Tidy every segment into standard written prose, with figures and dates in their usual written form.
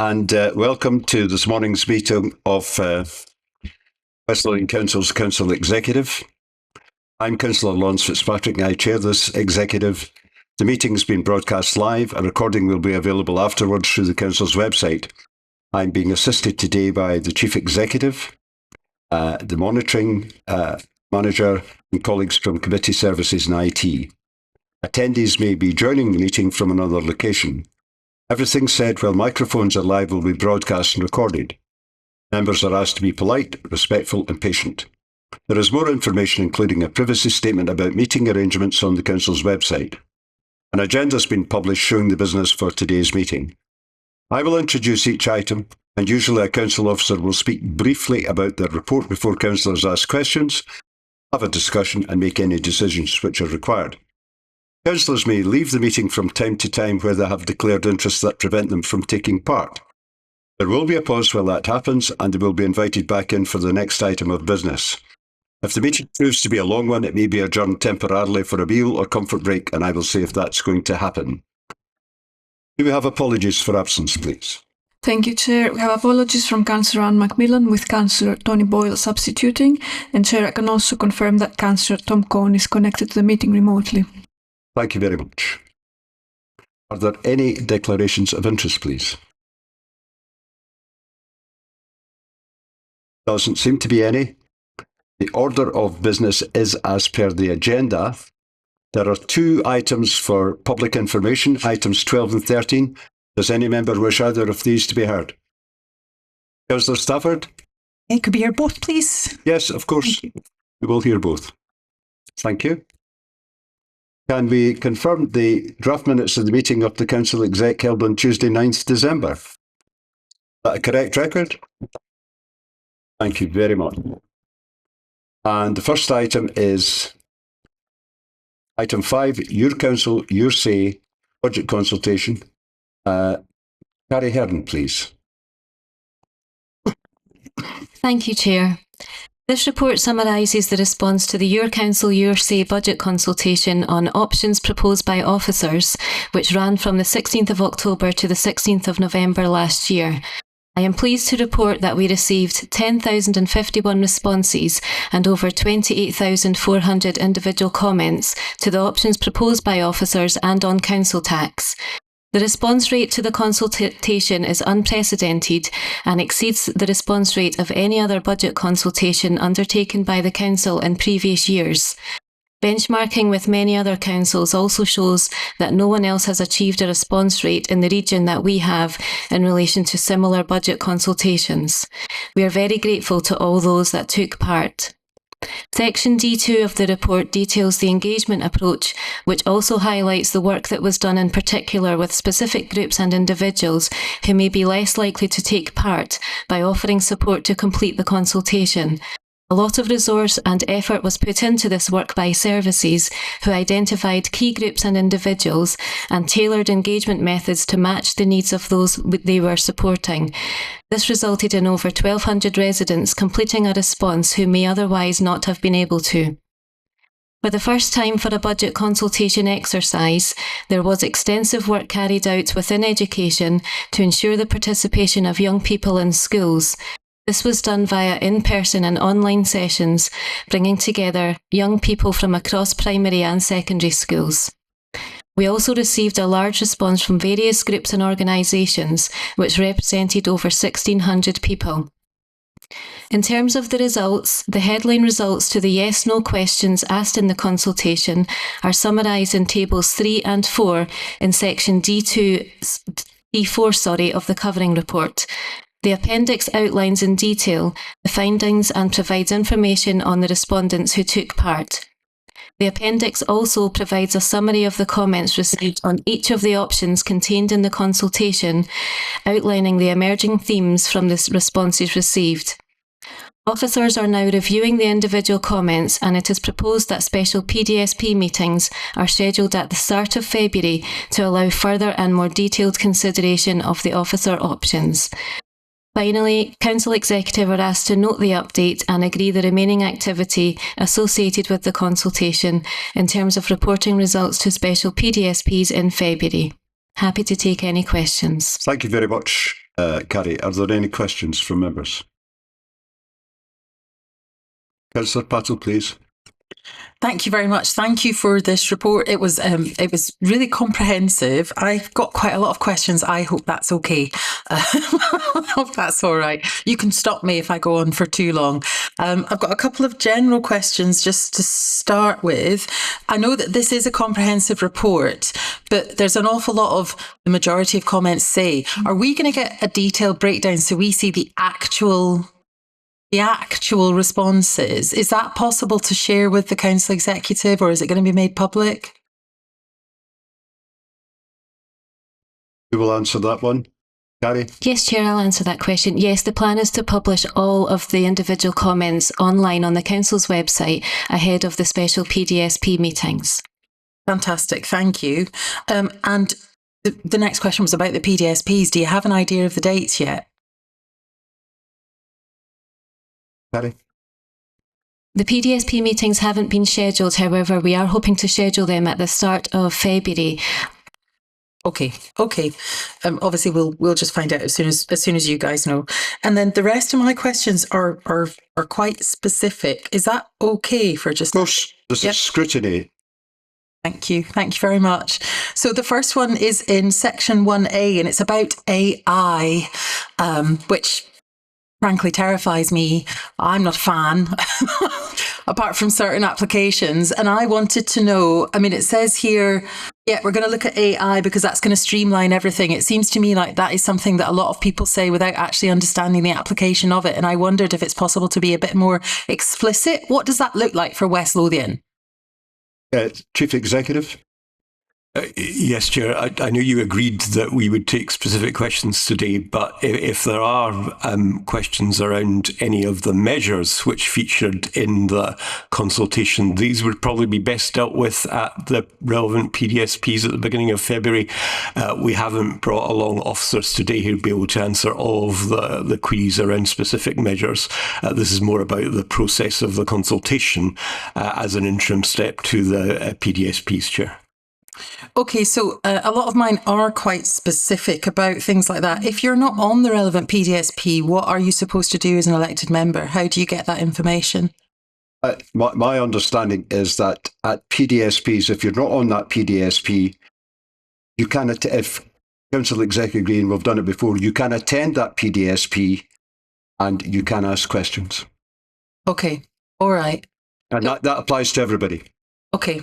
and welcome to this morning's meeting of West Lothian Council's Council Executive. I'm Councillor Lawrence Fitzpatrick and I chair this executive. The meeting has been broadcast live. A recording will be available afterwards through the Council's website. I'm being assisted today by the Chief Executive, the Monitoring Manager and colleagues from Committee Services and IT. Attendees may be joining the meeting from another location. Everything said while microphones are live will be broadcast and recorded. Members are asked to be polite, respectful and patient. There is more information, including a privacy statement about meeting arrangements, on the Council's website. An agenda has been published showing the business for today's meeting. I will introduce each item, and usually a Council officer will speak briefly about their report before councillors ask questions, have a discussion and make any decisions which are required. Councillors may leave the meeting from time to time where they have declared interests that prevent them from taking part. There will be a pause while that happens and they will be invited back in for the next item of business. If the meeting proves to be a long one, it may be adjourned temporarily for a meal or comfort break, and I will say if that's going to happen. Do we have apologies for absence, please? Thank you, Chair. We have apologies from Councillor Anne Macmillan, with Councillor Tony Boyle substituting. And Chair, I can also confirm that Councillor Tom Cohn is connected to the meeting remotely. Thank you very much. Are there any declarations of interest, please? Doesn't seem to be any. The order of business is as per the agenda. There are two items for public information, items 12 and 13. Does any member wish either of these to be heard? Councillor Stafford? Could we hear both, please? Yes, of course. We will hear both. Thank you. Can we confirm the draft minutes of the meeting of the Council Exec held on Tuesday, 9th December? Is that a correct record? Thank you very much. And the first item is item 5, Your Council, Your Say, Budget Consultation. Carrie Hearn, please. Thank you, Chair. This report summarises the response to the Your Council, Your Say budget consultation on options proposed by officers, which ran from the 16th of October to the 16th of November last year. I am pleased to report that we received 10,051 responses and over 28,400 individual comments to the options proposed by officers and on council tax. The response rate to the consultation is unprecedented and exceeds the response rate of any other budget consultation undertaken by the Council in previous years. Benchmarking with many other councils also shows that no one else has achieved a response rate in the region that we have in relation to similar budget consultations. We are very grateful to all those that took part. Section D2 of the report details the engagement approach, which also highlights the work that was done in particular with specific groups and individuals who may be less likely to take part by offering support to complete the consultation. A lot of resource and effort was put into this work by services who identified key groups and individuals and tailored engagement methods to match the needs of those they were supporting. This resulted in over 1,200 residents completing a response who may otherwise not have been able to. For the first time for a budget consultation exercise, there was extensive work carried out within education to ensure the participation of young people in schools. This was done via in-person and online sessions, bringing together young people from across primary and secondary schools. We also received a large response from various groups and organisations, which represented over 1,600 people. In terms of the results, the headline results to the yes-no questions asked in the consultation are summarised in tables 3 and 4 in section D4 of the covering report. The appendix outlines in detail the findings and provides information on the respondents who took part. The appendix also provides a summary of the comments received on each of the options contained in the consultation, outlining the emerging themes from the responses received. Officers are now reviewing the individual comments, and it is proposed that special PDSP meetings are scheduled at the start of February to allow further and more detailed consideration of the officer options. Finally, Council Executive are asked to note the update and agree the remaining activity associated with the consultation in terms of reporting results to special PDSPs in February. Happy to take any questions. Thank you very much. Carrie, are there any questions from members? Councillor Patel, please. Thank you very much. Thank you for this report. It was really comprehensive. I've got quite a lot of questions. I hope that's okay. I hope that's all right. You can stop me if I go on for too long. I've got a couple of general questions just to start with. I know that this is a comprehensive report, but there's an awful lot of the majority of comments say, are we going to get a detailed breakdown so we see the actual responses? Is that possible to share with the council executive, or is it going to be made public? Who will answer that one? Carrie? Yes, Chair, I'll answer that question. Yes, the plan is to publish all of the individual comments online on the council's website ahead of the special PDSP meetings. Fantastic, thank you. And the next question was about the PDSPs. Do you have an idea of the dates yet? Carrie? The PDSP meetings haven't been scheduled. However, we are hoping to schedule them at the start of February. Okay. Obviously, we'll just find out as soon as you guys know. And then the rest of my questions are quite specific. Is that okay for just? Of course, this is scrutiny. Thank you very much. So the first one is in section 1A, and it's about AI, which frankly terrifies me. I'm not a fan, apart from certain applications. And I wanted to know, I mean, it says here, yeah, we're going to look at AI because that's going to streamline everything. It seems to me like that is something that a lot of people say without actually understanding the application of it. And I wondered if it's possible to be a bit more explicit. What does that look like for West Lothian? Chief Executive? Yes, Chair. I know you agreed that we would take specific questions today, but if there are questions around any of the measures which featured in the consultation, these would probably be best dealt with at the relevant PDSPs at the beginning of February. We haven't brought along officers today who'd be able to answer all of the queries around specific measures. This is more about the process of the consultation as an interim step to the PDSPs, Chair. Okay, so a lot of mine are quite specific about things like that. If you're not on the relevant PDSP, what are you supposed to do as an elected member? How do you get that information? My understanding is that at PDSPs, if you're not on that PDSP, you can, if Council Executive agree, and we've done it before, you can attend that PDSP and you can ask questions. Okay, all right. And that applies to everybody. Okay.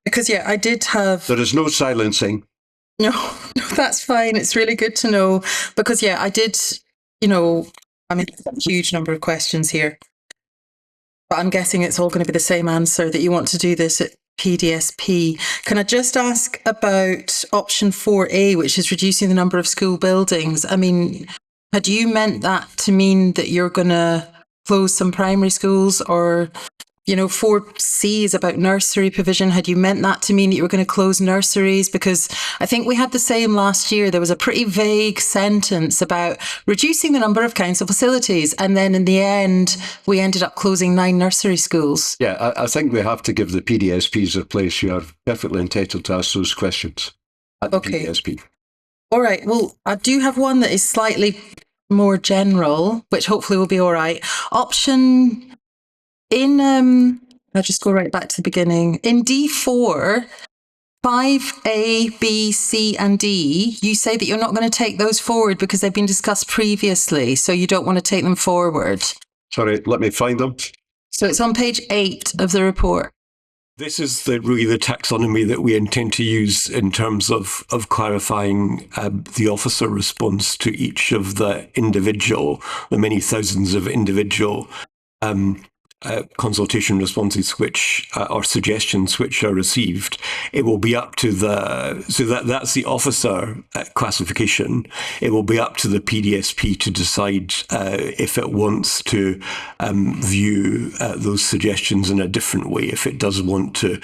Because, yeah, I did have... There is no silencing. No, that's fine. It's really good to know. Because, yeah, I did, I mean, a huge number of questions here. But I'm guessing it's all going to be the same answer, that you want to do this at PDSP. Can I just ask about option 4A, which is reducing the number of school buildings? I mean, had you meant that to mean that you're going to close some primary schools, or... 4C is about nursery provision. Had you meant that to mean that you were going to close nurseries? Because I think we had the same last year. There was a pretty vague sentence about reducing the number of council facilities. And then in the end, we ended up closing 9 nursery schools. Yeah, I think we have to give the PDSPs a place. You are perfectly entitled to ask those questions at the PDSP. All right. Well, I do have one that is slightly more general, which hopefully will be all right. Option... I'll just go right back to the beginning. In D4, 5A, B, C and D, you say that you're not going to take those forward because they've been discussed previously, so you don't want to take them forward. Sorry, let me find them. So it's on page 8 of the report. This is really the taxonomy that we intend to use in terms of clarifying the officer response to each of the many thousands of individual consultation responses or suggestions which are received. It will be up to that's the officer classification. It will be up to the PDSP to decide if it wants to view those suggestions in a different way, if it does want to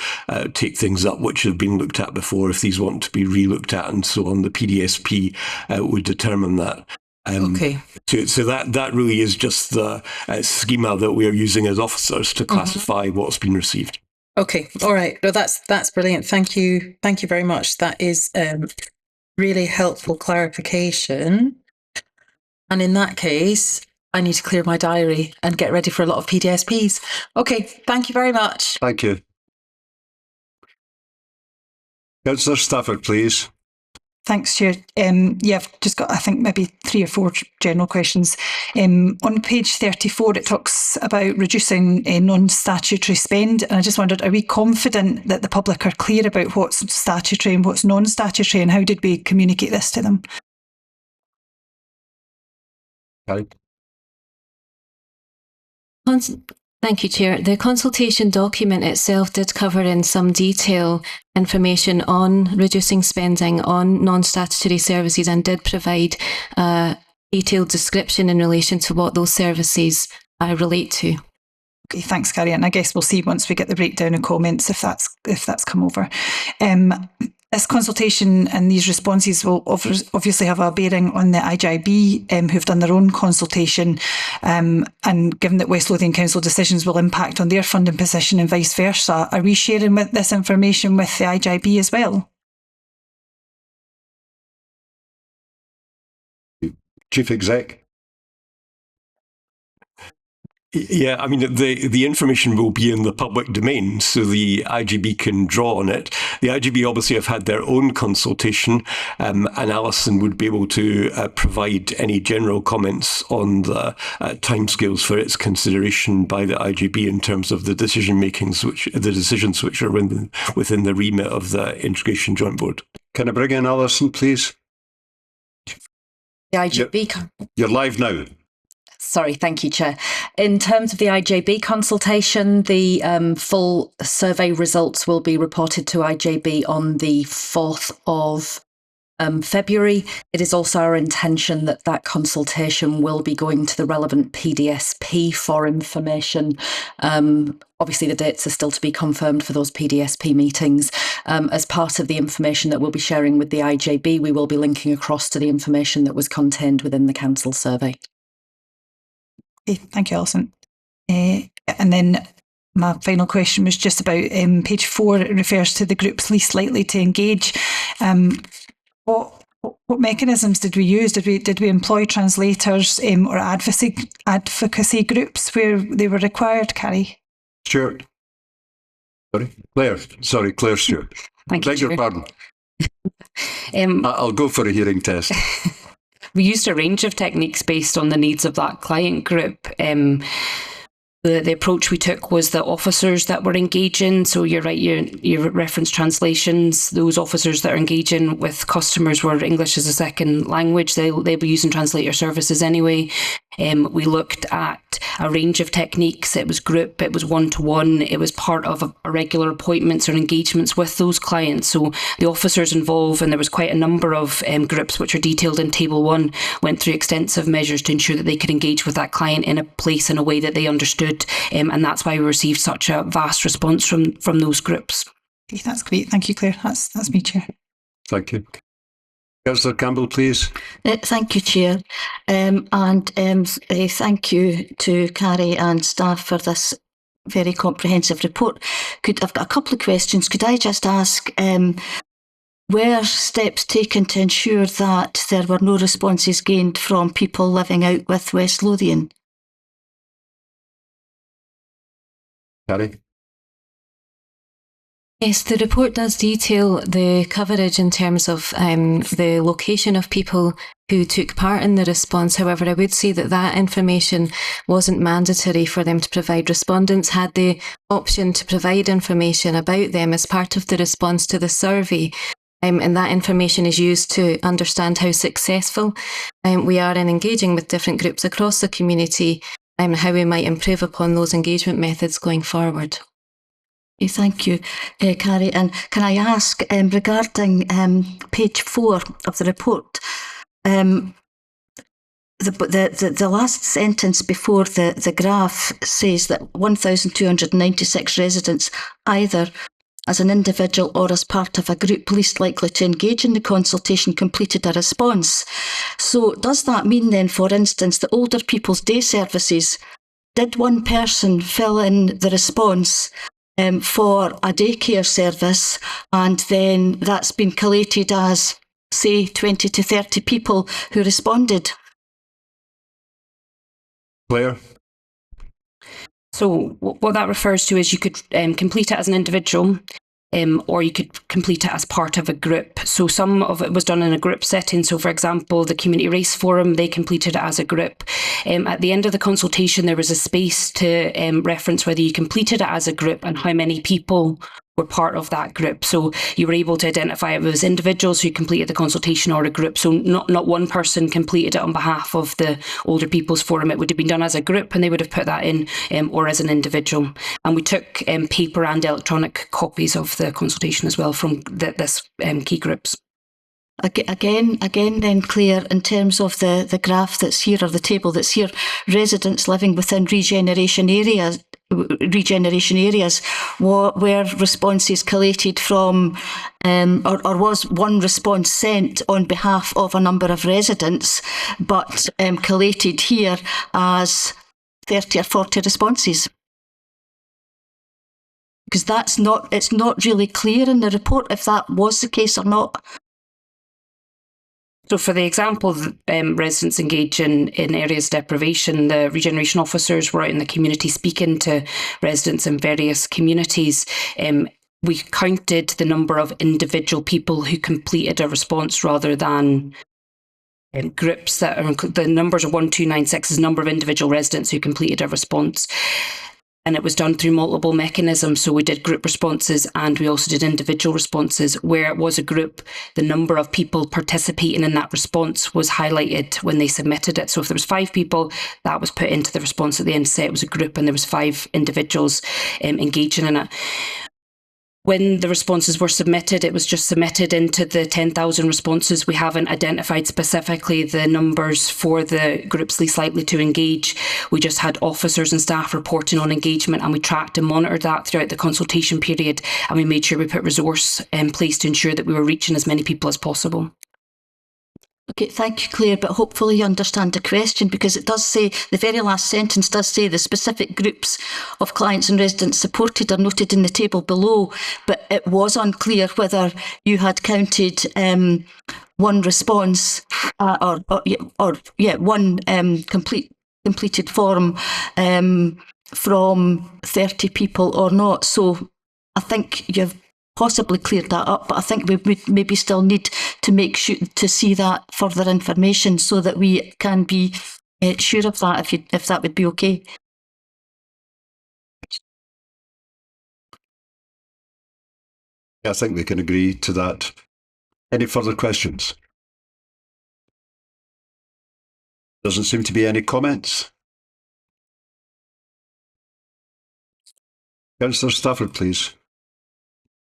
take things up which have been looked at before, if these want to be re-looked at and so on. The PDSP would determine that. Okay. So that really is just the schema that we are using as officers to classify what's been received. Okay. All right. Well, that's brilliant. Thank you. Thank you very much. That is really helpful clarification. And in that case, I need to clear my diary and get ready for a lot of PDSPs. Okay, thank you very much. Thank you. Councillor Stafford, please. Thanks, Chair. I've just got, I think, maybe 3 or 4 general questions. On page 34, it talks about reducing non-statutory spend. And I just wondered, are we confident that the public are clear about what's statutory and what's non-statutory, and how did we communicate this to them? Carrie. Thank you, Chair. The consultation document itself did cover in some detail information on reducing spending on non-statutory services and did provide a detailed description in relation to what those services relate to. Okay, thanks, Carrie. And I guess we'll see once we get the breakdown and comments if that's come over. This consultation and these responses will obviously have a bearing on the IJB who've done their own consultation, and given that West Lothian Council decisions will impact on their funding position and vice versa, are we sharing this information with the IJB as well? Chief Exec. Yeah, I mean, the information will be in the public domain, so the IGB can draw on it. The IGB obviously have had their own consultation, and Alison would be able to provide any general comments on the timescales for its consideration by the IGB in terms of the decisions which are within the remit of the Integration Joint Board. Can I bring in Alison, please? The IGB. You're live now. Sorry, thank you, Chair. In terms of the IJB consultation, the full survey results will be reported to IJB on the 4th of February. It is also our intention that that consultation will be going to the relevant PDSP for information. Obviously, the dates are still to be confirmed for those PDSP meetings. As part of the information that we'll be sharing with the IJB, we will be linking across to the information that was contained within the council survey. Okay, thank you, Alison. And then my final question was just about page 4. It refers to the groups least likely to engage. What mechanisms did we use? Did we employ translators or advocacy groups where they were required, Carrie? Stuart. Claire Stuart. Thank you, Beg your Chair. pardon. I'll go for a hearing test. We used a range of techniques based on the needs of that client group. The approach we took was the officers that were engaging. So you're right, you reference translations. Those officers that are engaging with customers were English as a second language. They'll be using translator services anyway. We looked at a range of techniques. It was group, it was one-to-one, it was part of a regular appointments or engagements with those clients. So the officers involved, and there was quite a number of groups which are detailed in Table 1, went through extensive measures to ensure that they could engage with that client in a place in a way that they understood. And that's why we received such a vast response from those groups. Okay, that's great. Thank you, Claire. That's me, Chair. Thank you. Councillor Campbell, please. Thank you, Chair. Thank you to Carrie and staff for this very comprehensive report. I've got a couple of questions. Could I just ask, were steps taken to ensure that there were no responses gained from people living out with West Lothian? Carrie. Yes, the report does detail the coverage in terms of the location of people who took part in the response. However, I would say that information wasn't mandatory for them to provide. Respondents had the option to provide information about them as part of the response to the survey. And that information is used to understand how successful we are in engaging with different groups across the community and how we might improve upon those engagement methods going forward. Thank you, Carrie. And can I ask, regarding page 4 of the report, the last sentence before the graph says that 1,296 residents, either as an individual or as part of a group least likely to engage in the consultation, completed a response. So does that mean then, for instance, the older people's day services, did one person fill in the response for a daycare service, and then that's been collated as say 20 to 30 people who responded? Claire? So what that refers to is you could complete it as an individual, or you could complete it as part of a group. So some of it was done in a group setting. So for example, the Community Race Forum, they completed it as a group. At the end of the consultation, there was a space to reference whether you completed it as a group and how many people were part of that group. So you were able to identify if it was individuals who completed the consultation or a group. So not one person completed it on behalf of the Older People's Forum. It would have been done as a group and they would have put that in, or as an individual. And we took paper and electronic copies of the consultation as well from this key groups. Again then, Claire, in terms of the graph that's here, or the table that's here, residents living within regeneration areas, were responses collated from, or was one response sent on behalf of a number of residents, but collated here as 30 or 40 responses? Because it's not really clear in the report if that was the case or not. So for the example, residents engage in areas of deprivation, the regeneration officers were out in the community speaking to residents in various communities. We counted the number of individual people who completed a response rather than groups. The numbers of 1296 is the number of individual residents who completed a response. And it was done through multiple mechanisms. So we did group responses and we also did individual responses. Where it was a group, the number of people participating in that response was highlighted when they submitted it. So if there was 5 people, that was put into the response at the end to say it was a group and there was 5 individuals engaging in it. When the responses were submitted, it was just submitted into the 10,000 responses. We haven't identified specifically the numbers for the groups least likely to engage. We just had officers and staff reporting on engagement and we tracked and monitored that throughout the consultation period, and we made sure we put resource in place to ensure that we were reaching as many people as possible. Okay, thank you, Claire, but hopefully you understand the question, because it does say, the very last sentence does say the specific groups of clients and residents supported are noted in the table below, but it was unclear whether you had counted one response one completed form from 30 people or not. So I think you've possibly cleared that up, but I think we would maybe still need to make sure to see that further information so that we can be sure of that, if that would be okay. I think we can agree to that. Any further questions? Doesn't seem to be any comments. Councillor Stafford, please.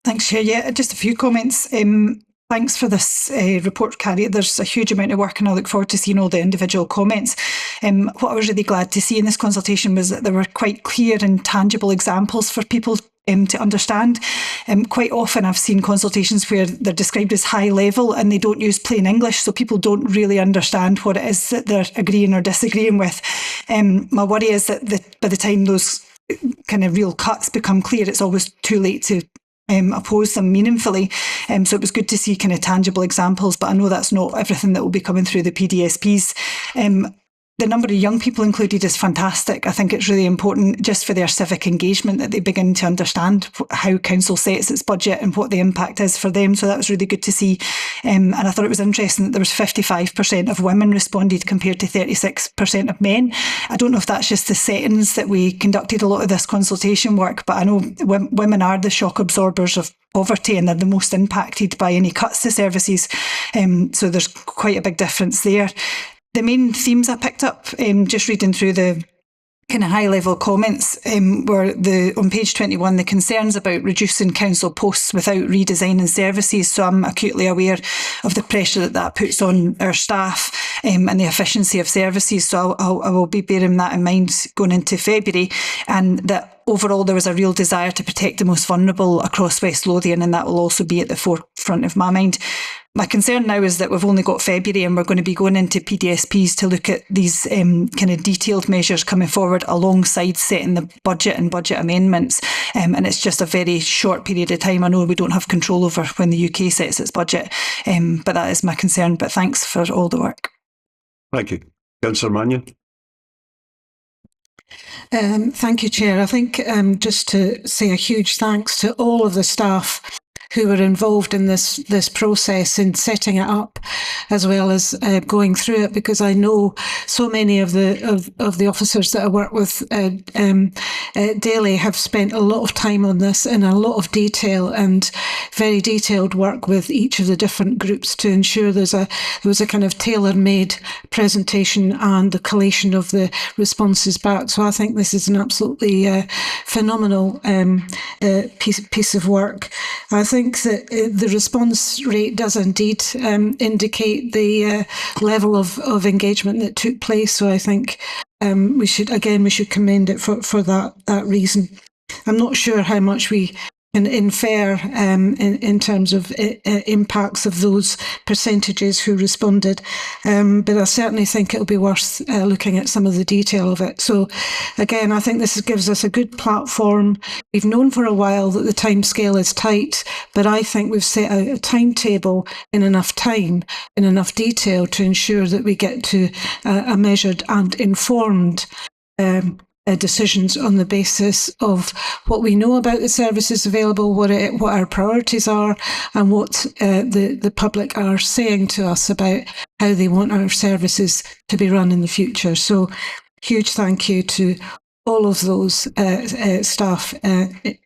Thanks, Chair. Yeah, just a few comments. Thanks for this report, Carrie. There's a huge amount of work and I look forward to seeing all the individual comments. What I was really glad to see in this consultation was that there were quite clear and tangible examples for people to understand. Quite often I've seen consultations where they're described as high level and they don't use plain English, so people don't really understand what it is that they're agreeing or disagreeing with. My worry is that by the time those kind of real cuts become clear, it's always too late to oppose them meaningfully. So it was good to see kind of tangible examples, but I know that's not everything that will be coming through the PDSPs. The number of young people included is fantastic. I think it's really important just for their civic engagement that they begin to understand how council sets its budget and what the impact is for them. So that was really good to see. And I thought it was interesting that there was 55% of women responded compared to 36% of men. I don't know if that's just the settings that we conducted a lot of this consultation work, but I know women are the shock absorbers of poverty and they're the most impacted by any cuts to services. So there's quite a big difference there. The main themes I picked up, just reading through the kind of high-level comments, were on page 21, the concerns about reducing council posts without redesigning services. So I'm acutely aware of the pressure that puts on our staff and the efficiency of services. So I will be bearing that in mind going into February, and that overall there was a real desire to protect the most vulnerable across West Lothian, and that will also be at the forefront of my mind. My concern now is that we've only got February and we're going to be going into PDSPs to look at these kind of detailed measures coming forward alongside setting the budget and budget amendments. And it's just a very short period of time. I know we don't have control over when the UK sets its budget, but that is my concern. But thanks for all the work. Thank you. Councillor Mannion. Thank you, Chair. I think just to say a huge thanks to all of the staff who were involved in this process in setting it up, as well as going through it, because I know so many of the officers that I work with daily have spent a lot of time on this in a lot of detail and very detailed work with each of the different groups to ensure there was a kind of tailor-made presentation and the collation of the responses back. So I think this is an absolutely phenomenal piece of work. I think that the response rate does indeed indicate the level of engagement that took place. So I think we should commend it for that reason. I'm not sure how much we can infer in terms of impacts of those percentages who responded, but I certainly think it'll be worth looking at some of the detail of it. So again, I think this gives us a good platform. We've known for a while that the timescale is tight, but I think we've set out a timetable in enough time, in enough detail to ensure that we get to a measured and informed decisions on the basis of what we know about the services available, what our priorities are, and what the public are saying to us about how they want our services to be run in the future. So huge thank you to all of those staff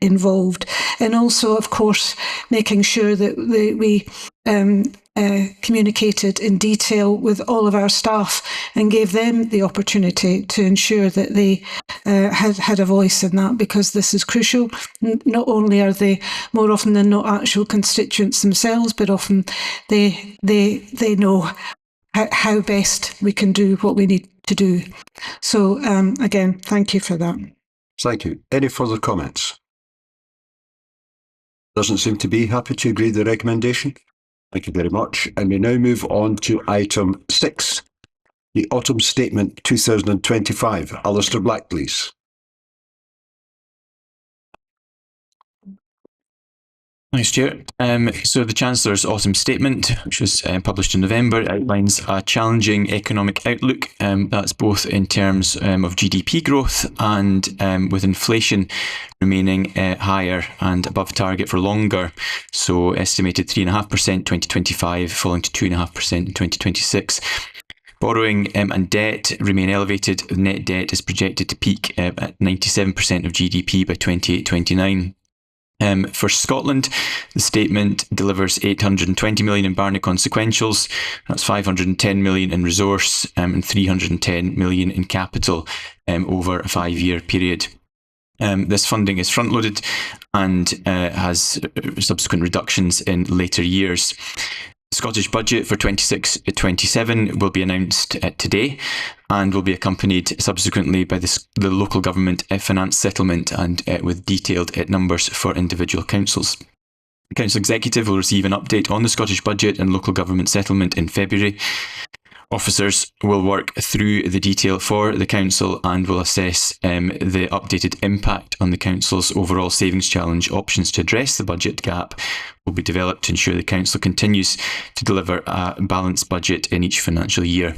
involved, and also, of course, making sure that we communicated in detail with all of our staff and gave them the opportunity to ensure that they had a voice in that, because this is crucial. Not only are they more often than not actual constituents themselves, but often they know how best we can do what we need to do. So again, thank you for that. Thank you. Any further comments? Doesn't seem to be. Happy to agree with the recommendation. Thank you very much. And we now move on to item 6, the Autumn Statement 2025. Alistair Black, please. Thanks, Chair. So the Chancellor's Autumn Statement, which was published in November, outlines a challenging economic outlook. That's both in terms of GDP growth and with inflation remaining higher and above target for longer. So estimated 3.5% 2025, falling to 2.5% in 2026. Borrowing and debt remain elevated. Net debt is projected to peak at 97% of GDP by 2029. For Scotland, the statement delivers 820 million in Barney consequentials, that's 510 million in resource and 310 million in capital over a 5-year period. This funding is front-loaded and has subsequent reductions in later years. The Scottish budget for 26-27 will be announced today and will be accompanied subsequently by the local government finance settlement and with detailed numbers for individual councils. The Council Executive will receive an update on the Scottish budget and local government settlement in February. Officers will work through the detail for the Council and will assess the updated impact on the Council's overall savings challenge. Options to address the budget gap will be developed to ensure the Council continues to deliver a balanced budget in each financial year.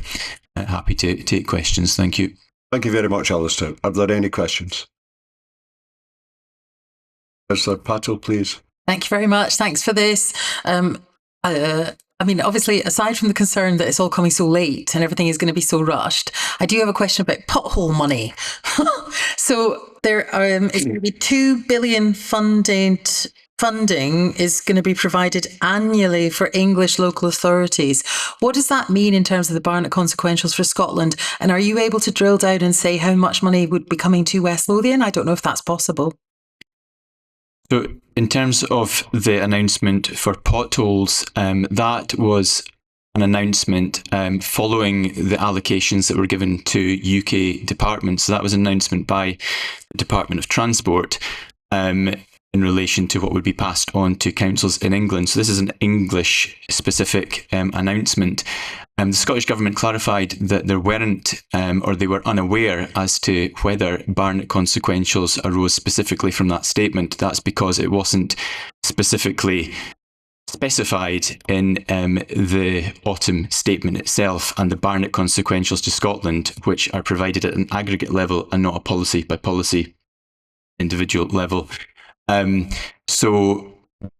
Happy to take questions. Thank you. Thank you very much, Alistair. Are there any questions? Councillor Patel, please. Thank you very much. Thanks for this. I mean, obviously, aside from the concern that it's all coming so late and everything is going to be so rushed, I do have a question about pothole money. So there is going to be 2 billion funding is going to be provided annually for English local authorities. What does that mean in terms of the Barnett consequentials for Scotland? And are you able to drill down and say how much money would be coming to West Lothian? I don't know if that's possible. So in terms of the announcement for potholes, that was an announcement following the allocations that were given to UK departments. So that was an announcement by the Department of Transport. in relation to what would be passed on to councils in England. So this is an English-specific announcement. The Scottish Government clarified that there weren't, or they were unaware as to whether Barnett consequentials arose specifically from that statement. That's because it wasn't specifically specified in the autumn statement itself, and the Barnett consequentials to Scotland, which are provided at an aggregate level and not a policy by policy individual level. So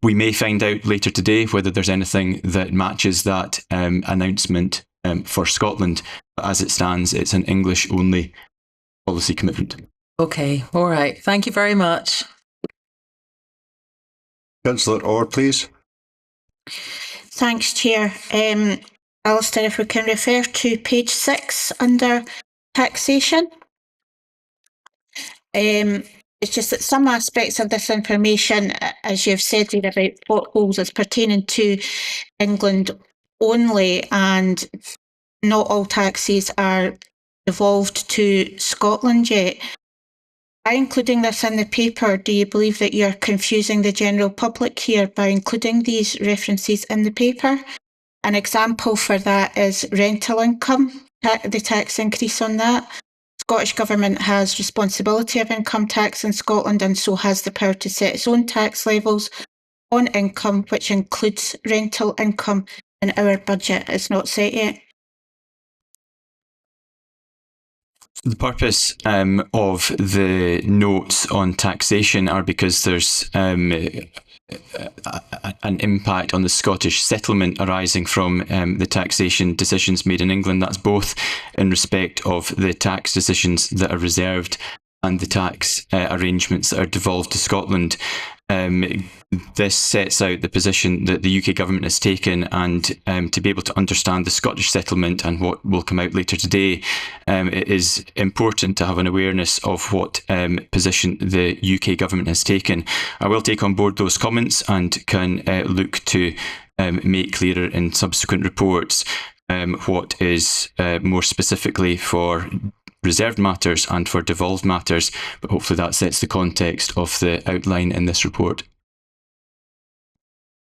we may find out later today whether there's anything that matches that announcement for Scotland. But as it stands, it's an English-only policy commitment. Okay, all right. Thank you very much. Councillor Orr, please. Thanks, Chair. Alistair, if we can refer to page 6 under taxation. It's just that some aspects of this information, as you've said, read about potholes, is pertaining to England only, and not all taxes are devolved to Scotland yet. By including this in the paper, do you believe that you're confusing the general public here by including these references in the paper? An example for that is rental income, the tax increase on that. Scottish Government has responsibility of income tax in Scotland and so has the power to set its own tax levels on income, which includes rental income, and our budget is not set yet. The purpose of the notes on taxation are because there's an impact on the Scottish settlement arising from the taxation decisions made in England. That's both in respect of the tax decisions that are reserved and the tax arrangements that are devolved to Scotland. This sets out the position that the UK government has taken, and to be able to understand the Scottish settlement and what will come out later today, it is important to have an awareness of what position the UK government has taken. I will take on board those comments and can look to make clearer in subsequent reports what is more specifically for reserved matters and for devolved matters, but hopefully that sets the context of the outline in this report.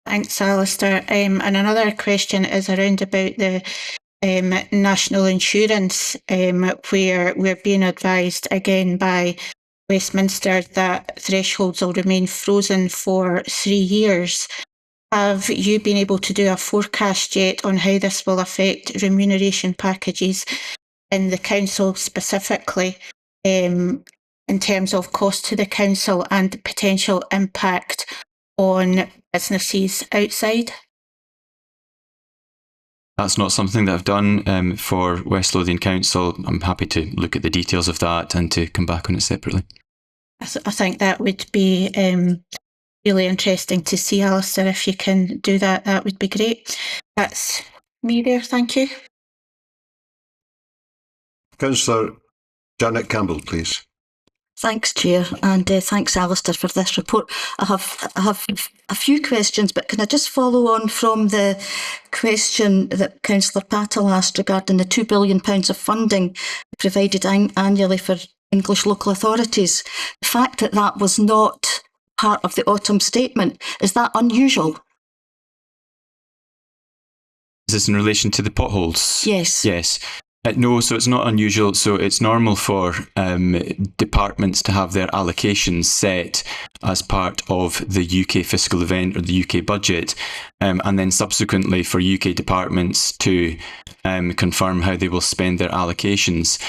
Thanks, Alistair. And another question is around about the national insurance, where we're being advised again by Westminster that thresholds will remain frozen for 3 years. Have you been able to do a forecast yet on how this will affect remuneration packages in the council specifically, in terms of cost to the council and potential impact on businesses outside? That's not something that I've done for West Lothian Council. I'm happy to look at the details of that and to come back on it separately. I think that would be really interesting to see, Alistair. If you can do that, that would be great. That's me there, thank you. Councillor Janet Campbell, please. Thanks, Chair, and thanks, Alistair, for this report. I have a few questions, but can I just follow on from the question that Councillor Patel asked regarding the £2 billion of funding provided annually for English local authorities? The fact that that was not part of the autumn statement, is that unusual? Is this in relation to the potholes? Yes. Yes. No, so it's not unusual. So it's normal for departments to have their allocations set as part of the UK fiscal event or the UK budget, and then subsequently for UK departments to confirm how they will spend their allocations.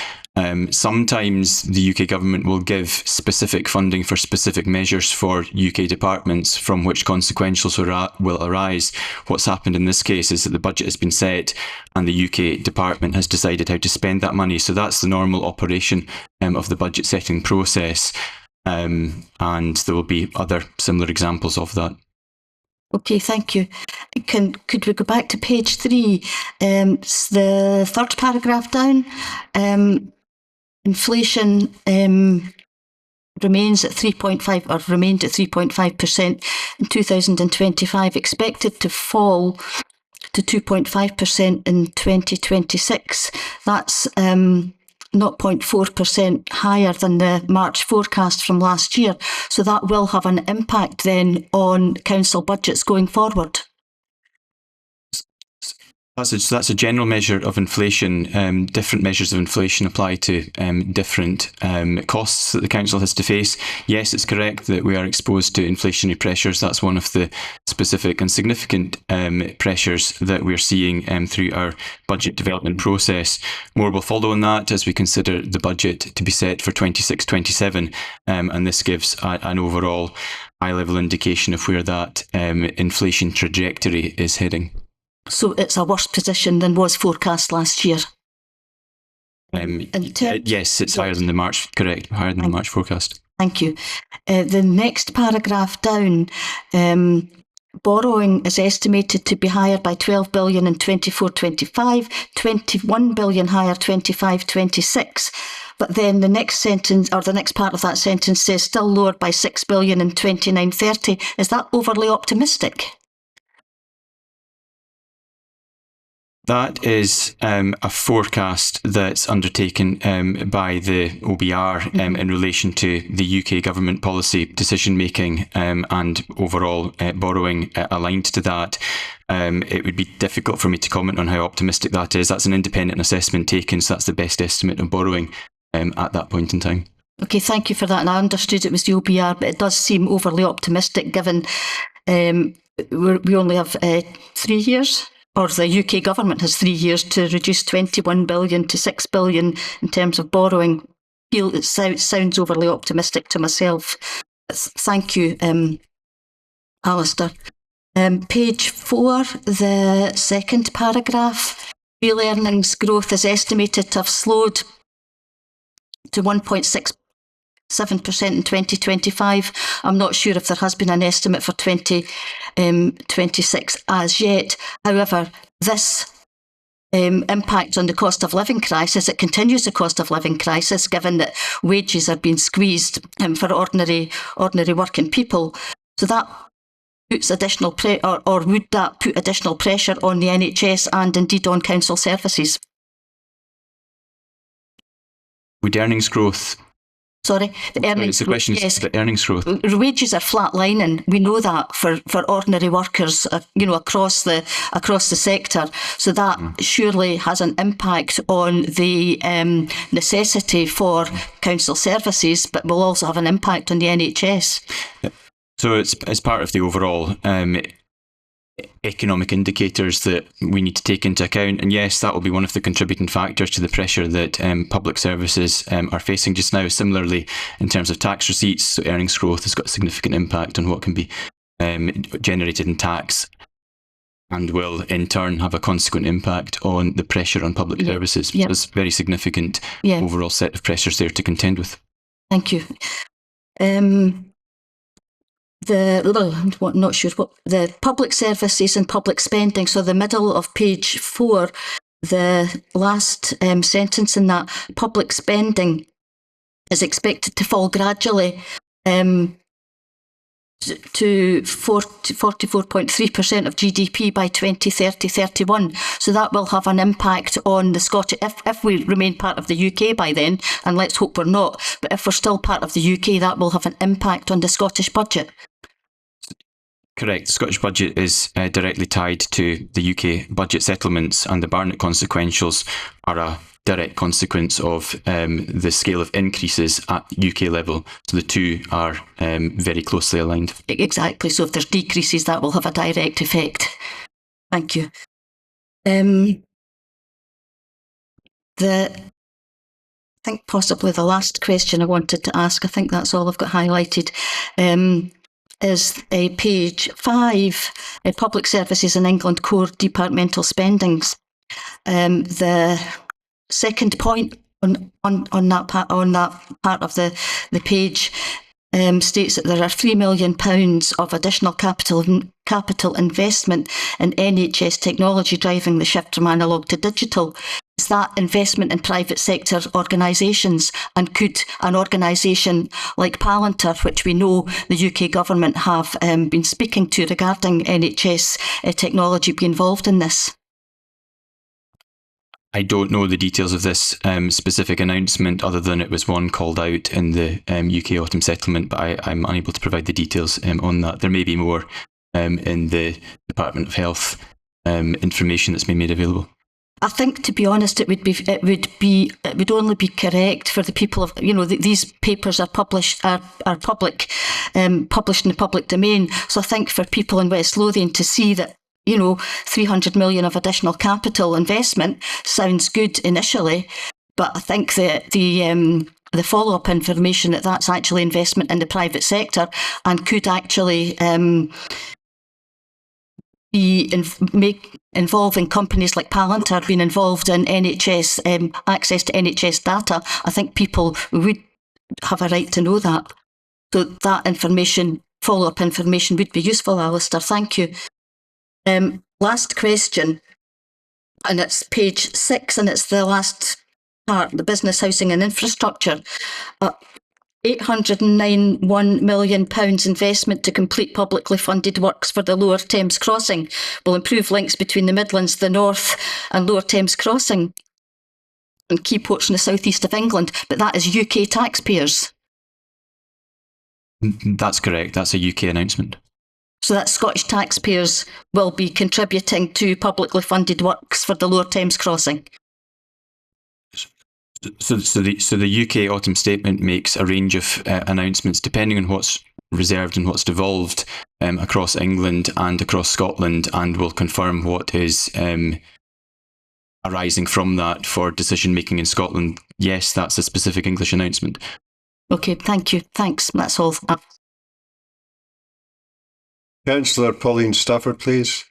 Sometimes the UK government will give specific funding for specific measures for UK departments from which consequentials will arise. What's happened in this case is that the budget has been set and the UK department has decided how to spend that money. So that's the normal operation of the budget setting process. And there will be other similar examples of that. Okay, thank you. Could we go back to page 3? The third paragraph down. Inflation remains at 3.5 or remained at 3.5% in 2025, expected to fall to 2.5% in 2026. That's 0.4% higher than the March forecast from last year. So that will have an impact then on council budgets going forward. That's a general measure of inflation. Different measures of inflation apply to different costs that the council has to face. Yes, it's correct that we are exposed to inflationary pressures. That's one of the specific and significant pressures that we're seeing through our budget development process. More will follow on that as we consider the budget to be set for 26-27, and this gives an overall high-level indication of where that inflation trajectory is heading. So it's a worse position than was forecast last year. Yes, it's higher than the March, correct, higher than the March forecast. Thank you. The next paragraph down, borrowing is estimated to be higher by 12 billion in 24-25, 21 billion higher 25-26. But then the next sentence, or the next part of that sentence says still lower by 6 billion in 29-30. Is that overly optimistic? That is a forecast that's undertaken by the OBR in relation to the UK government policy decision-making and overall borrowing aligned to that. It would be difficult for me to comment on how optimistic that is. That's an independent assessment taken, so that's the best estimate of borrowing at that point in time. Okay, thank you for that. And I understood it was the OBR, but it does seem overly optimistic given we only have 3 years. Or the UK government has 3 years to reduce 21 billion to 6 billion in terms of borrowing. It sounds overly optimistic to myself. Thank you, Alistair. Page 4, the second paragraph. Real earnings growth is estimated to have slowed to 1.6% in 2025. I'm not sure if there has been an estimate for 2026 as yet. However, this impact on the cost of living crisis, it continues the cost of living crisis given that wages are being squeezed for ordinary working people. So that puts additional or would that put additional pressure on the NHS and indeed on council services? Would earnings growth? Sorry, the earnings growth, yes. The earnings growth. Wages are flatlining. We know that for ordinary workers, across the sector. So that surely has an impact on the necessity for council services, but will also have an impact on the NHS. Yep. So it's part of the overall economic indicators that we need to take into account. And yes, that will be one of the contributing factors to the pressure that public services are facing just now. Similarly, in terms of tax receipts, so earnings growth has got a significant impact on what can be generated in tax and will in turn have a consequent impact on the pressure on public services. Yep. There's a very significant overall set of pressures there to contend with. Thank you. Not sure what the public services and public spending. So the middle of page 4, the last sentence in that, public spending is expected to fall gradually to 44.3% of GDP by 2030-31. So that will have an impact on the Scottish, if we remain part of the UK by then, and let's hope we're not, but if we're still part of the UK, that will have an impact on the Scottish budget. Correct. The Scottish budget is directly tied to the UK budget settlements, and the Barnett consequentials are a direct consequence of the scale of increases at UK level. So the two are very closely aligned. Exactly. So if there's decreases, that will have a direct effect. Thank you. I think possibly the last question I wanted to ask, I think that's all I've got highlighted, is page 5, Public Services in England Core Departmental Spendings. The second point on that part of the page states that there are £3 million of additional capital investment in NHS technology driving the shift from analogue to digital. Is that investment in private sector organisations, and could an organisation like Palantir, which we know the UK government have been speaking to regarding NHS technology, be involved in this? I don't know the details of this specific announcement other than it was one called out in the UK autumn settlement, but I'm unable to provide the details on that. There may be more in the Department of Health information that's been made available. I think, to be honest, it would only be correct for the people of, these papers are published published in the public domain. So I think for people in West Lothian to see that 300 million of additional capital investment sounds good initially, but I think the follow-up information that's actually investment in the private sector and could actually involving companies like Palantir being involved in NHS access to NHS data. I think people would have a right to know that. So that information, follow-up information, would be useful, Alistair. Thank you. Last question, and it's page 6, and it's the last part, the business, housing and infrastructure. £809 million investment to complete publicly funded works for the Lower Thames Crossing will improve links between the Midlands, the North and Lower Thames Crossing and key ports in the southeast of England. But that is UK taxpayers. That's correct. That's a UK announcement. So that Scottish taxpayers will be contributing to publicly funded works for the Lower Thames Crossing. So the UK autumn statement makes a range of announcements depending on what's reserved and what's devolved across England and across Scotland, and will confirm what is arising from that for decision making in Scotland. Yes, that's a specific English announcement. Okay, thank you. Thanks. That's all. Councillor Pauline Stafford, please.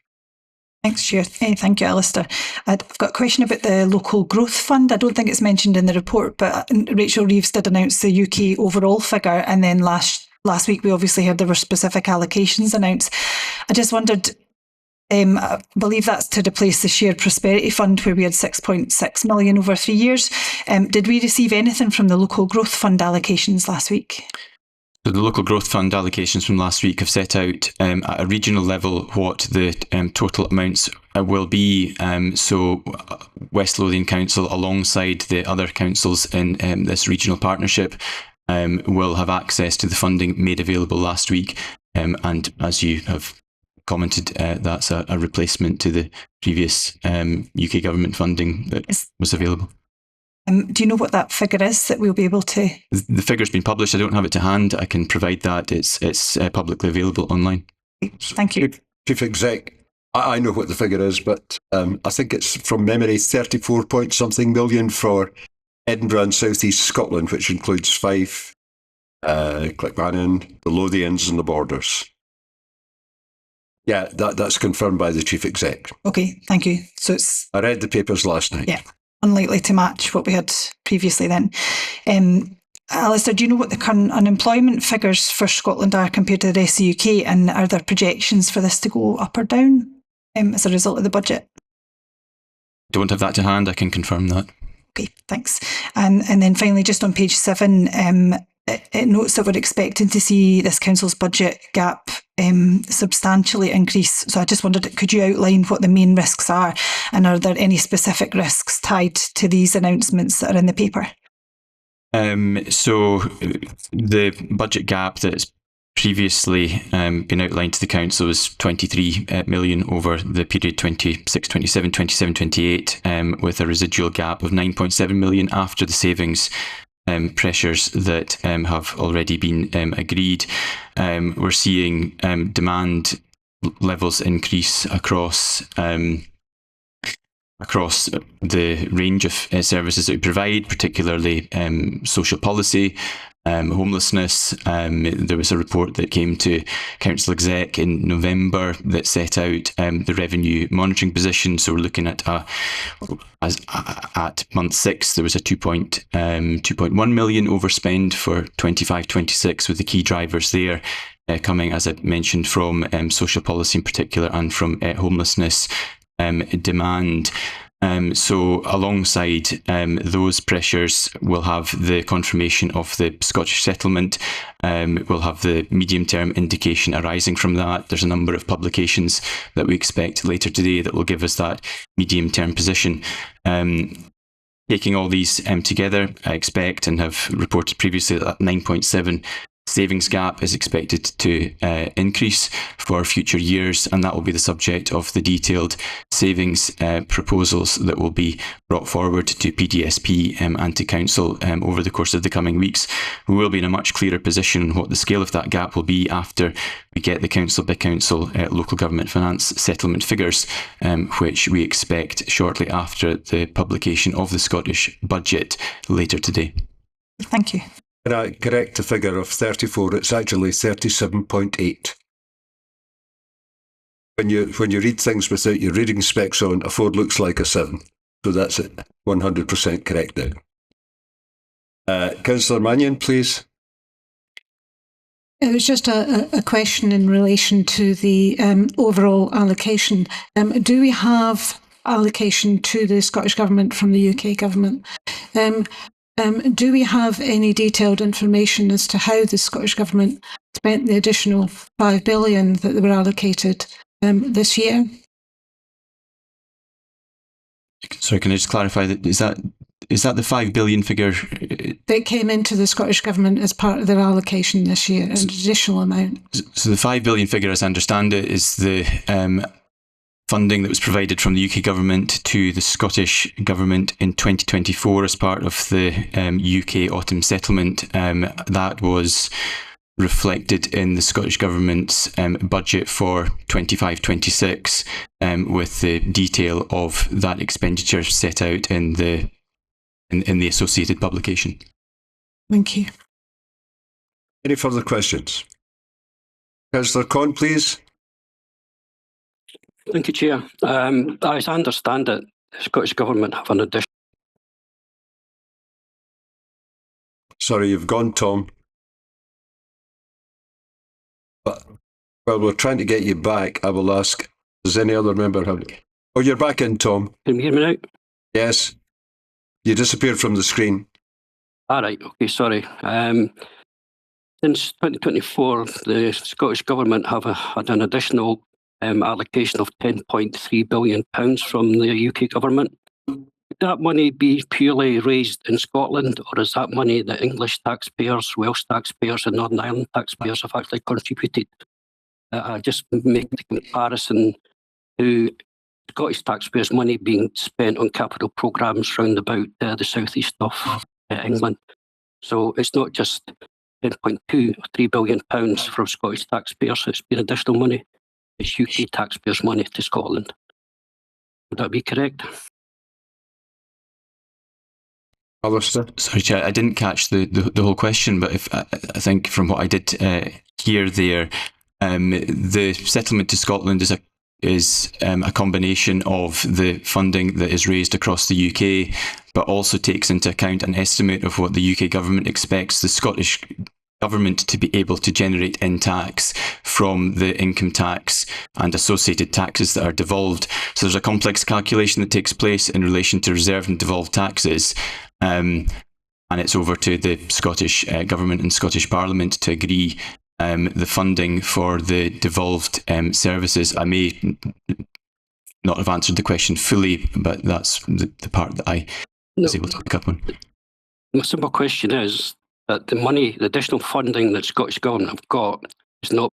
Thanks, Chair. Thank you, Alistair. I've got a question about the Local Growth Fund. I don't think it's mentioned in the report, but Rachel Reeves did announce the UK overall figure, and then last week we obviously heard there were specific allocations announced. I just wondered, I believe that's to replace the Shared Prosperity Fund where we had 6.6 million over 3 years. Did we receive anything from the Local Growth Fund allocations last week? So the Local Growth Fund allocations from last week have set out at a regional level what the total amounts will be. So West Lothian Council, alongside the other councils in this regional partnership, will have access to the funding made available last week. And as you have commented, that's a replacement to the previous UK government funding that was available. Do you know what that figure is that we'll be able to? The figure's been published. I don't have it to hand. I can provide that. It's publicly available online. Thank you. Chief Exec, I know what the figure is, but I think it's from memory 34 point something million for Edinburgh and South East Scotland, which includes Fife, Clickbannon, the Lothians and the Borders. Yeah, that's confirmed by the Chief Exec. Okay, thank you. So I read the papers last night. Yeah. Unlikely to match what we had previously then. Alistair, do you know what the current unemployment figures for Scotland are compared to the rest of the UK, and are there projections for this to go up or down as a result of the budget? Don't have that to hand. I can confirm that. Okay, thanks. And then finally, just on page 7, it notes that we're expecting to see this council's budget gap substantially increase. So I just wondered, could you outline what the main risks are, and are there any specific risks tied to these announcements that are in the paper? So the budget gap that's previously been outlined to the council was 23 million over the period 26-27, 27-28, with a residual gap of 9.7 million after the savings pressures that have already been agreed. We're seeing demand levels increase across the range of services that we provide, particularly social policy, homelessness. There was a report that came to Council Exec in November that set out the revenue monitoring position. So we're looking at at month 6, there was a 2.1 million overspend for 25-26, with the key drivers there coming, as I mentioned, from social policy in particular and from homelessness. Demand So alongside those pressures, we'll have the confirmation of the Scottish settlement. We'll have the medium-term indication arising from that. There's a number of publications that we expect later today that will give us that medium-term position. Taking all these together, I expect and have reported previously that 9.7 savings gap is expected to increase for future years, and that will be the subject of the detailed savings proposals that will be brought forward to PDSP and to Council over the course of the coming weeks. We will be in a much clearer position on what the scale of that gap will be after we get the Council by Council local government finance settlement figures, which we expect shortly after the publication of the Scottish budget later today. Thank you. Can I correct the figure of 34? It's actually 37.8. When you read things without your reading specs on, a 4 looks like a 7. So that's it. 100% correct now. Councillor Mannion, please. It was just a question in relation to the overall allocation. Do we have allocation to the Scottish Government from the UK Government? Do we have any detailed information as to how the Scottish Government spent the additional $5 billion that they were allocated this year? Sorry, can I just clarify that? Is that the $5 billion figure? That came into the Scottish Government as part of their allocation this year, an additional amount. So the $5 billion figure, as I understand it, is the funding that was provided from the UK Government to the Scottish Government in 2024 as part of the UK autumn settlement. That was reflected in the Scottish Government's budget for 25-26, with the detail of that expenditure set out in the associated publication. Thank you. Any further questions? Councillor Conn, please. Thank you, Chair. As I understand it, the Scottish Government have an additional... Sorry, you've gone, Tom. But, well, we're trying to get you back. I will ask, does any other member have... Oh, you're back in, Tom. Can you hear me now? Yes. You disappeared from the screen. All right, okay, sorry. Since 2024, the Scottish Government have had an additional allocation of £10.3 billion from the UK Government. Would that money be purely raised in Scotland, or is that money that English taxpayers, Welsh taxpayers and Northern Ireland taxpayers have actually contributed? I just make the comparison to Scottish taxpayers' money being spent on capital programmes round about the southeast of England. So it's not just 10.2 or £3 billion from Scottish taxpayers, it's been additional money. It's UK taxpayers' money to Scotland. Would that be correct? Alistair? Sorry, Chair, I didn't catch the whole question, but if I think from what I did hear there, the settlement to Scotland is a combination of the funding that is raised across the UK, but also takes into account an estimate of what the UK Government expects the Scottish Government to be able to generate in tax from the income tax and associated taxes that are devolved. So there's a complex calculation that takes place in relation to reserved and devolved taxes, and it's over to the Scottish Government and Scottish Parliament to agree the funding for the devolved services. I may not have answered the question fully, but that's the part that I was able to pick up on. My simple question is that the additional funding that Scottish Government have got is not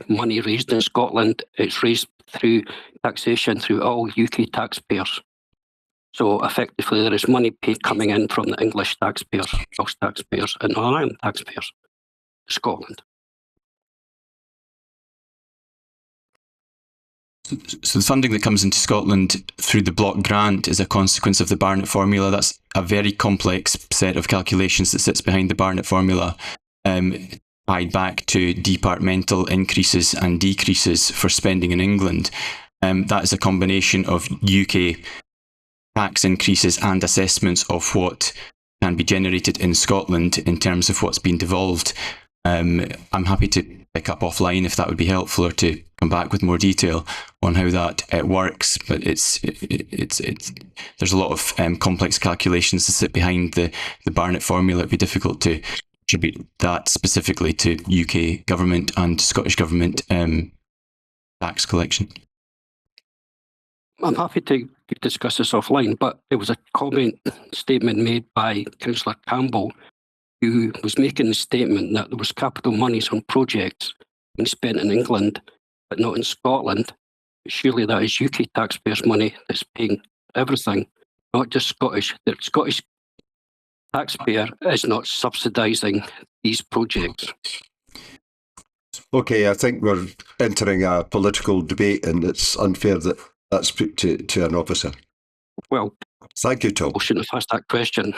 money raised in Scotland, it's raised through taxation through all UK taxpayers. So effectively there is money paid coming in from the English taxpayers, Welsh taxpayers and Northern Ireland taxpayers to Scotland. So the funding that comes into Scotland through the block grant is a consequence of the Barnett formula. That's a very complex set of calculations that sits behind the Barnett formula, tied back to departmental increases and decreases for spending in England. That is a combination of UK tax increases and assessments of what can be generated in Scotland in terms of what's been devolved. I'm happy to pick up offline if that would be helpful, or to come back with more detail on how that works. But it's there's a lot of complex calculations to sit behind the Barnett formula. It'd be difficult to attribute that specifically to UK government and Scottish government tax collection. I'm happy to discuss this offline, but there was a statement made by Councillor Campbell, who was making the statement that there was capital monies on projects being spent in England, but not in Scotland. Surely that is UK taxpayers' money that's paying everything, not just Scottish. The Scottish taxpayer is not subsidising these projects. Okay, I think we're entering a political debate, and it's unfair that that's put to an officer. Well, thank you, Tom. I shouldn't have asked that question.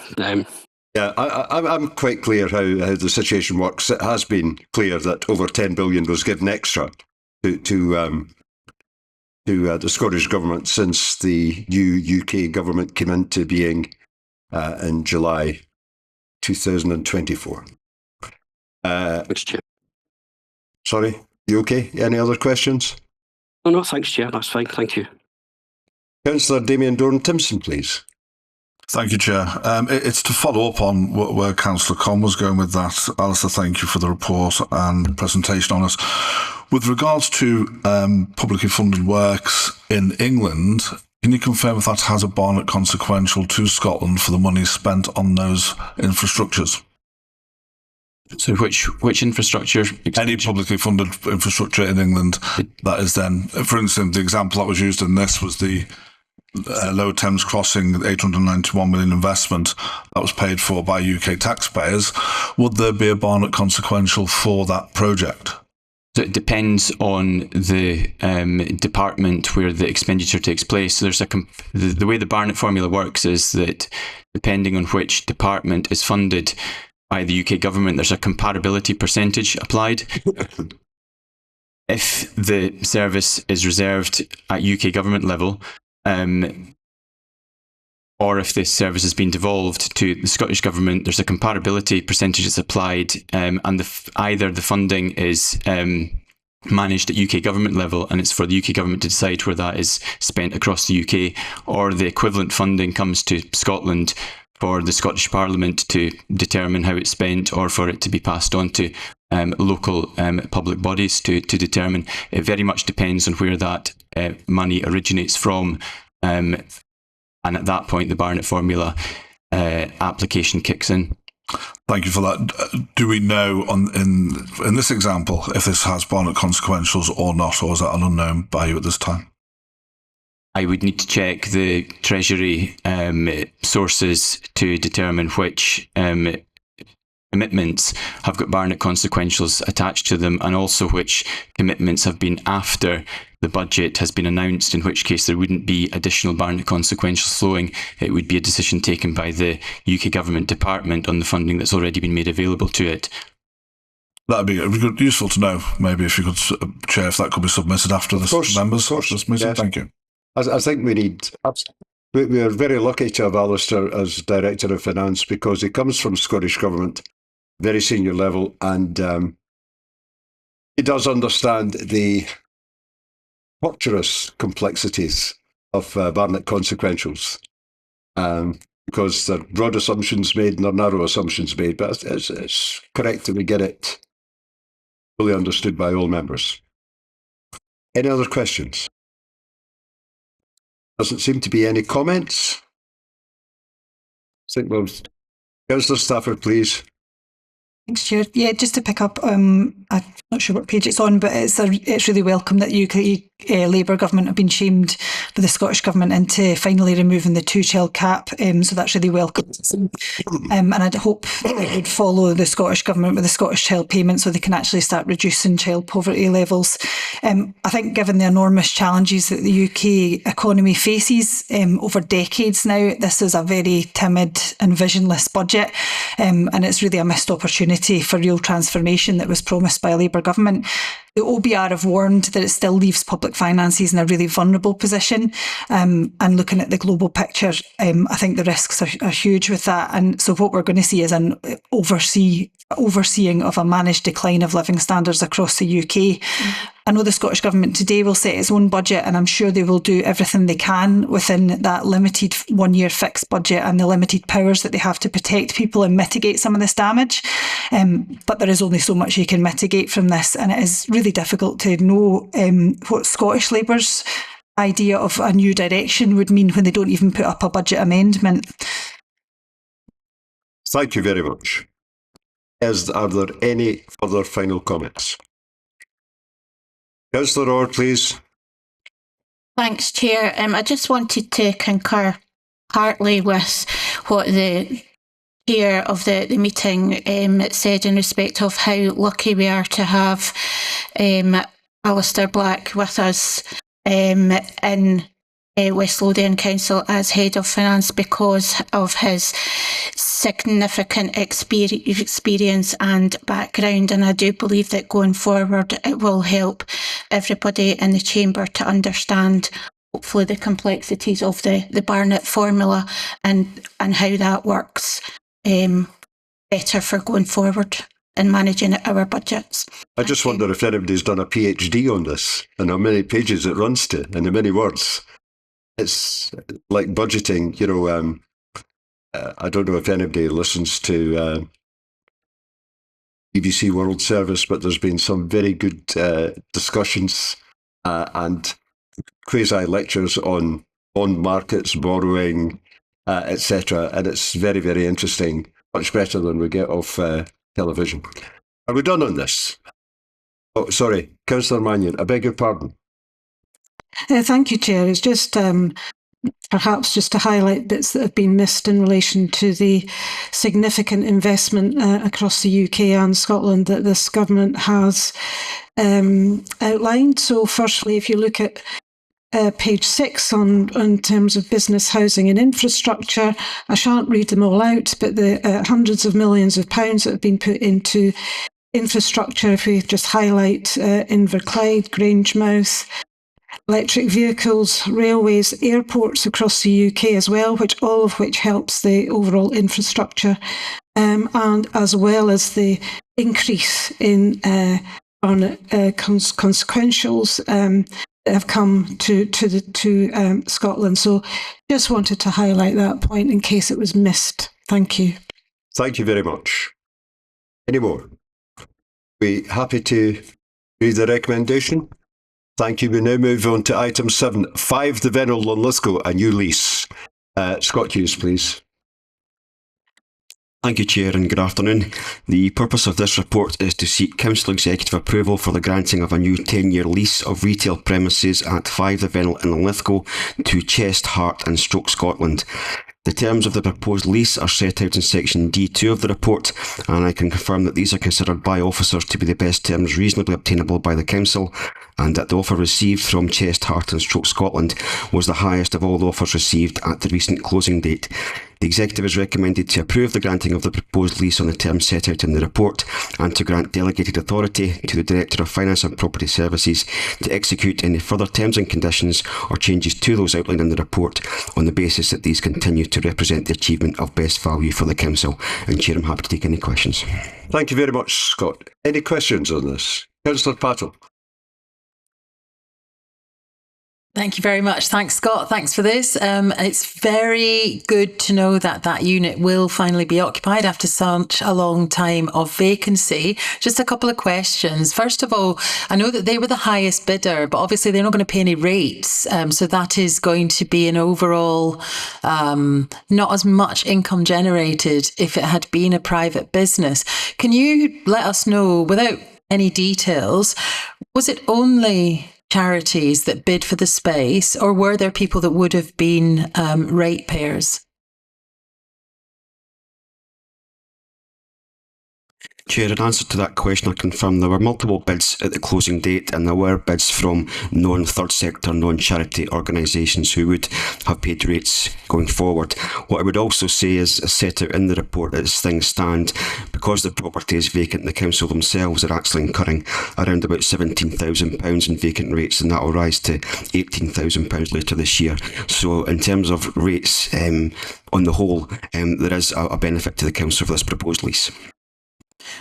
Yeah, I'm quite clear how the situation works. It has been clear that over 10 billion was given extra to the Scottish Government since the new UK Government came into being in July 2024. Thanks, Chair. Sorry, you okay? Any other questions? No, thanks, Chair. That's fine. Thank you. Councillor Damien Doran-Timpson, please. Thank you, Chair. It's to follow up on where Councillor Conn was going with that. Alistair, thank you for the report and presentation on it. With regards to publicly funded works in England, can you confirm if that has a Barnett consequential to Scotland for the money spent on those infrastructures? So which infrastructure? Any publicly funded infrastructure in England that is then, for instance, the example that was used in this was the Lower Thames Crossing, 891 million investment that was paid for by UK taxpayers. Would there be a Barnett consequential for that project? So it depends on the department where the expenditure takes place. So there's the way the Barnett formula works is that depending on which department is funded by the UK government, there's a comparability percentage applied. If the service is reserved at UK government level, or if this service has been devolved to the Scottish Government, there's a comparability percentage that's applied, and either the funding is managed at UK government level and it's for the UK government to decide where that is spent across the UK, or the equivalent funding comes to Scotland for the Scottish Parliament to determine how it's spent, or for it to be passed on to local public bodies to determine. It very much depends on where that money originates from, and at that point the Barnett formula application kicks in. Thank you for that. Do we know in this example if this has Barnett consequentials or not, or is that an unknown by you at this time? I would need to check the Treasury sources to determine which commitments have got Barnett consequentials attached to them, and also which commitments have been after the budget has been announced, in which case there wouldn't be additional Barnett consequentials flowing. It would be a decision taken by the UK Government Department on the funding that's already been made available to it. That'd be useful to know, maybe, if you could, Chair, if that could be submitted after this members of this meeting. Yes. Thank you. I think we are very lucky to have Alistair as Director of Finance, because he comes from Scottish Government, very senior level, and he does understand the torturous complexities of Barnett consequentials, because there are broad assumptions made and there are narrow assumptions made, but it's correct that we get it fully understood by all members. Any other questions? Doesn't seem to be any comments. I think we'll... Councillor Stafford, please. Thanks, Chair. Yeah, just to pick up, I'm not sure what page it's on, but it's really welcome that UK Labour government have been shamed for the Scottish Government into finally removing the 2-child cap. So that's really welcome. And I'd hope it would follow the Scottish Government with the Scottish child payment, so they can actually start reducing child poverty levels. I think given the enormous challenges that the UK economy faces over decades now, this is a very timid and visionless budget, and it's really a missed opportunity for real transformation that was promised by a Labour government. the OBR have warned that it still leaves public finances in a really vulnerable position. And looking at the global picture, I think the risks are huge with that. And so what we're going to see is an overseeing of a managed decline of living standards across the UK. I know the Scottish Government today will set its own budget, and I'm sure they will do everything they can within that limited 1 year fixed budget and the limited powers that they have to protect people and mitigate some of this damage. But there is only so much you can mitigate from this, and it is really difficult to know what Scottish Labour's idea of a new direction would mean when they don't even put up a budget amendment. Thank you very much. Are there any further final comments? Councillor Orr, please. Thanks, Chair. I just wanted to concur partly with what the Chair of the meeting said in respect of how lucky we are to have Alistair Black with us in West Lothian Council as Head of Finance because of his significant experience and background, and I do believe that going forward it will help everybody in the chamber to understand hopefully the complexities of the Barnett formula and how that works better for going forward in managing our budgets. I just wonder if anybody's done a PhD on this and how many pages it runs to and how many words. It's like budgeting, you know. I don't know if anybody listens to BBC World Service, but there's been some very good discussions and quasi-lectures on markets, borrowing, etc. And it's very, very interesting, much better than we get off television. Are we done on this? Oh, sorry, Councillor Mannion, I beg your pardon. Thank you, Chair. It's just perhaps just to highlight bits that have been missed in relation to the significant investment across the UK and Scotland that this government has outlined. So firstly, if you look at page 6 in terms of business, housing and infrastructure, I shan't read them all out, but the hundreds of millions of pounds that have been put into infrastructure, if we just highlight Inverclyde, Grangemouth, electric vehicles, railways, airports across the UK as well, all of which helps the overall infrastructure, and as well as the increase in consequentials that have come to Scotland. So just wanted to highlight that point in case it was missed. Thank you. Thank you very much. Any more? We happy to read the recommendation? Thank you. We now move on to item 7, 5 the Vennel, Linlithgow, a new lease. Scott Hughes, please. Thank you, Chair, and good afternoon. The purpose of this report is to seek Council Executive approval for the granting of a new 10-year lease of retail premises at 5 the Vennel in Linlithgow to Chest, Heart and Stroke Scotland. The terms of the proposed lease are set out in section D2 of the report, and I can confirm that these are considered by officers to be the best terms reasonably obtainable by the Council, and that the offer received from Chest, Heart and Stroke Scotland was the highest of all the offers received at the recent closing date. The Executive is recommended to approve the granting of the proposed lease on the terms set out in the report, and to grant delegated authority to the Director of Finance and Property Services to execute any further terms and conditions or changes to those outlined in the report on the basis that these continue to represent the achievement of best value for the Council. And Chair, I'm happy to take any questions. Thank you very much, Scott. Any questions on this? Councillor Patel. Thank you very much. Thanks, Scott. Thanks for this. It's very good to know that that unit will finally be occupied after such a long time of vacancy. Just a couple of questions. First of all, I know that they were the highest bidder, but obviously they're not going to pay any rates. So that is going to be an overall not as much income generated if it had been a private business. Can you let us know, without any details, was it only charities that bid for the space, or were there people that would have been ratepayers? Chair, in answer to that question, I confirm there were multiple bids at the closing date, and there were bids from non-third sector, non-charity organisations who would have paid rates going forward. What I would also say is, as set out in the report, as things stand, because the property is vacant, the council themselves are actually incurring around about £17,000 in vacant rates, and that will rise to £18,000 later this year. So in terms of rates, on the whole, there is a benefit to the council for this proposed lease.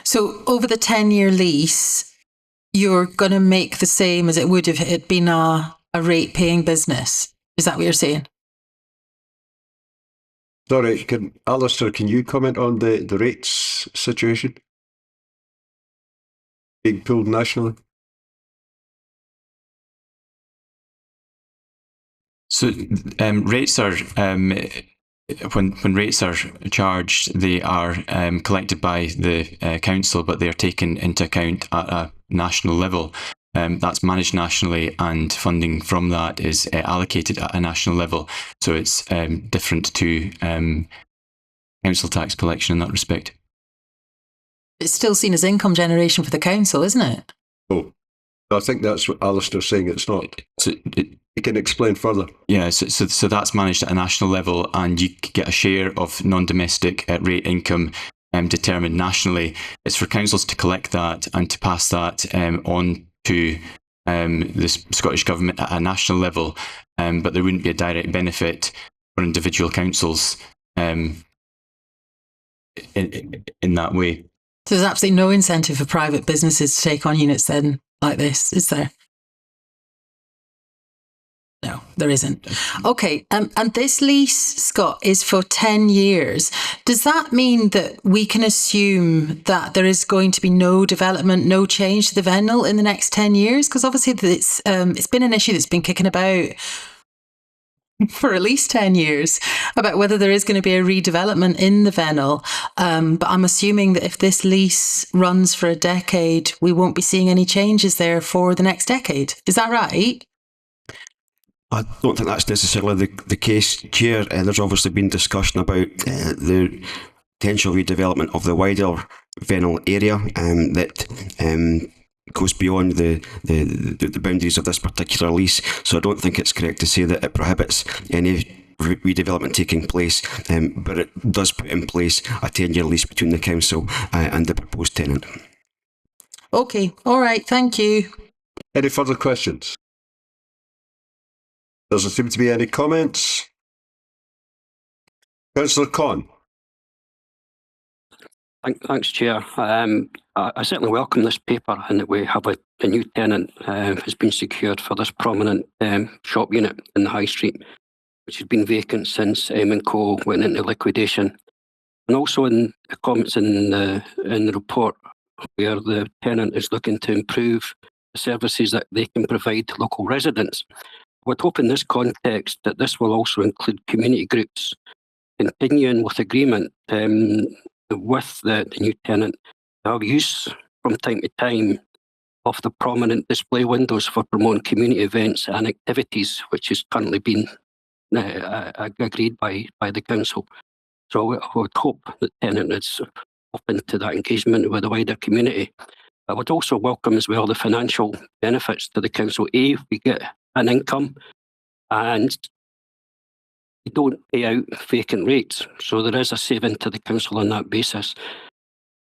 So over the 10-year lease, you're going to make the same as it would if it had been a rate-paying business. Is that what you're saying? Sorry, Alistair, can you comment on the rates situation being pulled nationally? So rates are when rates are charged, they are collected by the council, but they are taken into account at a national level. That's managed nationally, and funding from that is allocated at a national level. So it's different to council tax collection in that respect. It's still seen as income generation for the council, isn't it? Oh, I think that's what Alistair's saying. It's not. You can explain further. Yeah, so that's managed at a national level, and you get a share of non-domestic rate income determined nationally. It's for councils to collect that and to pass that on to the Scottish Government at a national level, but there wouldn't be a direct benefit for individual councils in that way. So there's absolutely no incentive for private businesses to take on units then like this, is there? No, there isn't. Okay, and this lease, Scott, is for 10 years. Does that mean that we can assume that there is going to be no development, no change to the Vennel in the next 10 years? Because obviously it's been an issue that's been kicking about for at least 10 years about whether there is going to be a redevelopment in the Vennel. But I'm assuming that if this lease runs for a decade, we won't be seeing any changes there for the next decade. Is that right? I don't think that's necessarily the case, Chair. There's obviously been discussion about the potential redevelopment of the wider Vennel area that goes beyond the boundaries of this particular lease. So I don't think it's correct to say that it prohibits any redevelopment taking place, but it does put in place a 10-year lease between the council and the proposed tenant. Okay, all right, thank you. Any further questions? Doesn't seem to be any comments. Councillor Conn. Thanks, Chair. I certainly welcome this paper, and that we have a new tenant has been secured for this prominent shop unit in the High Street, which has been vacant since M&Co went into liquidation. And also in the comments in the report, where the tenant is looking to improve the services that they can provide to local residents. I would hope in this context that this will also include community groups continuing with agreement with the new tenant to have use from time to time of the prominent display windows for promoting community events and activities, which is currently being agreed by the council. So I would hope that the tenant is open to that engagement with the wider community. I would also welcome as well the financial benefits to the council. If we get an income and we don't pay out vacant rates, so there is a saving to the council on that basis.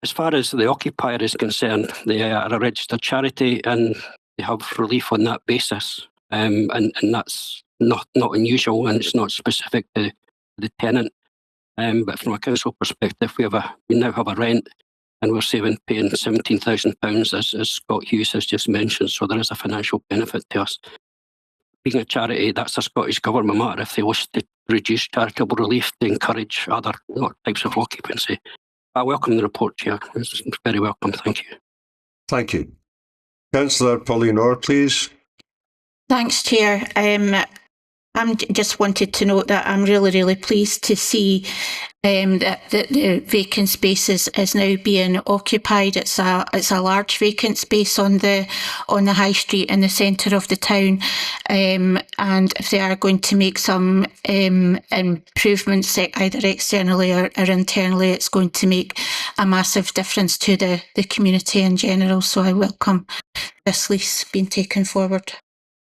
As far as the occupier is concerned, they are a registered charity and they have relief on that basis, and that's not unusual, and it's not specific to the tenant. But from a council perspective, we now have a rent, and we're paying £17,000, as Scott Hughes has just mentioned. So there is a financial benefit to us. Being a charity, that's a Scottish Government matter. If they wish to reduce charitable relief to encourage other types of occupancy, I welcome the report, Chair. It's very welcome. Thank you. Thank you. Councillor Pauline Orr, please. Thanks, Chair. I'm just wanted to note that I'm really pleased to see that the vacant space is now being occupied. It's a large vacant space on the high street in the centre of the town, and if they are going to make some improvements either externally or internally, it's going to make a massive difference to the community in general. So I welcome this lease being taken forward.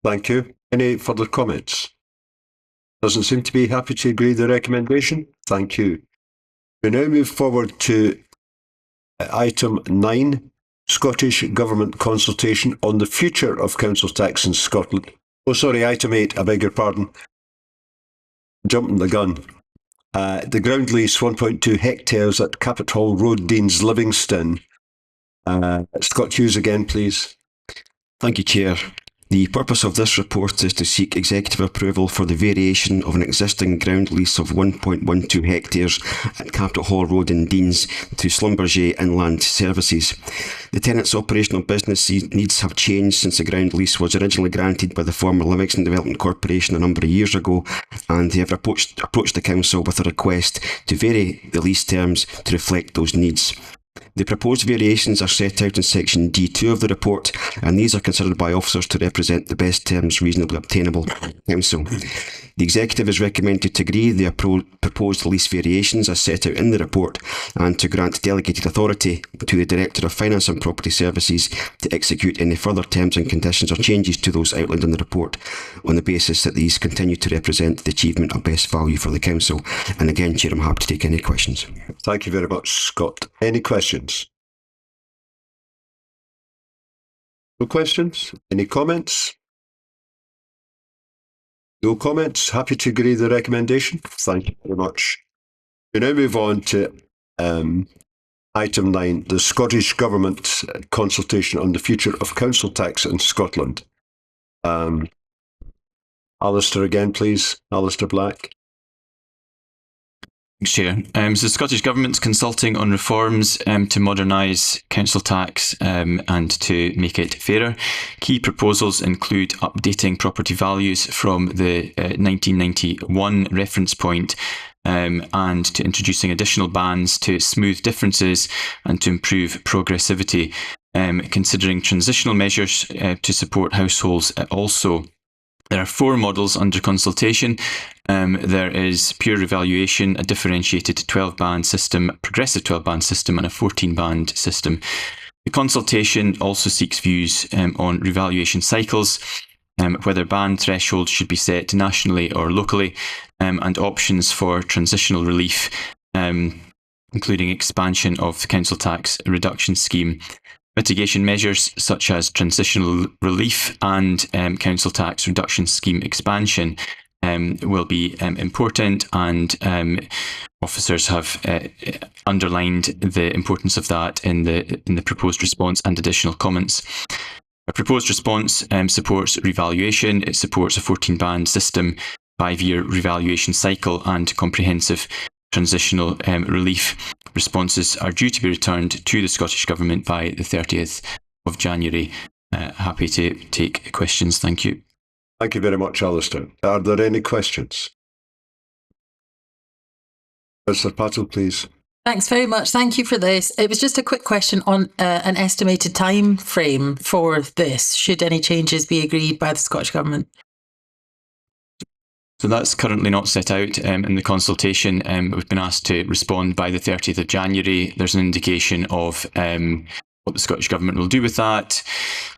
Thank you. Any further comments? Doesn't seem to be. Happy to agree the recommendation. Thank you. We now move forward to item 9, Scottish Government consultation on the future of council tax in Scotland. Oh, sorry, item 8, I beg your pardon. Jumping the gun. The ground lease, 1.2 hectares at Caputhall Road, Deans, Livingston. Scott Hughes again, please. Thank you, Chair. The purpose of this report is to seek executive approval for the variation of an existing ground lease of 1.12 hectares at Caputhall Road in Deans to Schlumberger Inland Services. The tenant's operational business needs have changed since the ground lease was originally granted by the former Livingston Development Corporation a number of years ago, and they have approached the council with a request to vary the lease terms to reflect those needs. The proposed variations are set out in section D2 of the report, and these are considered by officers to represent the best terms reasonably obtainable by the council. The executive is recommended to agree the proposed lease variations as set out in the report, and to grant delegated authority to the Director of Finance and Property Services to execute any further terms and conditions or changes to those outlined in the report, on the basis that these continue to represent the achievement of best value for the council. And again, Chair, I'm happy to take any questions. Thank you very much, Scott. Any questions? No questions? Any comments? No comments? Happy to agree the recommendation. Thank you very much. We now move on to item 9, the Scottish Government consultation on the future of council tax in Scotland. Alistair again, please. Alistair Black. Thanks, Chair. So the Scottish Government's consulting on reforms to modernise council tax and to make it fairer. Key proposals include updating property values from the 1991 reference point and to introducing additional bans to smooth differences and to improve progressivity, considering transitional measures to support households also. There are 4 models under consultation. There is pure revaluation, a differentiated 12-band system, progressive 12-band system, and a 14-band system. The consultation also seeks views on revaluation cycles, whether band thresholds should be set nationally or locally, and options for transitional relief, including expansion of the council tax reduction scheme. Mitigation measures such as transitional relief and council tax reduction scheme expansion will be important, and officers have underlined the importance of that in the proposed response and additional comments. A proposed response supports revaluation. It supports a 14-band system, 5-year revaluation cycle, and comprehensive transitional relief. Responses are due to be returned to the Scottish Government by the 30th of January. Happy to take questions. Thank you. Thank you very much, Alistair. Are there any questions? Mr. Patel, please. Thanks very much. Thank you for this. It was just a quick question on an estimated time frame for this, should any changes be agreed by the Scottish Government. So that's currently not set out in the consultation. We've been asked to respond by the 30th of January. There's an indication of what the Scottish Government will do with that,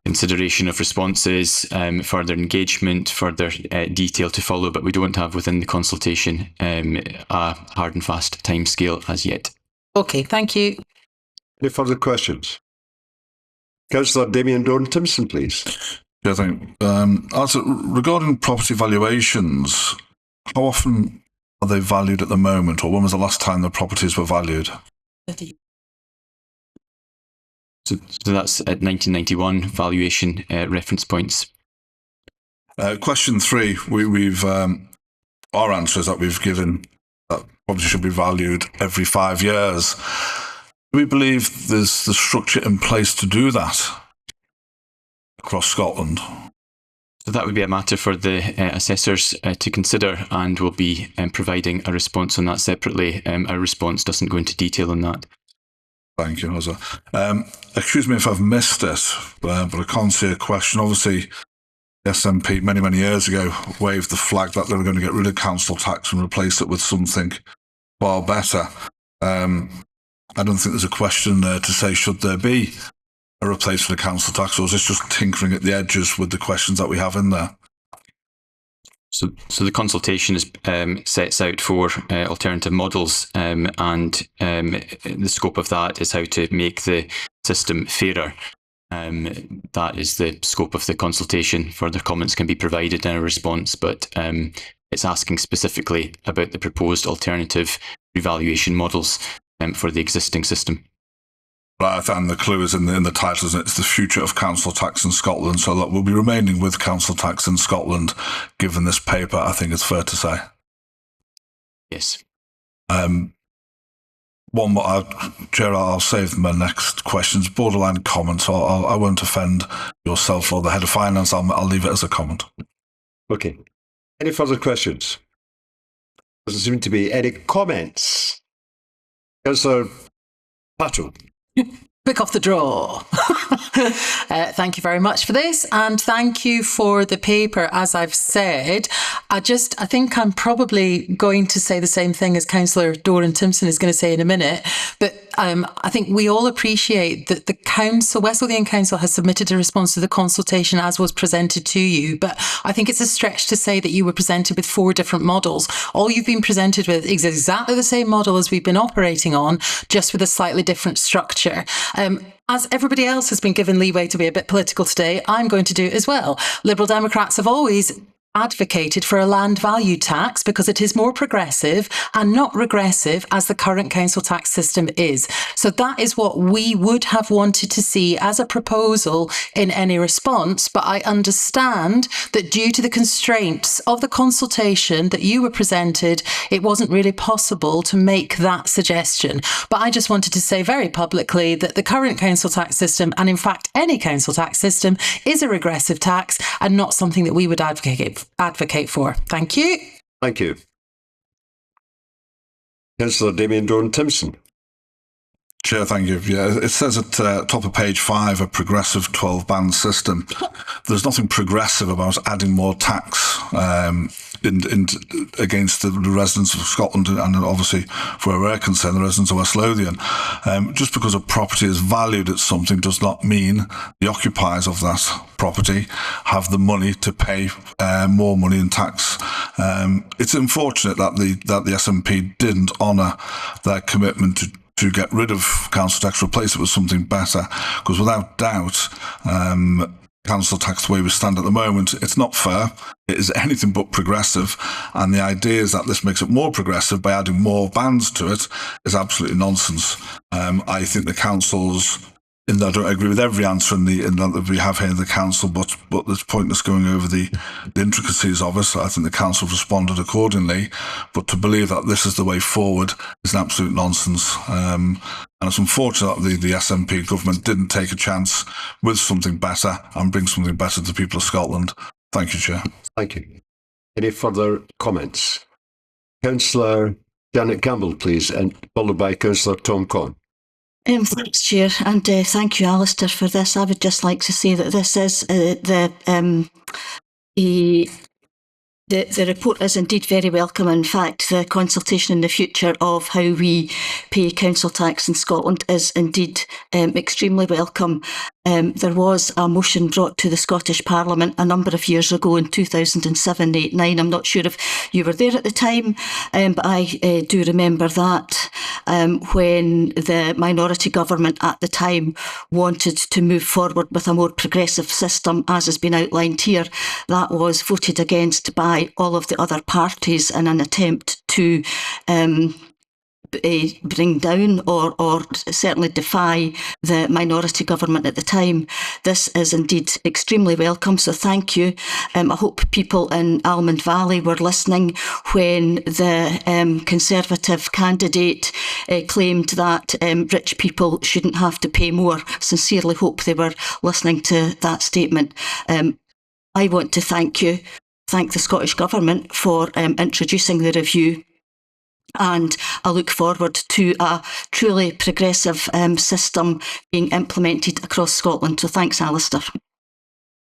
consideration of responses, further engagement, further detail to follow, but we don't have within the consultation a hard and fast timescale as yet. Okay, thank you. Any further questions? Councillor Damien Dorn-Timpson, please. Yeah, thank you. Also, regarding property valuations, how often are they valued at the moment, or when was the last time the properties were valued? So that's at 1991 valuation reference points. Question 3, we've our answer is that we've given that property should be valued every 5 years. Do we believe there's the structure in place to do that across Scotland? So that would be a matter for the assessors to consider, and we'll be providing a response on that separately. Our response doesn't go into detail on that. Thank you, Huzza. Excuse me if I've missed it, but I can't see a question. Obviously, the SNP many, many years ago waved the flag that they were going to get rid of council tax and replace it with something far better. I don't think there's a question there to say, should there be a replacement of council tax, or is this just tinkering at the edges with the questions that we have in there? So the consultation sets out 4 alternative models, and the scope of that is how to make the system fairer. That is the scope of the consultation. Further comments can be provided in a response, but it's asking specifically about the proposed alternative revaluation models for the existing system. Right, and the clue is in the title, isn't it? It's the future of council tax in Scotland. So that we'll be remaining with council tax in Scotland, given this paper, I think it's fair to say. Yes. One more, Chair, I'll save my next questions. Borderline comment, so I won't offend yourself or the head of finance. I'll leave it as a comment. Okay. Any further questions? Doesn't seem to be any comments. Councillor Pato. Quick off the draw. Thank you very much for this, and thank you for the paper. As I've said, I think I'm probably going to say the same thing as Councillor Doran Timpson is going to say in a minute, but I think we all appreciate that the council, West Lothian Council, has submitted a response to the consultation as was presented to you, but I think it's a stretch to say that you were presented with 4 different models. All you've been presented with is exactly the same model as we've been operating on, just with a slightly different structure. As everybody else has been given leeway to be a bit political today, I'm going to do it as well. Liberal Democrats have always advocated for a land value tax because it is more progressive and not regressive as the current council tax system is. So that is what we would have wanted to see as a proposal in any response. But I understand that due to the constraints of the consultation that you were presented, it wasn't really possible to make that suggestion. But I just wanted to say very publicly that the current council tax system, and in fact any council tax system, is a regressive tax and not something that we would advocate for. Thank you. Thank you. Councillor Damien Doran Timpson. Chair, thank you. Yeah, it says at top of page 5, a progressive 12-band system. There's nothing progressive about adding more tax against the residents of Scotland, and obviously, for where we're concerned, the residents of West Lothian. Just because a property is valued at something does not mean the occupiers of that property have the money to pay more money in tax. It's unfortunate that the SNP didn't honour their commitment to get rid of council tax, replace it with something better, because without doubt, council tax, the way we stand at the moment, it's not fair. It is anything but progressive, and the idea is that this makes it more progressive by adding more bands to it is absolutely nonsense. I think the councils, I don't agree with every answer in that we have here in the council, but there's pointless going over the intricacies of it. I think the council have responded accordingly, but to believe that this is the way forward is an absolute nonsense. And it's unfortunate that the SNP government didn't take a chance with something better and bring something better to the people of Scotland. Thank you, Chair. Thank you. Any further comments? Councillor Janet Campbell, please, and followed by Councillor Tom Conn. Thanks, Chair, and thank you, Alistair, for this. I would just like to say that this is the report is indeed very welcome. In fact, the consultation in the future of how we pay council tax in Scotland is indeed extremely welcome. There was a motion brought to the Scottish Parliament a number of years ago in 2007, 8, 9. I'm not sure if you were there at the time, but I do remember that when the minority government at the time wanted to move forward with a more progressive system, as has been outlined here, that was voted against by all of the other parties in an attempt to bring down or certainly defy the minority government at the time. This is indeed extremely welcome, so thank you. I hope people in Almond Valley were listening when the Conservative candidate claimed that rich people shouldn't have to pay more. Sincerely hope they were listening to that statement. I want to thank the Scottish Government for introducing the review, and I look forward to a truly progressive system being implemented across Scotland. So thanks, Alistair.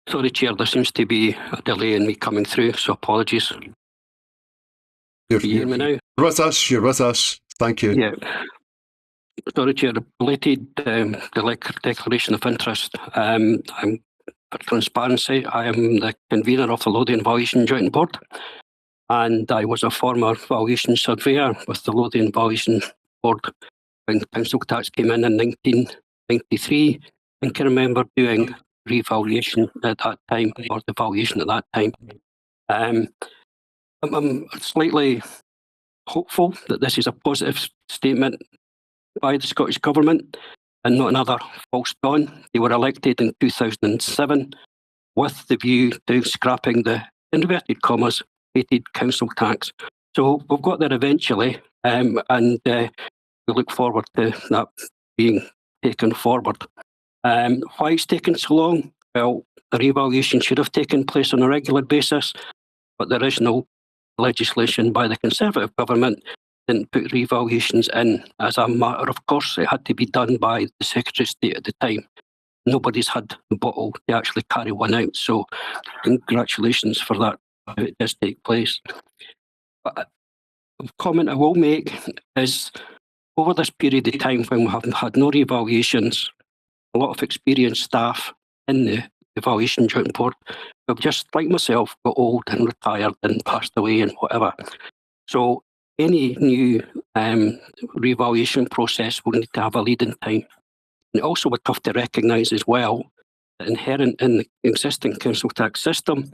Sorry, Chair, there seems to be a delay in me coming through, so apologies. You're, Can you hear me now? You're with us. Thank you. Yeah. Sorry, Chair, related the declaration of interest. I'm, for transparency, I am the convener of the Lothian Valuation Joint Board, and I was a former valuation surveyor with the Lothian Valuation Board when council tax came in 1993, and can remember doing revaluation at that time, or the valuation at that time. I'm slightly hopeful that this is a positive statement by the Scottish Government and not another false dawn. They were elected in 2007 with the view to scrapping the inverted commas hated council tax. So we've got there eventually, and we look forward to that being taken forward. Why it's taken so long? Well, the revaluation should have taken place on a regular basis, but there is no legislation by the Conservative government didn't put revaluations in as a matter of course. It had to be done by the Secretary of State at the time. Nobody's had the bottle to actually carry one out, so congratulations for that. It does take place. But a comment I will make is, over this period of time when we haven't had no revaluations, a lot of experienced staff in the Valuation Joint Board have just, like myself, got old and retired and passed away and whatever. So any new revaluation process will need to have a lead-in time. And also we have to recognise as well that inherent in the existing council tax system,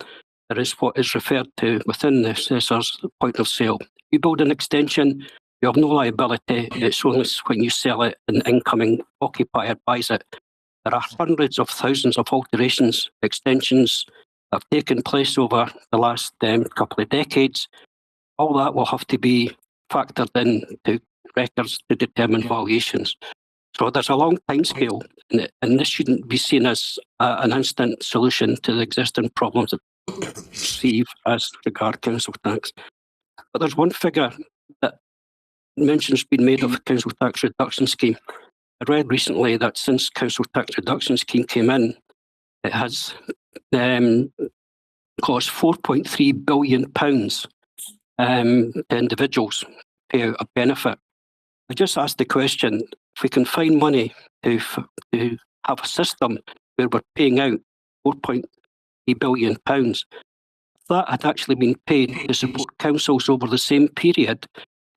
there is what is referred to within the assessor's point of sale. You build an extension, you have no liability, it's only when you sell it and the incoming occupier buys it. There are hundreds of thousands of alterations, extensions that have taken place over the last couple of decades. All that will have to be factored into records to determine valuations. So there's a long timescale, and this shouldn't be seen as an instant solution to the existing problems that we perceive as regard council tax. But there's one figure that mention's been made of the council tax reduction scheme. I read recently that since council tax reduction scheme came in, it has cost £4.3 billion to individuals pay out a benefit. I just asked the question, if we can find money to have a system where we're paying out £4.3 billion, if that had actually been paid to support councils over the same period,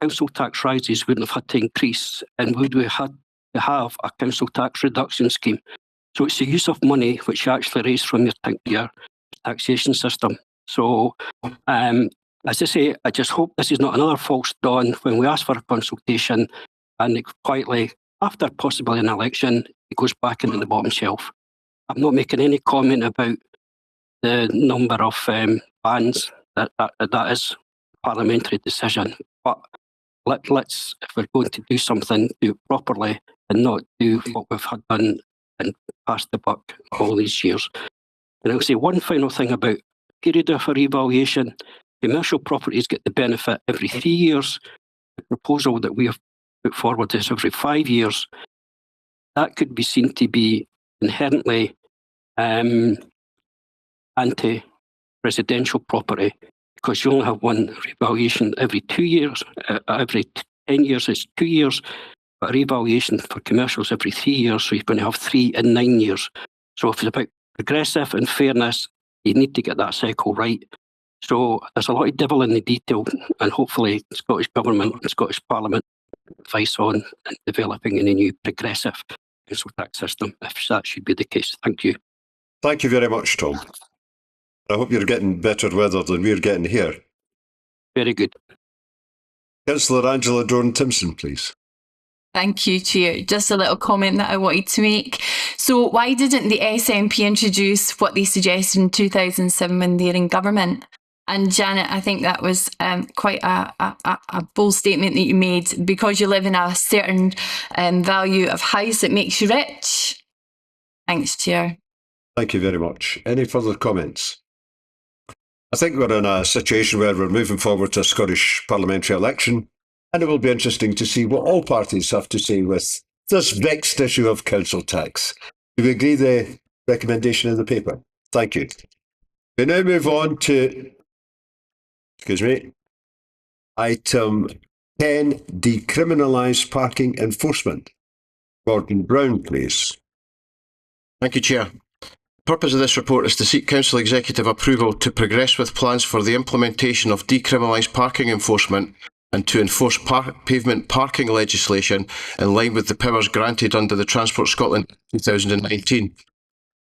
council tax rises wouldn't have had to increase, and would we had to have a council tax reduction scheme. So it's the use of money which you actually raise from your taxation system. So as I say, I just hope this is not another false dawn when we ask for a consultation and it quietly, after possibly an election, it goes back into the bottom shelf. I'm not making any comment about the number of bans. That is a parliamentary decision. But let's, if we're going to do something, do it properly and not do what we've had done and pass the buck all these years. And I'll say one final thing about period of revaluation. Commercial properties get the benefit every 3 years. The proposal that we have put forward is every 5 years. That could be seen to be inherently anti-residential property, because you only have one revaluation every 2 years. Every 10 years is 2 years, but a revaluation for commercials every 3 years, so you're going to have 3 in 9 years. So if it's about progressive and fairness, you need to get that cycle right. So there's a lot of devil in the detail, and hopefully the Scottish Government and Scottish Parliament advice on developing a new progressive council tax system, if that should be the case. Thank you. Thank you very much, Tom. I hope you're getting better weather than we're getting here. Very good. Councillor Angela Dorn-Timpson, please. Thank you, Chair. Just a little comment that I wanted to make. So why didn't the SNP introduce what they suggested in 2007 when they were in government? And Janet, I think that was quite a bold statement that you made. Because you live in a certain value of house, it makes you rich. Thanks, Chair. Thank you very much. Any further comments? I think we're in a situation where we're moving forward to a Scottish parliamentary election, and it will be interesting to see what all parties have to say with this vexed issue of council tax. Do we agree the recommendation in the paper? Thank you. We now move on to, item 10, decriminalised parking enforcement. Gordon Brown, please. Thank you, Chair. The purpose of this report is to seek Council Executive approval to progress with plans for the implementation of decriminalised parking enforcement and to enforce pavement parking legislation in line with the powers granted under the Transport Scotland 2019.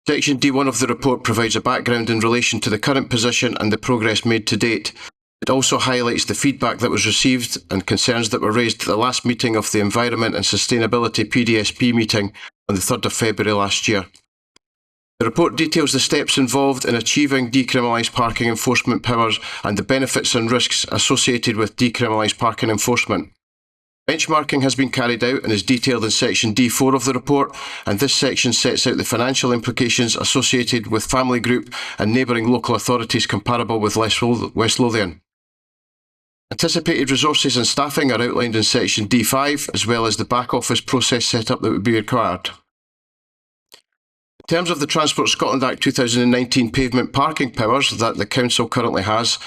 Section D1 of the report provides a background in relation to the current position and the progress made to date. It also highlights the feedback that was received and concerns that were raised at the last meeting of the Environment and Sustainability PDSP meeting on the 3rd of February last year. The report details the steps involved in achieving decriminalised parking enforcement powers and the benefits and risks associated with decriminalised parking enforcement. Benchmarking has been carried out and is detailed in section D4 of the report, and this section sets out the financial implications associated with family group and neighbouring local authorities comparable with West Lothian. Anticipated resources and staffing are outlined in section D5, as well as the back office process setup that would be required. In terms of the Transport Scotland Act 2019 pavement parking powers that the Council currently has,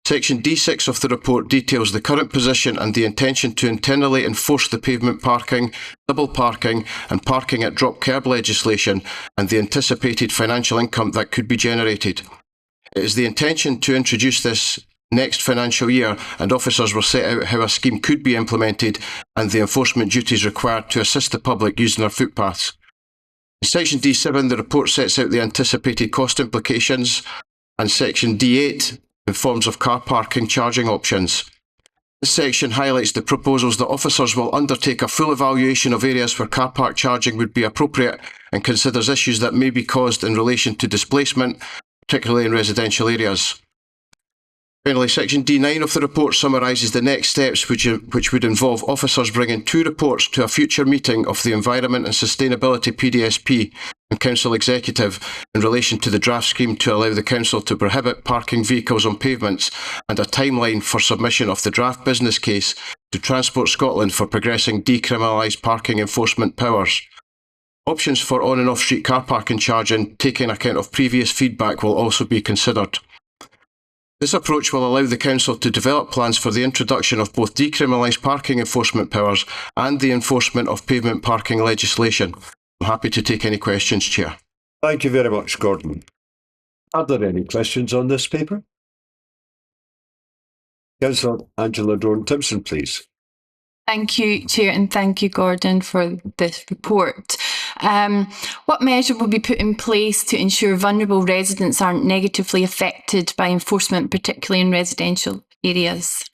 section D6 of the report details the current position and the intention to internally enforce the pavement parking, double parking and parking at drop curb legislation and the anticipated financial income that could be generated. It is the intention to introduce this next financial year, and officers will set out how a scheme could be implemented and the enforcement duties required to assist the public using our footpaths. In section D7, the report sets out the anticipated cost implications, and section D8 informs of car parking charging options. This section highlights the proposals that officers will undertake a full evaluation of areas where car park charging would be appropriate and considers issues that may be caused in relation to displacement, particularly in residential areas. Finally, section D9 of the report summarises the next steps which would involve officers bringing 2 reports to a future meeting of the Environment and Sustainability PDSP and Council Executive in relation to the draft scheme to allow the Council to prohibit parking vehicles on pavements and a timeline for submission of the draft business case to Transport Scotland for progressing decriminalised parking enforcement powers. Options for on and off street car parking charging, taking account of previous feedback, will also be considered. This approach will allow the Council to develop plans for the introduction of both decriminalised parking enforcement powers and the enforcement of pavement parking legislation. I'm happy to take any questions, Chair. Thank you very much, Gordon. Are there any questions on this paper? Councillor Angela Dorn-Timpson, please. Thank you, Chair, and thank you, Gordon, for this report. What measure will be put in place to ensure vulnerable residents aren't negatively affected by enforcement, particularly in residential areas?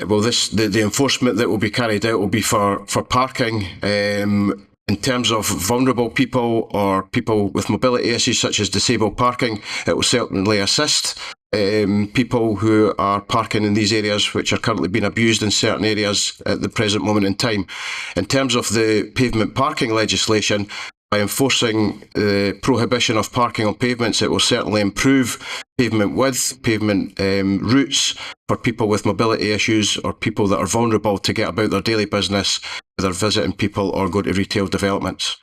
Well, the enforcement that will be carried out will be for parking. In terms of vulnerable people or people with mobility issues such as disabled parking, it will certainly assist people who are parking in these areas which are currently being abused in certain areas at the present moment in time. In terms of the pavement parking legislation, by enforcing the prohibition of parking on pavements, it will certainly improve pavement width, pavement routes for people with mobility issues or people that are vulnerable to get about their daily business, whether visiting people or go to retail developments.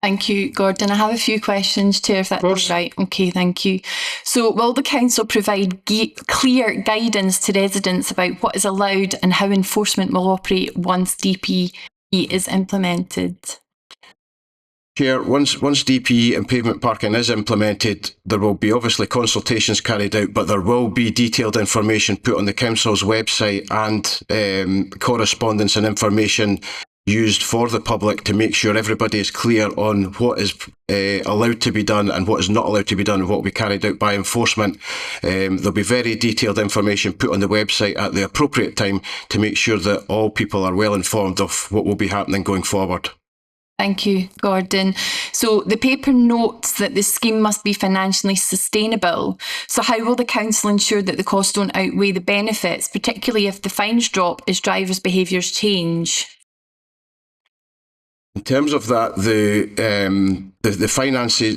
Thank you, Gordon. I have a few questions, Chair, if that's right. Okay, thank you. So will the Council provide clear guidance to residents about what is allowed and how enforcement will operate once DPE is implemented? Chair, once DPE and pavement parking is implemented, there will be obviously consultations carried out, but there will be detailed information put on the Council's website and correspondence and information used for the public to make sure everybody is clear on what is allowed to be done and what is not allowed to be done and what will be carried out by enforcement. There'll be very detailed information put on the website at the appropriate time to make sure that all people are well informed of what will be happening going forward. Thank you, Gordon. So the paper notes that the scheme must be financially sustainable. So how will the Council ensure that the costs don't outweigh the benefits, particularly if the fines drop as drivers' behaviours change? In terms of that, the finances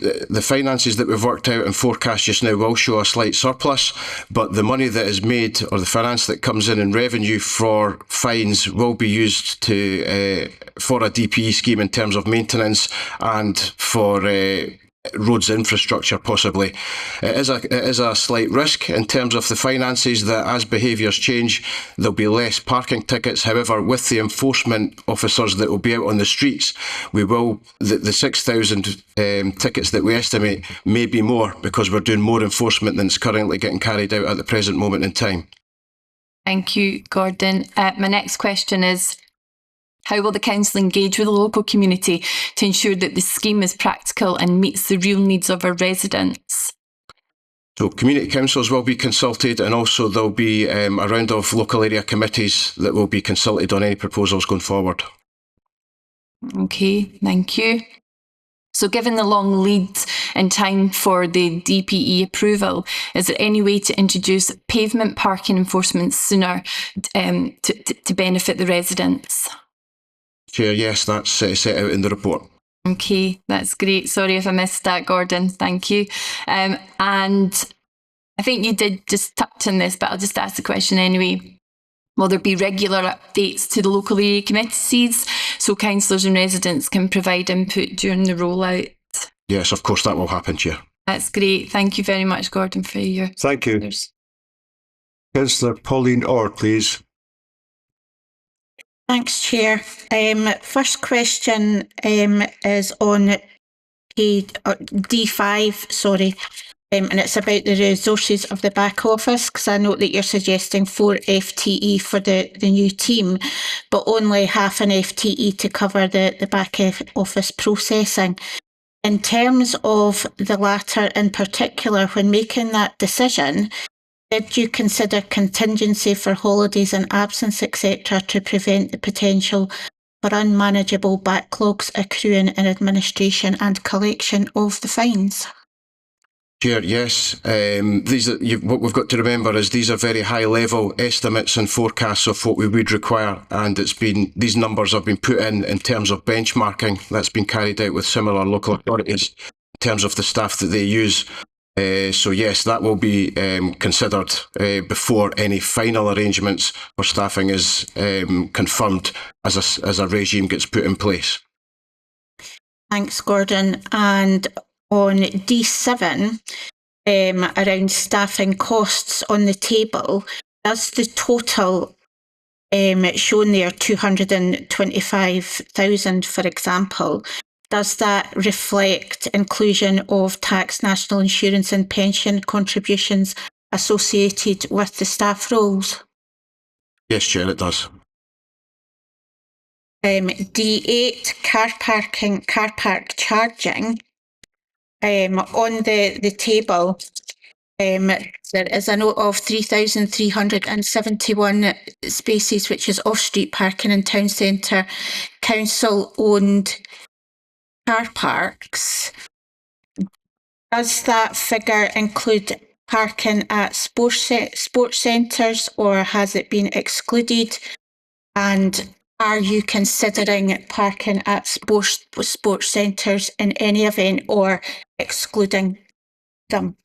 that we've worked out and forecast just now will show a slight surplus, but the money that is made, or the finance that comes in revenue for fines, will be used to for a DPE scheme in terms of maintenance and for roads infrastructure, possibly. It is a slight risk in terms of the finances, that as behaviours change, there'll be less parking tickets. However, with the enforcement officers that will be out on the streets, the 6,000 tickets that we estimate may be more, because we're doing more enforcement than is currently getting carried out at the present moment in time. Thank you, Gordon. My next question is, how will the council engage with the local community to ensure that the scheme is practical and meets the real needs of our residents? So community councils will be consulted, and also there'll be a round of local area committees that will be consulted on any proposals going forward. Okay, thank you. So given the long lead in time for the DPE approval, is there any way to introduce pavement parking enforcement sooner to benefit the residents? Chair, yes, that's set out in the report. Okay, that's great. Sorry if I missed that, Gordon. Thank you. And I think you did just touch on this, but I'll just ask the question anyway. Will there be regular updates to the local area committees so councillors and residents can provide input during the rollout? Yes, of course that will happen, Chair. That's great. Thank you very much, Gordon, for your... Thank you. answers. Councillor Pauline Orr, please. Thanks, Chair. First question is on D5, sorry, and it's about the resources of the back office, because I note that you're suggesting 4 FTE for the new team, but only half an FTE to cover the back office processing. In terms of the latter in particular, when making that decision, did you consider contingency for holidays and absence, etc., to prevent the potential for unmanageable backlogs accruing in administration and collection of the fines? Chair, yes. What we've got to remember is these are very high-level estimates and forecasts of what we would require, and these numbers have been put in terms of benchmarking that's been carried out with similar local authorities in terms of the staff that they use. So yes, that will be considered before any final arrangements for staffing is confirmed as a regime gets put in place. Thanks, Gordon. And on D7, around staffing costs on the table, does the total shown there, 225,000, for example, does that reflect inclusion of tax, national insurance and pension contributions associated with the staff roles? Yes, Chair, it does. D8, car park charging. On the table, there is a note of 3,371 spaces, which is off-street parking in town centre, council-owned car parks. Does that figure include parking at sports centres, or has it been excluded? And are you considering parking at sports centres in any event, or excluding them?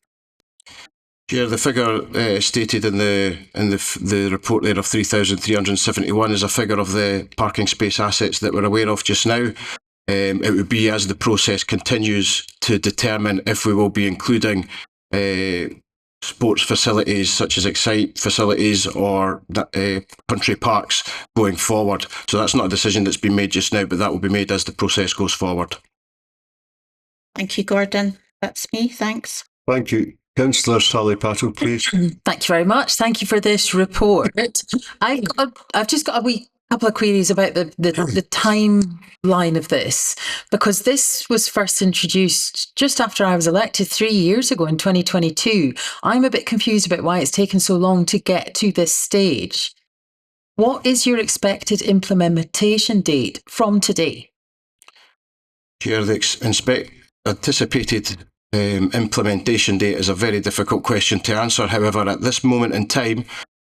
Chair, the figure stated in the report there of 3,371 is a figure of the parking space assets that we're aware of just now. It would be as the process continues to determine if we will be including sports facilities such as Excite facilities or country parks going forward. So that's not a decision that's been made just now, but that will be made as the process goes forward. Thank you, Gordon. That's me. Thanks. Thank you. Councillor Sally Pattle, please. Thank you very much. Thank you for this report. I've just got a wee couple of queries about the timeline of this, because this was first introduced just after I was elected 3 years ago in 2022. I'm a bit confused about why it's taken so long to get to this stage. What is your expected implementation date from today? Chair, the anticipated implementation date is a very difficult question to answer. However, at this moment in time,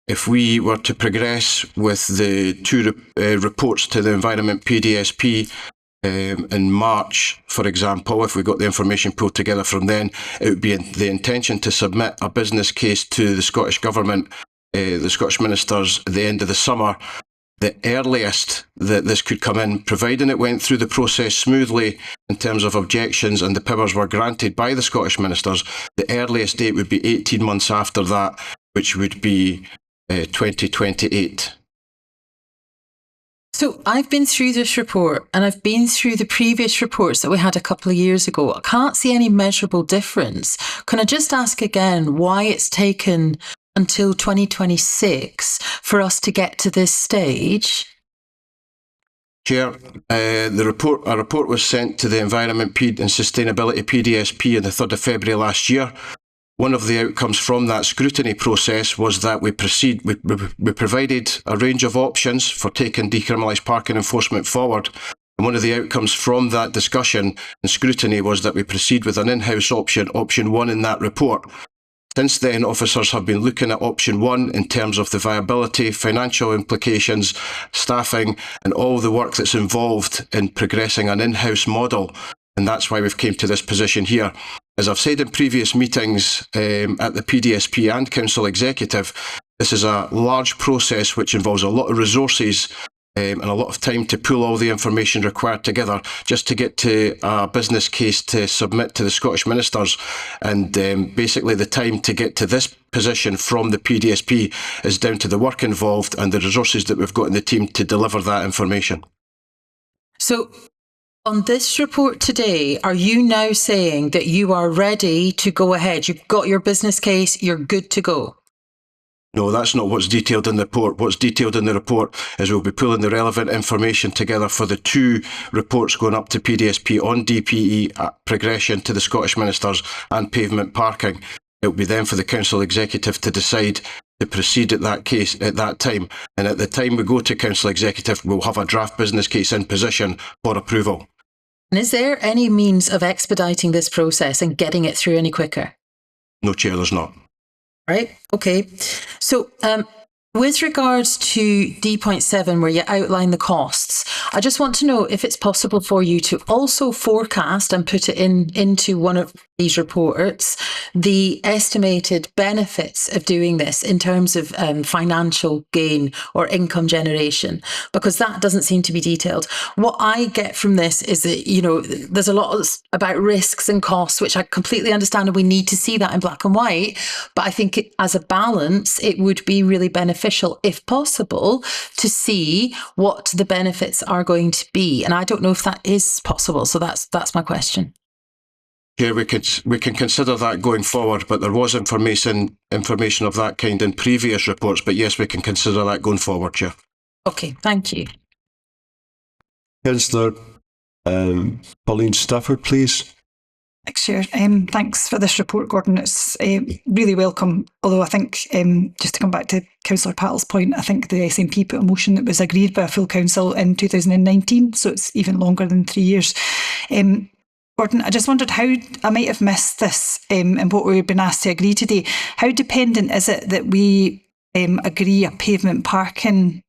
if we were to progress with the two reports to the Environment PDSP in March, for example, if we got the information pulled together from then, it would be the intention to submit a business case to the Scottish Government, the Scottish Ministers, at the end of the summer. The earliest that this could come in, providing it went through the process smoothly in terms of objections and the powers were granted by the Scottish Ministers, the earliest date would be 18 months after that, which would be 2028. So I've been through this report and I've been through the previous reports that we had a couple of years ago. I can't see any measurable difference. Can I just ask again why it's taken until 2026 for us to get to this stage? Chair, a report was sent to the Environment and Sustainability PDSP on the 3rd of February last year. One of the outcomes from that scrutiny process was that we provided a range of options for taking decriminalised parking enforcement forward. And one of the outcomes from that discussion and scrutiny was that we proceed with an in-house option, option 1 in that report. Since then, officers have been looking at option 1 in terms of the viability, financial implications, staffing, and all the work that's involved in progressing an in-house model. And that's why we've came to this position here. As I've said in previous meetings at the PDSP and Council Executive, this is a large process which involves a lot of resources and a lot of time to pull all the information required together just to get to a business case to submit to the Scottish Ministers. And basically the time to get to this position from the PDSP is down to the work involved and the resources that we've got in the team to deliver that information. So on this report today, are you now saying that you are ready to go ahead? You've got your business case, you're good to go? No, that's not what's detailed in the report. What's detailed in the report is we'll be pulling the relevant information together for the 2 reports going up to PDSP on DPE progression to the Scottish Ministers and pavement parking. It will be then for the Council Executive to decide to proceed at that case at that time. And at the time we go to Council Executive, we'll have a draft business case in position for approval. And is there any means of expediting this process and getting it through any quicker? No, Chair, there's not. Right. Okay. So with regards to D.7, where you outline the costs, I just want to know if it's possible for you to also forecast and put it into one of these reports, the estimated benefits of doing this in terms of financial gain or income generation, because that doesn't seem to be detailed. What I get from this is that, you know, there's a lot about risks and costs, which I completely understand, and we need to see that in black and white. But I think as a balance, it would be really beneficial, if possible, to see what the benefits are going to be. And I don't know if that is possible. So that's my question. Yeah, we can consider that going forward, but there was information of that kind in previous reports. But yes, we can consider that going forward, Chair. Okay, thank you. Councillor Pauline Stafford, please. Thanks, Chair. Thanks for this report, Gordon. It's really welcome. Although I think, just to come back to Councillor Pattle's point, I think the SNP put a motion that was agreed by a full council in 2019, so it's even longer than 3 years. Gordon, I just wondered how I might have missed this in what we've been asked to agree today. How dependent is it that we agree a pavement parking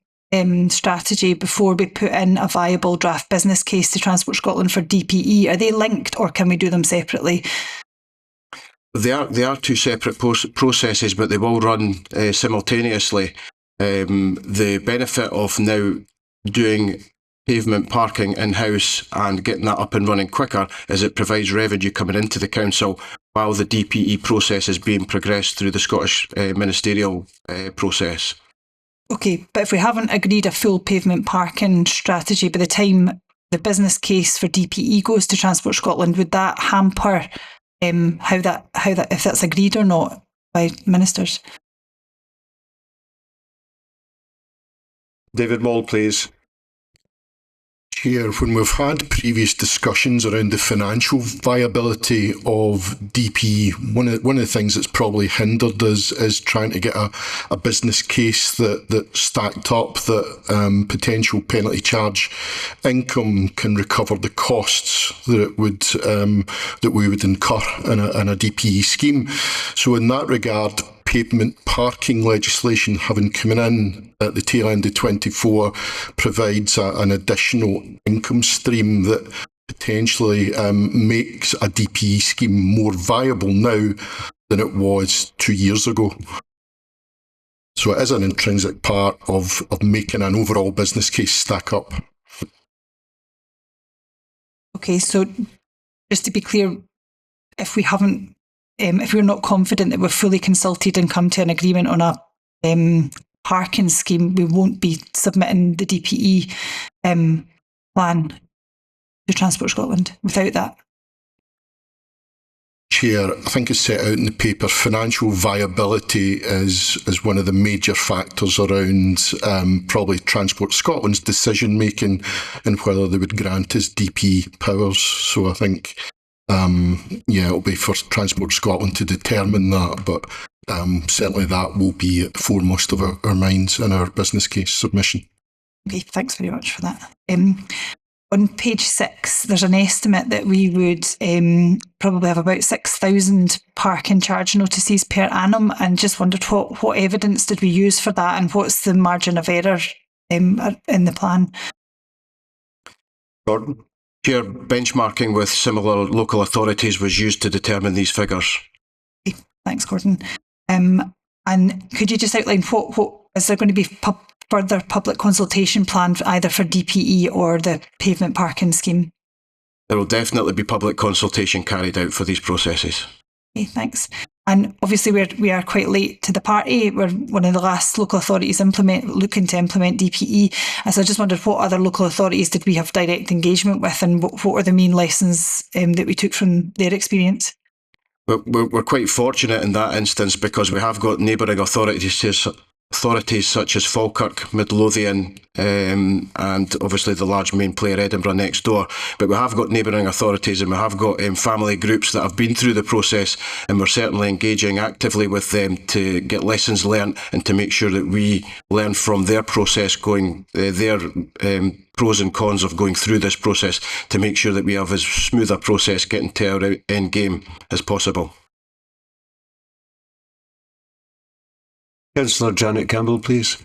strategy before we put in a viable draft business case to Transport Scotland for DPE? Are they linked, or can we do them separately? They are 2 separate processes, but they will run simultaneously. The benefit of now doing pavement parking in-house and getting that up and running quicker is it provides revenue coming into the council while the DPE process is being progressed through the Scottish ministerial process. Okay, but if we haven't agreed a full pavement parking strategy by the time the business case for DPE goes to Transport Scotland, would that hamper how that if that's agreed or not by ministers? David Moll, please. Chair, when we've had previous discussions around the financial viability of DPE, one of the things that's probably hindered us is trying to get a business case that stacked up that potential penalty charge income can recover the costs that it would that we would incur in a DPE scheme. So in that regard, pavement parking legislation having come in at the tail end of 24 provides an additional income stream that potentially makes a DPE scheme more viable now than it was 2 years ago. So it is an intrinsic part of making an overall business case stack up. Okay, so just to be clear, if we're not confident that we're fully consulted and come to an agreement on a parking scheme, we won't be submitting the DPE plan to Transport Scotland without that. Chair, I think it's set out in the paper, financial viability is one of the major factors around probably Transport Scotland's decision making and whether they would grant us DP powers. So I think, it'll be for Transport Scotland to determine that, but certainly that will be foremost of our minds in our business case submission. Okay, thanks very much for that. On page 6, there's an estimate that we would probably have about 6,000 parking charge notices per annum, and just wondered what evidence did we use for that, and what's the margin of error in the plan? Gordon? Chair, benchmarking with similar local authorities was used to determine these figures. Okay, thanks, Gordon. And could you just outline what is there going to be further public consultation planned either for DPE or the pavement parking scheme? There will definitely be public consultation carried out for these processes. Okay, thanks. And obviously we are quite late to the party. We're one of the last local authorities looking to implement DPE. And so I just wondered what other local authorities did we have direct engagement with, and what were the main lessons that we took from their experience? We're quite fortunate in that instance because we have got neighbouring authorities such as Falkirk, Midlothian, and obviously the large main player Edinburgh next door. But we have got neighbouring authorities and we have got family groups that have been through the process, and we're certainly engaging actively with them to get lessons learned and to make sure that we learn from their process their pros and cons of going through this process to make sure that we have as smooth a process getting to our end game as possible. Councillor Janet Campbell, please.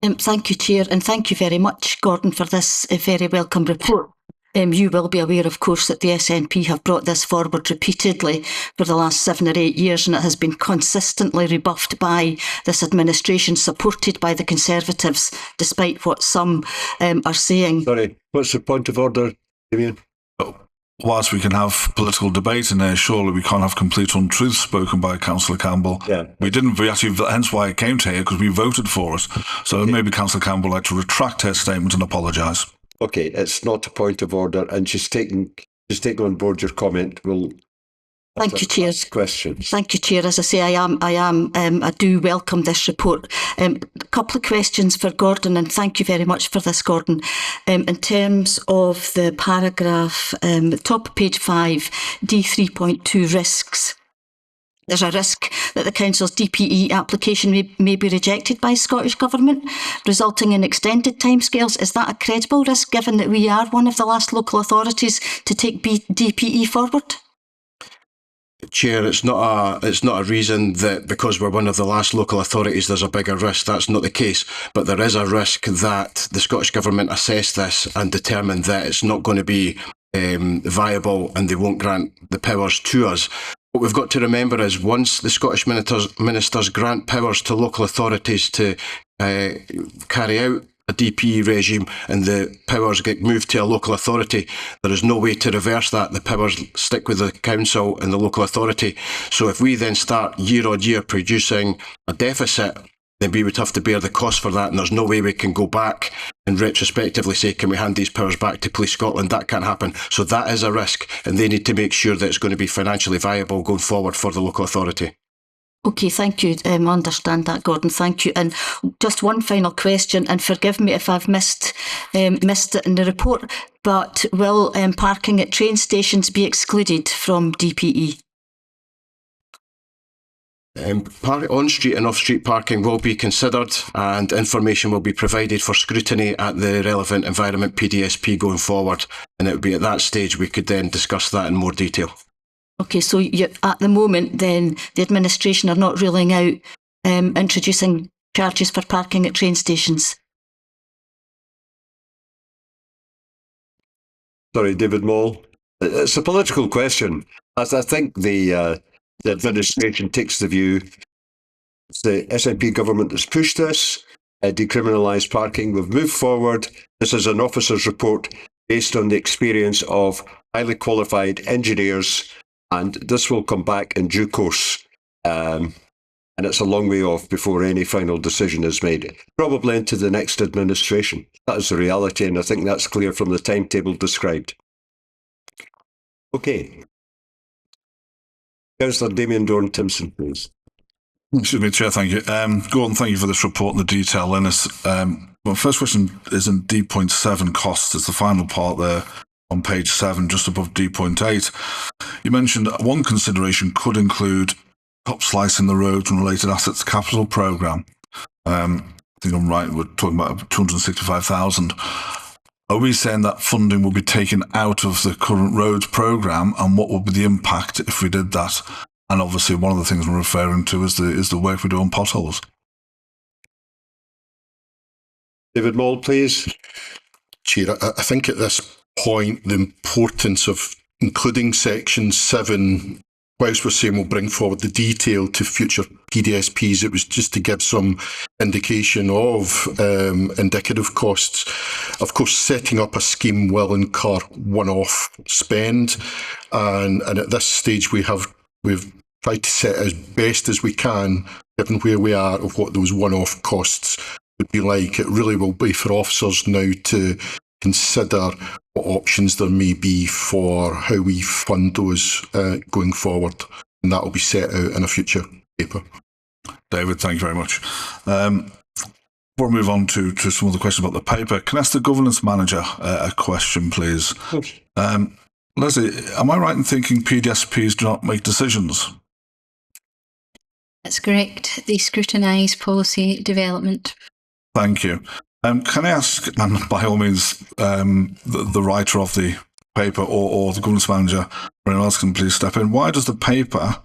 Thank you, Chair, and thank you very much, Gordon, for this very welcome report. You will be aware, of course, that the SNP have brought this forward repeatedly for the last 7 or 8 years, and it has been consistently rebuffed by this administration, supported by the Conservatives, despite what some are saying. Sorry, what's the point of order, Damien? Whilst we can have political debate in there, surely we can't have complete untruths spoken by Councillor Campbell. Yeah. We didn't, hence why it came to here, because we voted for it. So okay. Maybe Councillor Campbell would like to retract her statement and apologise. Okay, it's not a point of order, and she's taking on board your comment. Thank you, Chair. Questions. Thank you, Chair. As I say, I do welcome this report. A couple of questions for Gordon, and thank you very much for this, Gordon. In terms of the paragraph, top of page 5, D3.2 risks. There's a risk that the Council's DPE application may be rejected by Scottish Government, resulting in extended timescales. Is that a credible risk, given that we are one of the last local authorities to take DPE forward? Chair, it's not a reason that because we're one of the last local authorities there's a bigger risk. That's not the case. But there is a risk that the Scottish Government assess this and determine that it's not going to be viable and they won't grant the powers to us. What we've got to remember is once the Scottish ministers grant powers to local authorities to carry out a DPE regime and the powers get moved to a local authority, there is no way to reverse that. The powers stick with the council and the local authority. So if we then start year on year producing a deficit, then we would have to bear the cost for that, and there's no way we can go back and retrospectively say, can we hand these powers back to Police Scotland? That can't happen. So that is a risk, and they need to make sure that it's going to be financially viable going forward for the local authority. Okay, thank you. I understand that, Gordon. Thank you. And just one final question, and forgive me if I've missed it in the report, but will parking at train stations be excluded from DPE? On-street and off-street parking will be considered, and information will be provided for scrutiny at the relevant environment PDSP going forward, and it would be at that stage we could then discuss that in more detail. Okay, so at the moment then the administration are not ruling out introducing charges for parking at train stations. Sorry, David Moll. It's a political question. As I think the administration takes the view, the SNP government has pushed this, decriminalised parking. We've moved forward. This is an officer's report based on the experience of highly qualified engineers, and this will come back in due course. And it's a long way off before any final decision is made, probably into the next administration. That is the reality, and I think that's clear from the timetable described. Okay. Councillor Damien Dorn-Timpson, please. Excuse me, Chair, thank you. Gordon, thank you for this report and the detail, Linus. My first question is in D.7 costs. It's the final part there on page 7, just above D.8. You mentioned one consideration could include top slicing the roads and related assets capital programme. I think I'm right, we're talking about 265,000. Are we saying that funding will be taken out of the current roads programme, and what would be the impact if we did that? And obviously one of the things we're referring to is the work we do on potholes. David Moll, please. Chair, I think at this point the importance of including section 7, whilst we're saying we'll bring forward the detail to future PDSPs, it was just to give some indication of indicative costs. Of course, setting up a scheme will incur one-off spend, and at this stage we've tried to set as best as we can, given where we are, of what those one-off costs would be like. It really will be for officers now to consider what options there may be for how we fund those going forward, and that will be set out in a future paper. David, thank you very much. Before we move on to some of the questions about the paper, can I ask the governance manager a question, please? Of course. Leslie, am I right in thinking PDSPs do not make decisions? That's correct. They scrutinise policy development. Thank you. Can I ask, and by all means, the writer of the paper or the governance manager, or anyone else can please step in, why does the paper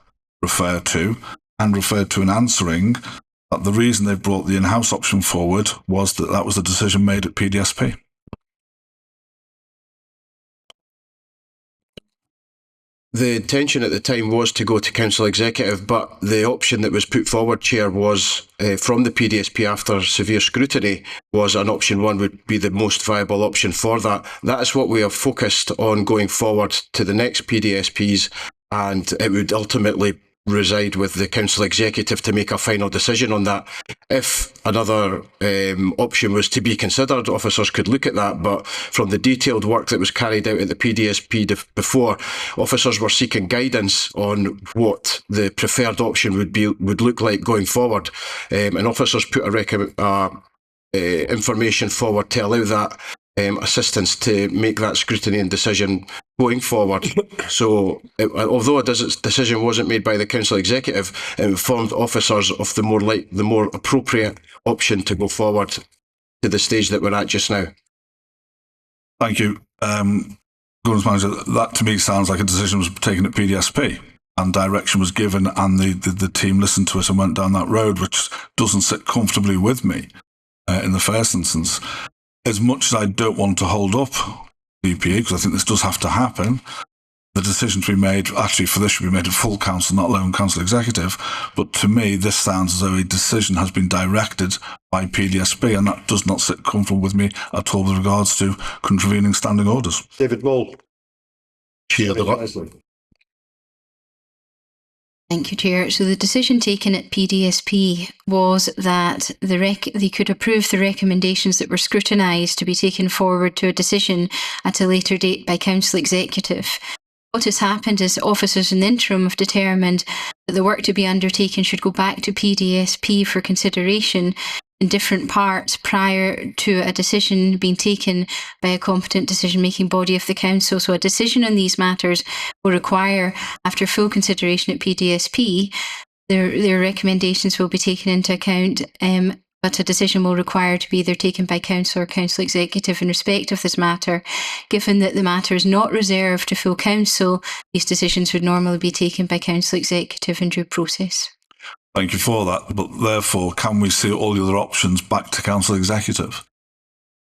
refer to in answering that the reason they've brought the in-house option forward was that was the decision made at PDSP? The intention at the time was to go to Council Executive, but the option that was put forward, Chair, was from the PDSP after severe scrutiny, was an option 1 would be the most viable option for that. That is what we have focused on going forward to the next PDSPs, and it would ultimately reside with the Council Executive to make a final decision on that. If another option was to be considered, officers could look at that, but from the detailed work that was carried out at the PDSP before, officers were seeking guidance on what the preferred option would look like going forward, and officers put information forward to allow that assistance to make that scrutiny and decision going forward. So, although a decision wasn't made by the Council Executive, it informed officers of the more appropriate option to go forward to the stage that we're at just now. Thank you. Governance Manager, that to me sounds like a decision was taken at PDSP and direction was given, and the team listened to us and went down that road, which doesn't sit comfortably with me in the first instance. As much as I don't want to hold up the EPA, because I think this does have to happen, the decision to be made, actually for this should be made at full council, not alone Council Executive, but to me this sounds as though a decision has been directed by PDSP, and that does not sit comfortable with me at all with regards to contravening standing orders. David Moll. Chair, Thank you, Chair. So the decision taken at PDSP was that they could approve the recommendations that were scrutinised to be taken forward to a decision at a later date by Council Executive. What has happened is officers in the interim have determined that the work to be undertaken should go back to PDSP for consideration in different parts prior to a decision being taken by a competent decision-making body of the Council. So a decision on these matters will require, after full consideration at PDSP, their recommendations will be taken into account, but a decision will require to be either taken by Council or Council Executive in respect of this matter. Given that the matter is not reserved to full Council, these decisions would normally be taken by Council Executive in due process. Thank you for that. But therefore, can we see all the other options back to council executive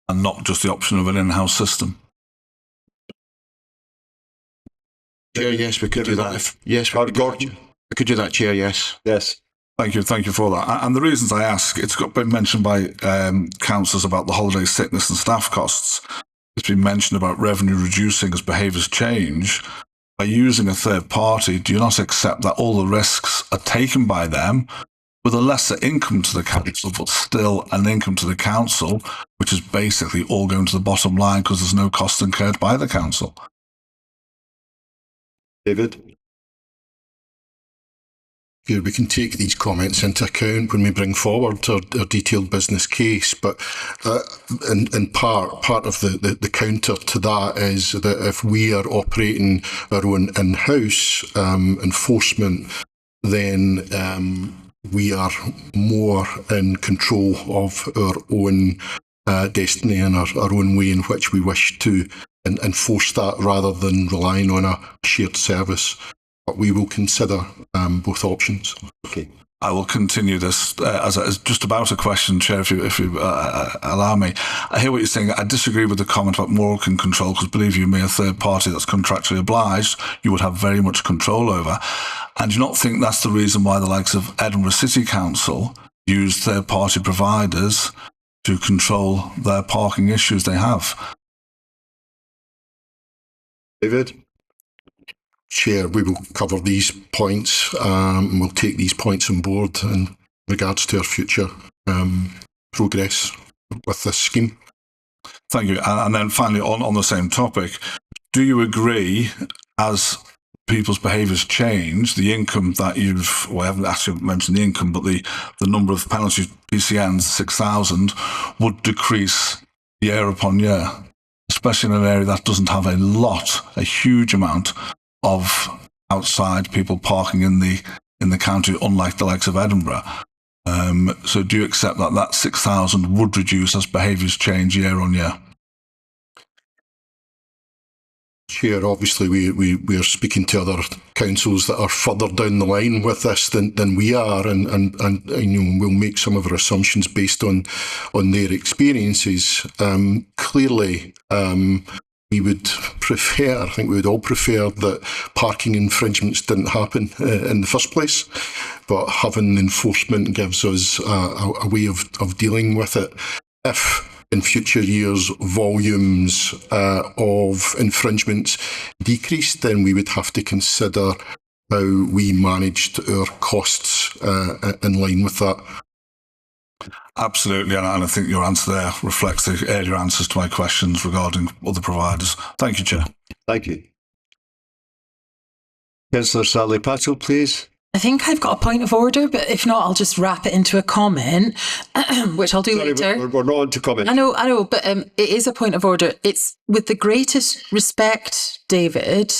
and not just the option of an in-house system? Chair, yes, we could do that. Yes, we could do that, Chair, yes. Yes. Thank you for that. And the reasons I ask, it's been mentioned by councillors about the holiday sickness and staff costs. It's been mentioned about revenue reducing as behaviours change. By using a third party, do you not accept that all the risks are taken by them with a lesser income to the council, but still an income to the council, which is basically all going to the bottom line because there's no cost incurred by the council? David? Here, we can take these comments into account when we bring forward our detailed business case, but in part of the counter to that is that if we are operating our own in-house enforcement, then we are more in control of our own destiny and our own way in which we wish to enforce that rather than relying on a shared service. But we will consider both options. Okay. I will continue this as just about a question, Chair, if you allow me. I hear what you're saying. I disagree with the comment about moral control, because believe you me, a third party that's contractually obliged, you would have very much control over. And do you not think that's the reason why the likes of Edinburgh City Council use third party providers to control their parking issues they have? David? Chair, we will cover these points and we'll take these points on board in regards to our future progress with this scheme. Thank you. And then finally, on the same topic, do you agree, as people's behaviours change, the income that I haven't actually mentioned the income, but the number of penalty PCNs, 6,000, would decrease year upon year, especially in an area that doesn't have a huge amount of outside people parking in the county, unlike the likes of Edinburgh. So do you accept that 6,000 would reduce as behaviours change year on year? Chair, obviously we are speaking to other councils that are further down the line with this than we are, and we'll make some of our assumptions based on their experiences. Clearly, we would prefer, I think we would all prefer, that parking infringements didn't happen in the first place, but having enforcement gives us a way of dealing with it. If in future years volumes of infringements decreased, then we would have to consider how we managed our costs in line with that. Absolutely, and I think your answer there reflects the earlier answers to my questions regarding other providers. Thank you, Chair. Thank you. Councillor Sally Patel, please. I think I've got a point of order, but if not, I'll just wrap it into a comment, which I'll do later. We're not on to comment. I know, but it is a point of order. It's with the greatest respect, David.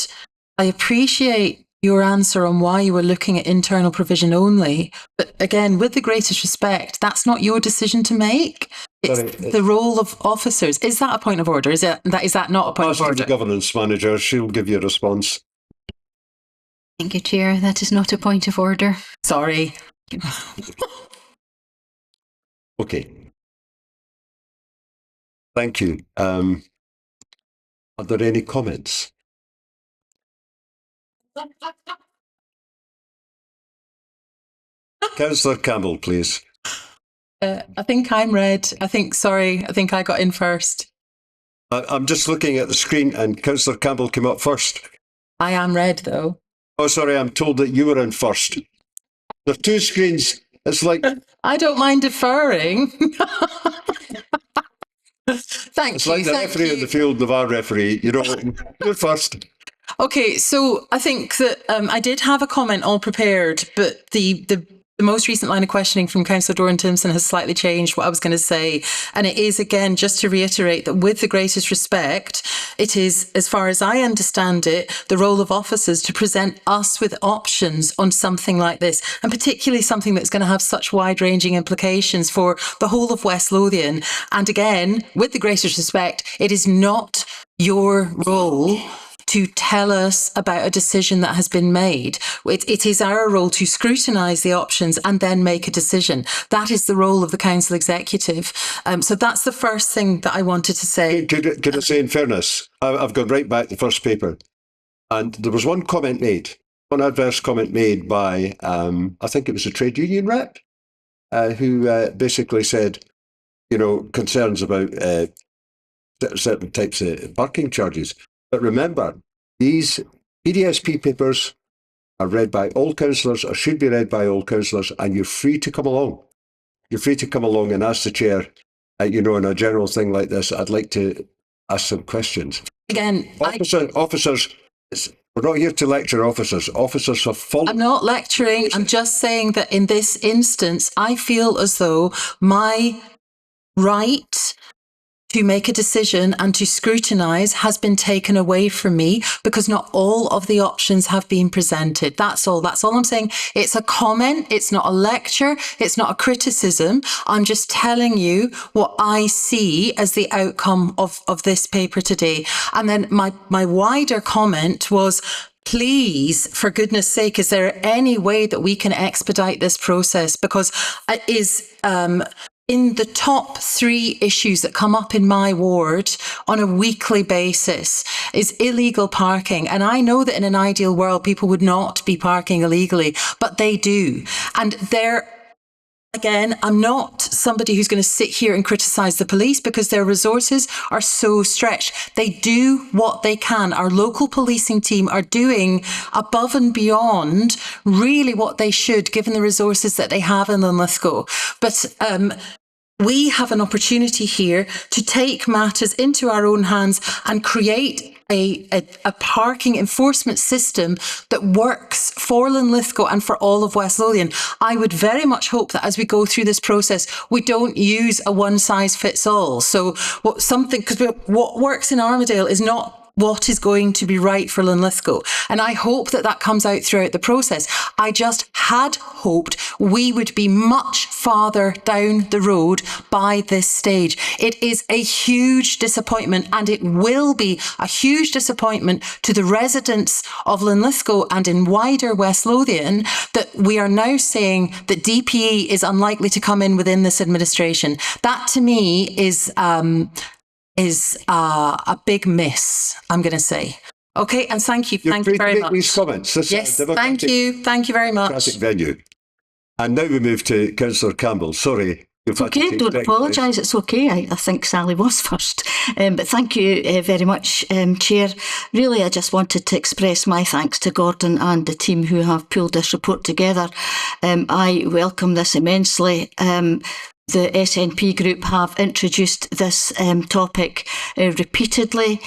I appreciate your answer on why you were looking at internal provision only, but again, with the greatest respect, that's not your decision to make. It's the role of officers. Is that a point of order? Is that not a point of order? The governance manager, she'll give you a response. Thank you, Chair. That is not a point of order. Sorry. Okay. Thank you. Are there any comments? Councillor Campbell, please. I think I'm red. I think I got in first. I'm just looking at the screen and Councillor Campbell came up first. I am red, though. Oh, sorry, I'm told that you were in first. There are two screens. It's like... I don't mind deferring. It's like the referee in the field of our referee. You know, you're first. Okay, so I think that I did have a comment all prepared, but the most recent line of questioning from Councillor Doran-Timpson has slightly changed what I was going to say. And it is, again, just to reiterate that with the greatest respect, it is, as far as I understand it, the role of officers to present us with options on something like this, and particularly something that's going to have such wide-ranging implications for the whole of West Lothian. And again, with the greatest respect, it is not your role to tell us about a decision that has been made. It is our role to scrutinise the options and then make a decision. That is the role of the council executive. So that's the first thing that I wanted to say. Could I say, in fairness, I've gone right back to the first paper, and there was one comment made, one adverse comment made by, I think it was a trade union rep, who basically said, concerns about certain types of parking charges. But remember, these PDSP papers are read by all councillors, or should be read by all councillors, and you're free to come along. You're free to come along and ask the chair, in a general thing like this, I'd like to ask some questions. Again, officers, we're not here to lecture officers. Officers are following. I'm not lecturing. I'm just saying that in this instance, I feel as though my right to make a decision and to scrutinise has been taken away from me because not all of the options have been presented. That's all. That's all I'm saying. It's a comment. It's not a lecture. It's not a criticism. I'm just telling you what I see as the outcome of this paper today. And then my wider comment was, please, for goodness sake, is there any way that we can expedite this process? Because it is in the top 3 issues that come up in my ward on a weekly basis is illegal parking. And I know that in an ideal world, people would not be parking illegally, but they do. And again, I'm not somebody who's going to sit here and criticise the police because their resources are so stretched. They do what they can. Our local policing team are doing above and beyond really what they should, given the resources that they have in Linlithgow. But we have an opportunity here to take matters into our own hands and create a parking enforcement system that works for Linlithgow and for all of West Lothian. I would very much hope that as we go through this process, we don't use a one-size-fits-all. So because what works in Armadale is not what is going to be right for Linlithgow. And I hope that comes out throughout the process. I just had hoped we would be much farther down the road by this stage. It is a huge disappointment, and it will be a huge disappointment to the residents of Linlithgow and in wider West Lothian that we are now saying that DPE is unlikely to come in within this administration. That to me is a big miss, I'm going to say. Okay, and thank you. Thank you very much. These comments. Yes, thank you. Thank you very much. Venue. And now we move to Councillor Campbell. Sorry. It's okay, don't apologise. It's okay. I think Sally was first. But thank you very much, Chair. Really, I just wanted to express my thanks to Gordon and the team who have pulled this report together. I welcome this immensely. The SNP group have introduced this topic repeatedly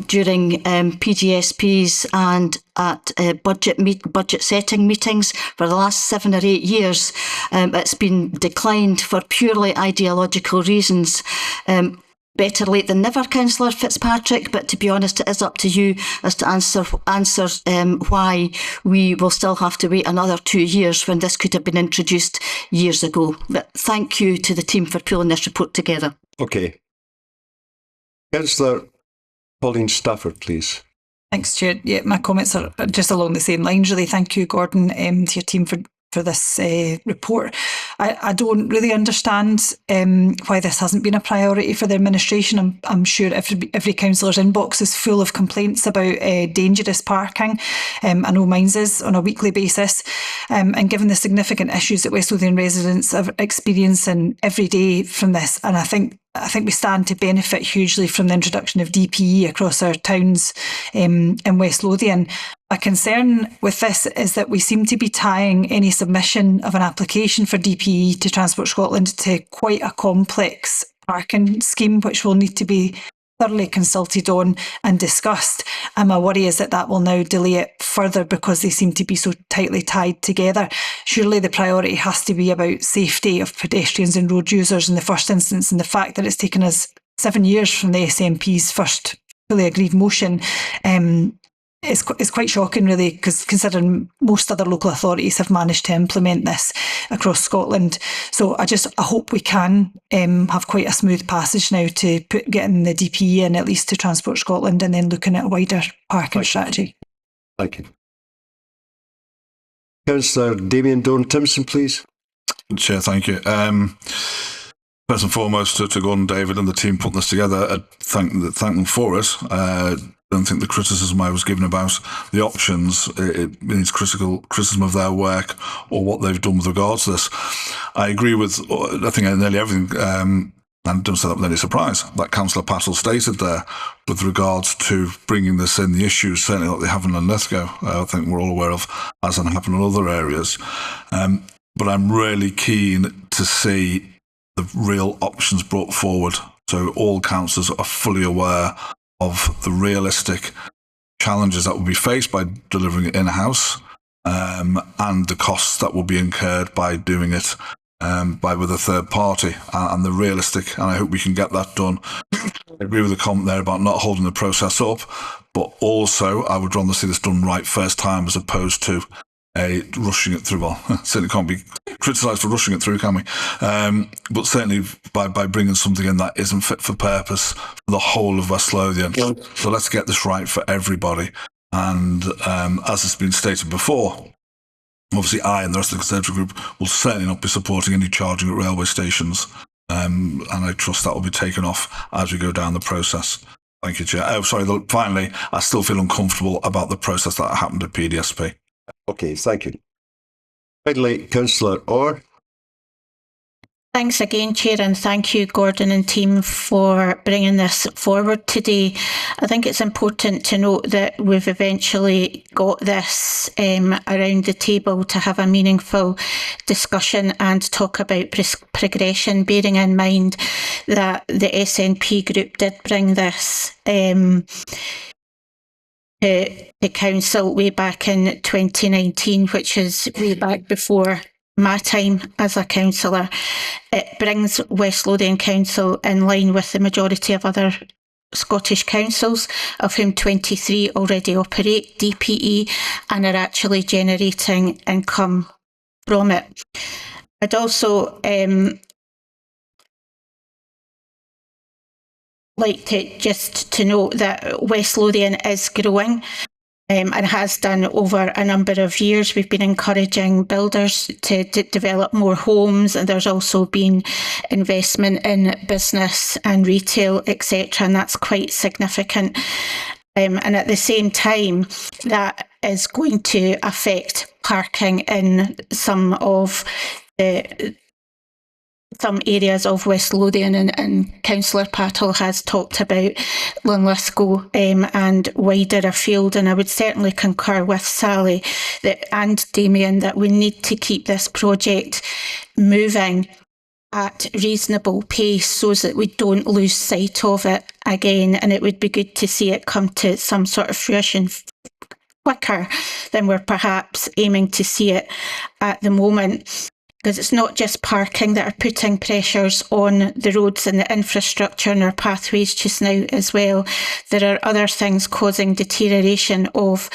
during PGSPs and at budget setting meetings for the last 7 or 8 years. It's been declined for purely ideological reasons. Better late than never, Councillor Fitzpatrick, but to be honest, it is up to you as to answer why we will still have to wait another 2 years when this could have been introduced years ago. But thank you to the team for pulling this report together. Okay. Councillor Pauline Stafford, please. Thanks, Chair. Yeah, my comments are just along the same lines, really. Thank you, Gordon, to your team for this report. I don't really understand why this hasn't been a priority for the administration. I'm sure every councillor's inbox is full of complaints about dangerous parking. I know mine's is on a weekly basis. And given the significant issues that West Lothian residents are experiencing every day from this, and I think we stand to benefit hugely from the introduction of DPE across our towns in West Lothian. My concern with this is that we seem to be tying any submission of an application for DPE to Transport Scotland to quite a complex parking scheme, which will need to be thoroughly consulted on and discussed. And my worry is that will now delay it further because they seem to be so tightly tied together. Surely the priority has to be about safety of pedestrians and road users in the first instance, and the fact that it's taken us 7 years from the SNP's first fully agreed motion it's quite shocking, really, because considering most other local authorities have managed to implement this across Scotland. So I hope we can have quite a smooth passage now to getting the DPE in, at least to Transport Scotland, and then looking at a wider parking strategy. Thank you. Councillor Damien Dorn-Timson, please. Chair, thank you. First and foremost, to Gordon, David and the team putting this together, I thank them for it. I don't think the criticism I was given about the options, it needs criticism of their work or what they've done with regards to this. I agree with, I think, nearly everything, and don't say that with any surprise, that Councillor Patel stated there with regards to bringing this in, the issues certainly that they have in Linlithgow, I think we're all aware of, as and happen in other areas. But I'm really keen to see the real options brought forward, so all councillors are fully aware of the realistic challenges that will be faced by delivering it in-house, and the costs that will be incurred by doing it with a third party, and the realistic, and I hope we can get that done. I agree with the comment there about not holding the process up, but also I would rather see this done right first time as opposed to rushing it through. Well, certainly can't be criticised for rushing it through, can we? But certainly by bringing something in that isn't fit for purpose for the whole of West Lothian. So let's get this right for everybody. And as has been stated before, obviously I and the rest of the Conservative group will certainly not be supporting any charging at railway stations. And I trust that will be taken off as we go down the process. Thank you, Chair. Finally, I still feel uncomfortable about the process that happened at PDSP. Okay, thank you. Finally, Councillor Orr. Thanks again, Chair, and thank you, Gordon and team, for bringing this forward today. I think it's important to note that we've eventually got this around the table to have a meaningful discussion and talk about progression, bearing in mind that the SNP group did bring this the council way back in 2019, which is way back before my time as a councillor. It brings West Lothian Council in line with the majority of other Scottish councils, of whom 23 already operate DPE and are actually generating income from it. I'd also like to note that West Lothian is growing and has done over a number of years. We've been encouraging builders to develop more homes, and there's also been investment in business and retail, etc., and that's quite significant. And at the same time, that is going to affect parking in some areas of West Lothian, and Councillor Patel has talked about Linlithgow and wider afield, and I would certainly concur with Sally and Damien that we need to keep this project moving at reasonable pace so that we don't lose sight of it again, and it would be good to see it come to some sort of fruition quicker than we're perhaps aiming to see it at the moment. Because it's not just parking that are putting pressures on the roads and the infrastructure and our pathways just now as well. There are other things causing deterioration of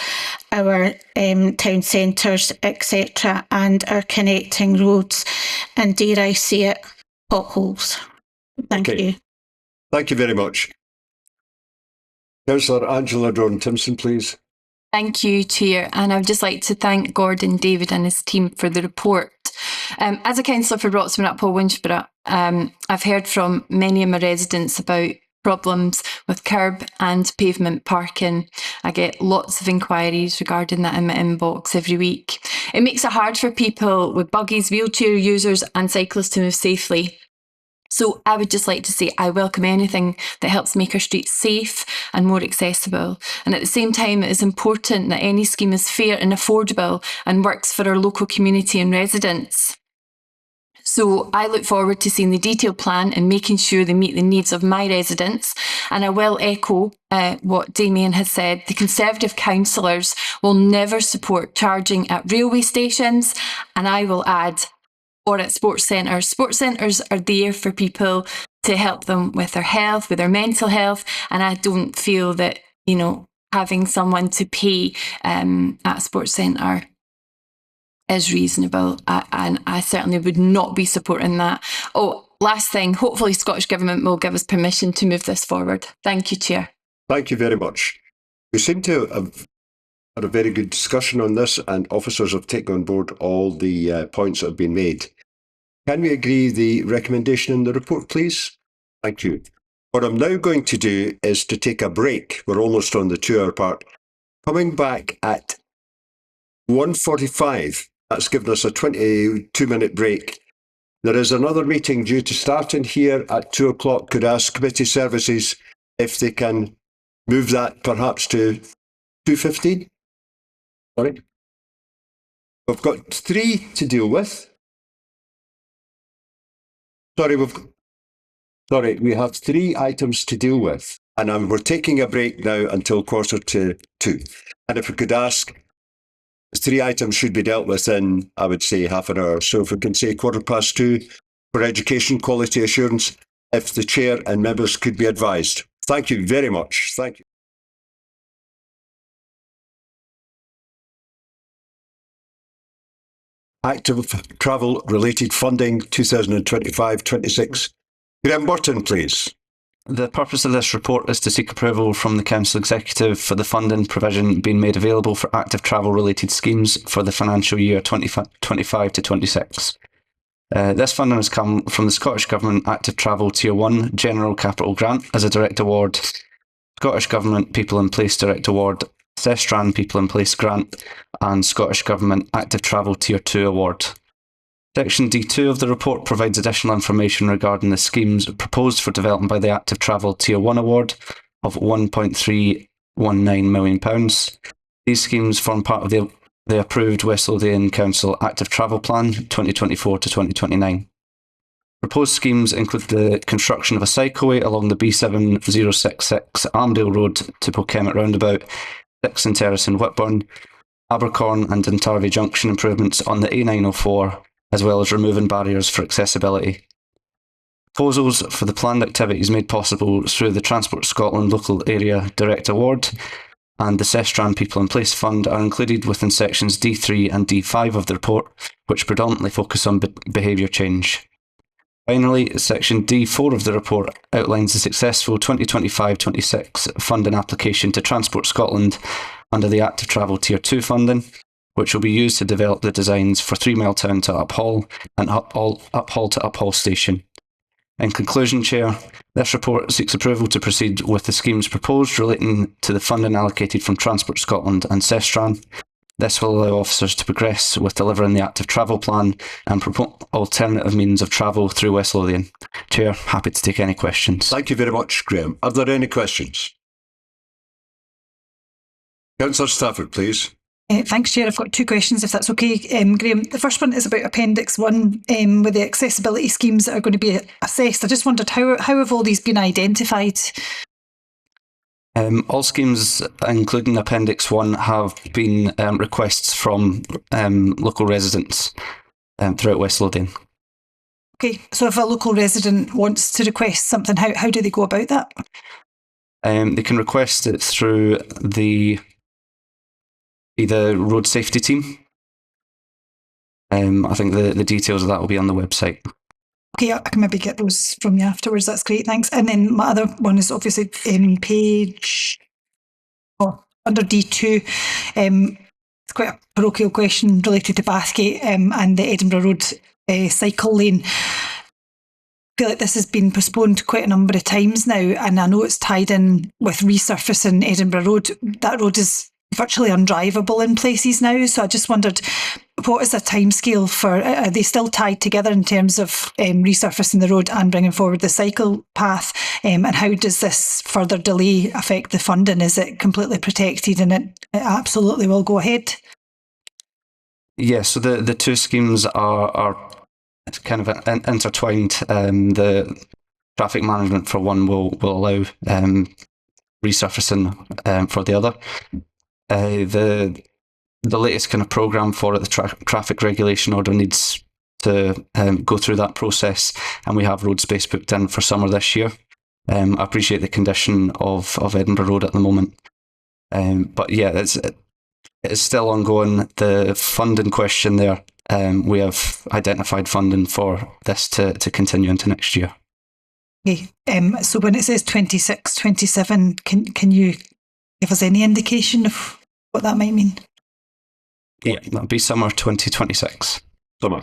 our town centres, etc., and our connecting roads, and dare I say it, potholes. Thank you. Thank you very much. Councillor Angela Dorn-Timson, please. Thank you, Chair, and I would just like to thank Gordon, David and his team for the report. As a councillor for Roxburgh and Uphill Winchborough, I've heard from many of my residents about problems with curb and pavement parking. I get lots of inquiries regarding that in my inbox every week. It makes it hard for people with buggies, wheelchair users and cyclists to move safely. So I would just like to say I welcome anything that helps make our streets safe and more accessible. And at the same time, it is important that any scheme is fair and affordable and works for our local community and residents. So I look forward to seeing the detailed plan and making sure they meet the needs of my residents. And I will echo what Damien has said. The Conservative councillors will never support charging at railway stations. And I will add, or at sports centres. Sports centres are there for people to help them with their health, with their mental health. And I don't feel that, having someone to pay at a sports centre is reasonable, and I certainly would not be supporting that. Oh, last thing, hopefully Scottish Government will give us permission to move this forward. Thank you, Chair. Thank you very much. We seem to have had a very good discussion on this, and officers have taken on board all the points that have been made. Can we agree the recommendation in the report, please? Thank you. What I'm now going to do is to take a break. We're almost on the 2-hour part. Coming back at 1:45, that's given us a 22-minute break. There is another meeting due to start in here at 2 o'clock. Could I ask committee services if they can move that perhaps to 2:15? Sorry. We've got 3 to deal with. Sorry, we have 3 items to deal with, and we're taking a break now until 1:45. And if we could ask, 3 items should be dealt with in, I would say, half an hour. So if we can say 2:15 for education quality assurance, if the chair and members could be advised. Thank you very much. Thank you. Active travel related funding 2025-26. Graham Burton, please. The purpose of this report is to seek approval from the Council Executive for the funding provision being made available for active travel related schemes for the financial year 2025 to 26. This funding has come from the Scottish Government Active Travel Tier 1 General Capital Grant as a direct award, Scottish Government People in Place Direct Award, Sestran People in Place Grant, and Scottish Government Active Travel Tier 2 Award. Section D2 of the report provides additional information regarding the schemes proposed for development by the Active Travel Tier 1 Award of £1.319 million. These schemes form part of the approved West Lothian Council Active Travel Plan 2024 to 2029. Proposed schemes include the construction of a cycleway along the B7066 Armdale Road to Polkemmet Roundabout, Dixon Terrace in Whitburn, Abercorn and Intarvie Junction improvements on the A904, as well as removing barriers for accessibility. Proposals for the planned activities made possible through the Transport Scotland Local Area Direct Award and the Sestran People in Place Fund are included within sections D3 and D5 of the report, which predominantly focus on behaviour change. Finally, section D4 of the report outlines the successful 2025-26 funding application to Transport Scotland under the Active Travel Tier 2 funding, which will be used to develop the designs for 3 Mile Town to Uphall and Uphall to Uphall Station. In conclusion, Chair, this report seeks approval to proceed with the schemes proposed relating to the funding allocated from Transport Scotland and Sestran. This will allow officers to progress with delivering the active travel plan and promote alternative means of travel through West Lothian. Chair, happy to take any questions. Thank you very much, Graham. Are there any questions? Councillor Stafford, please. Thanks, Chair. I've got 2 questions, if that's okay. Graham, the first one is about Appendix 1 with the accessibility schemes that are going to be assessed. I just wondered, how have all these been identified? All schemes, including Appendix 1, have been requests from local residents throughout West Lothian. Okay, so if a local resident wants to request something, how do they go about that? They can request it through the road safety team. I think the details of that will be on the website. Okay, I can maybe get those from you afterwards. That's great, thanks. And then my other one is obviously under D2. It's quite a parochial question related to Bathgate and the Edinburgh Road cycle lane. I feel like this has been postponed quite a number of times now, and I know it's tied in with resurfacing Edinburgh Road. That road is virtually undrivable in places now, so I just wondered, what is the timescale for, are they still tied together in terms of resurfacing the road and bringing forward the cycle path, and how does this further delay affect the funding? Is it completely protected and it absolutely will go ahead? Yeah, so the 2 schemes are kind of intertwined. The traffic management for one will allow resurfacing for the other. The latest kind of programme for it, the traffic regulation order, needs to go through that process, and we have road space booked in for summer this year. I appreciate the condition of Edinburgh Road at the moment. But yeah, it's still ongoing. The funding question there, we have identified funding for this to continue into next year. Okay. So when it says 26, 27, can you give us any indication of what that might mean? Yeah, that'll be summer 2026. Summer.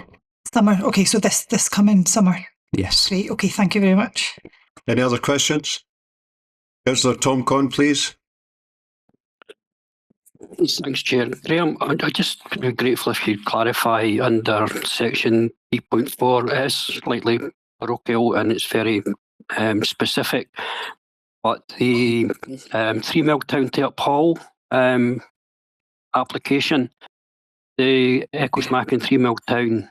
Okay, so this coming summer. Yes. Great. Okay, thank you very much. Any other questions? Councillor Tom Conn, please. Thanks, Chair. Graham, I'd just be grateful if you'd clarify under section 3.4. It is slightly parochial and it's very specific, but the 3 Milltown to Uphall application, the Ecclesmack and 3 Milltown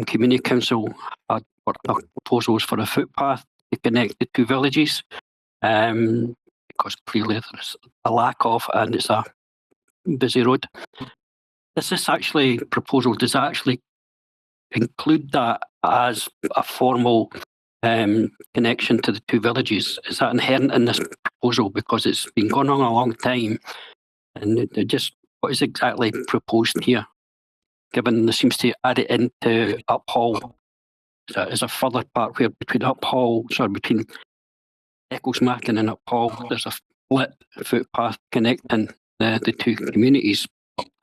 Community Council had proposals for a footpath to connect the two villages, because clearly there's a lack of, and it's a busy road. Does this actually proposal, does that actually include that as a formal connection to the two villages? Is that inherent in this proposal? Because it's been going on a long time, and it just, what is exactly proposed here? Given there seems to add it into Uphall, is a further part where between Ecclesmack and Uphall, there's a split footpath connecting the two communities.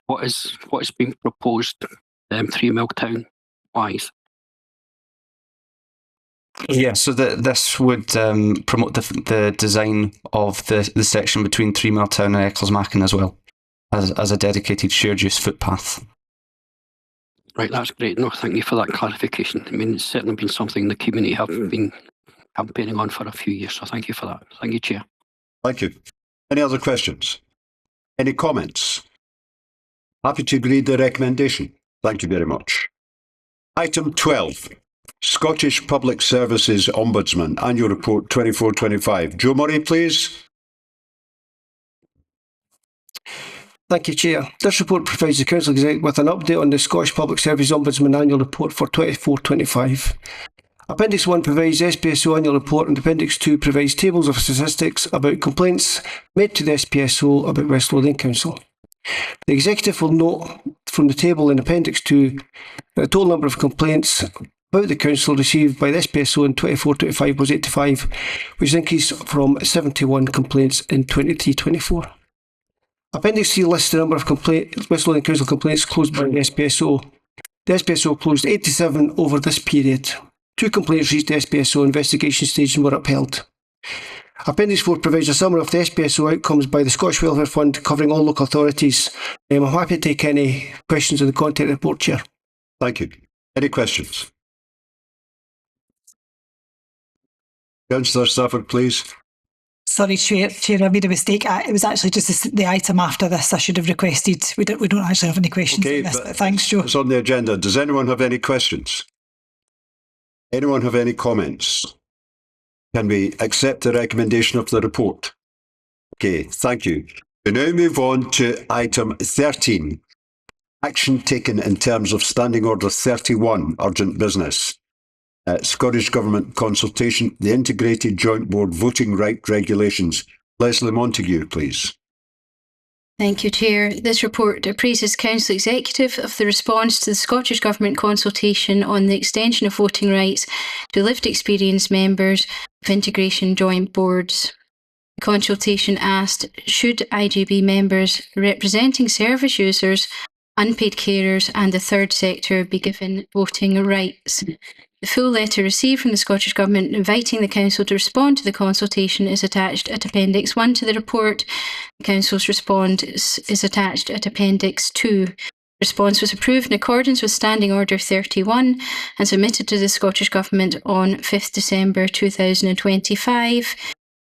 What is being proposed 3 Milltown wise? Yeah, so this would promote the design of the section between 3 Milltown and Ecclesmack as well, as a dedicated shared use footpath. Right, that's great. No, thank you for that clarification. I mean, it's certainly been something the community have been campaigning on for a few years, so thank you for that. Thank you, Chair. Thank you. Any other questions? Any comments? Happy to read the recommendation. Thank you very much. Item 12, Scottish Public Services Ombudsman Annual Report 24-25. Joe Murray, please. Thank you, Chair. This report provides the Council Exec with an update on the Scottish Public Service Ombudsman Annual Report for 24-25. Appendix 1 provides SPSO Annual Report and Appendix 2 provides tables of statistics about complaints made to the SPSO about West Lothian Council. The Executive will note from the table in Appendix 2 that the total number of complaints about the Council received by the SPSO in 24-25 was 85, which is an increase from 71 complaints in 23-24. Appendix 3 lists the number of West Lothian Council complaints closed by the SPSO. The SPSO closed 87 over this period. 2 complaints reached the SPSO investigation stage and were upheld. Appendix 4 provides a summary of the SPSO outcomes by the Scottish Welfare Fund covering all local authorities. I'm happy to take any questions on the content of the report, Chair. Thank you. Any questions? Councillor Stafford, please. Sorry, Chair, I made a mistake. It was actually just the item after this I should have requested. We don't actually have any questions on this, but thanks, Joe. It's on the agenda. Does anyone have any questions? Anyone have any comments? Can we accept the recommendation of the report? Okay, thank you. We now move on to item 13. Action taken in terms of Standing Order 31, urgent business. Scottish Government consultation, the Integrated Joint Board Voting Right Regulations. Leslie Montague, please. Thank you, Chair. This report appraises Council Executive of the response to the Scottish Government consultation on the extension of voting rights to lived experience members of integration joint boards. The consultation asked, should IGB members representing service users, unpaid carers and the third sector be given voting rights? The full letter received from the Scottish Government inviting the Council to respond to the consultation is attached at Appendix 1 to the report. The Council's response is attached at Appendix 2. The response was approved in accordance with Standing Order 31 and submitted to the Scottish Government on 5th December 2025.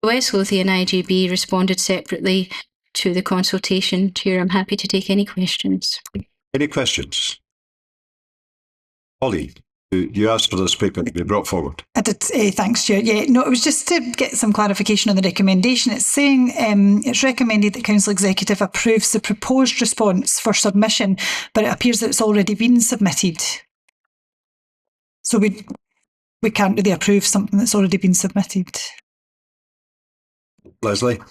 The West Lothian IGB responded separately to the consultation. Chair, I'm happy to take any questions. Any questions? Ollie, you asked for this paper to be brought forward. I did. Thanks, Chair. Yeah, no, it was just to get some clarification on the recommendation. It's saying it's recommended that Council Executive approves the proposed response for submission, but it appears that it's already been submitted. So we can't really approve something that's already been submitted. Leslie?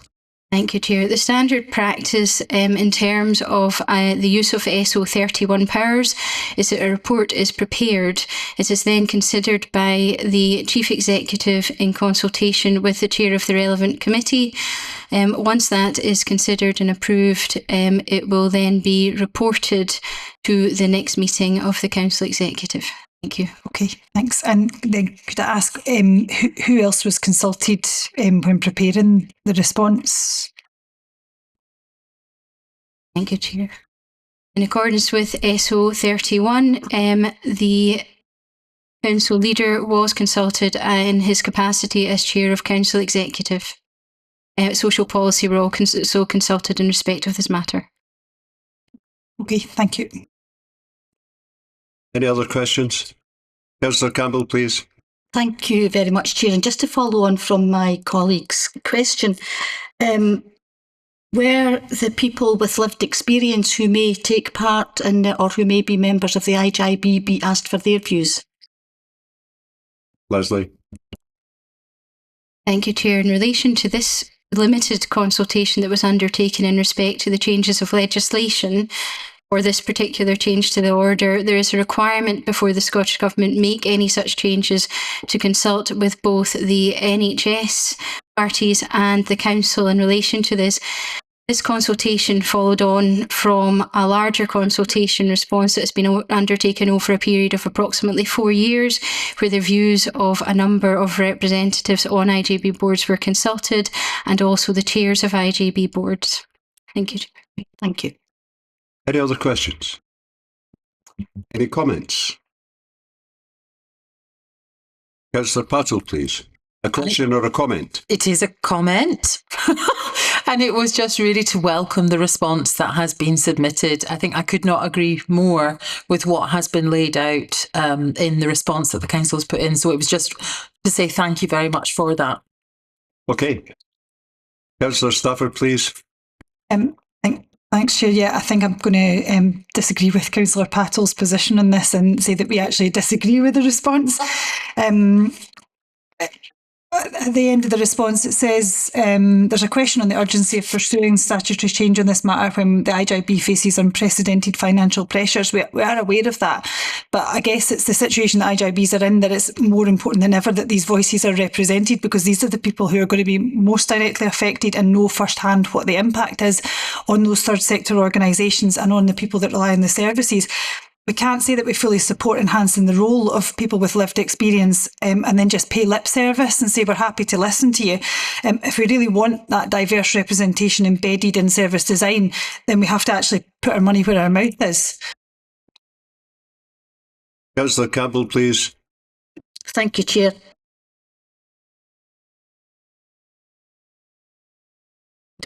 Thank you, Chair. The standard practice in terms of the use of SO 31 powers is that a report is prepared. It is then considered by the Chief Executive in consultation with the Chair of the relevant committee. Once that is considered and approved, it will then be reported to the next meeting of the Council Executive. Thank you. Okay, thanks. And then could I ask who else was consulted when preparing the response? Thank you, Chair. In accordance with SO 31, the Council Leader was consulted in his capacity as Chair of Council Executive. Social Policy were also consulted in respect of this matter. Okay, thank you. Any other questions? Councillor Campbell, please. Thank you very much, Chair. And just to follow on from my colleague's question, were the people with lived experience who may take part in or who may be members of the IJB be asked for their views? Leslie. Thank you, Chair. In relation to this limited consultation that was undertaken in respect to the changes of legislation, for this particular change to the order, there is a requirement before the Scottish Government make any such changes to consult with both the NHS parties and the Council in relation to this. This consultation followed on from a larger consultation response that has been undertaken over a period of approximately 4 years, where the views of a number of representatives on IJB boards were consulted, and also the chairs of IJB boards. Thank you. Thank you. Any other questions? Any comments? Councillor Patel, please. A question or a comment? It is a comment. And it was just really to welcome the response that has been submitted. I think I could not agree more with what has been laid out in the response that the Council has put in. So it was just to say thank you very much for that. Okay. Councillor Stafford, please. Thanks, Chair. Yeah, I think I'm going to disagree with Councillor Patel's position on this and say that we actually disagree with the response. At the end of the response, it says there's a question on the urgency of pursuing statutory change on this matter when the IJB faces unprecedented financial pressures. We are aware of that, but I guess it's the situation that IJBs are in that it's more important than ever that these voices are represented, because these are the people who are going to be most directly affected and know firsthand what the impact is on those third sector organisations and on the people that rely on the services. We can't say that we fully support enhancing the role of people with lived experience and then just pay lip service and say we're happy to listen to you. If we really want that diverse representation embedded in service design, then we have to actually put our money where our mouth is. Councillor Campbell, please. Thank you, Chair.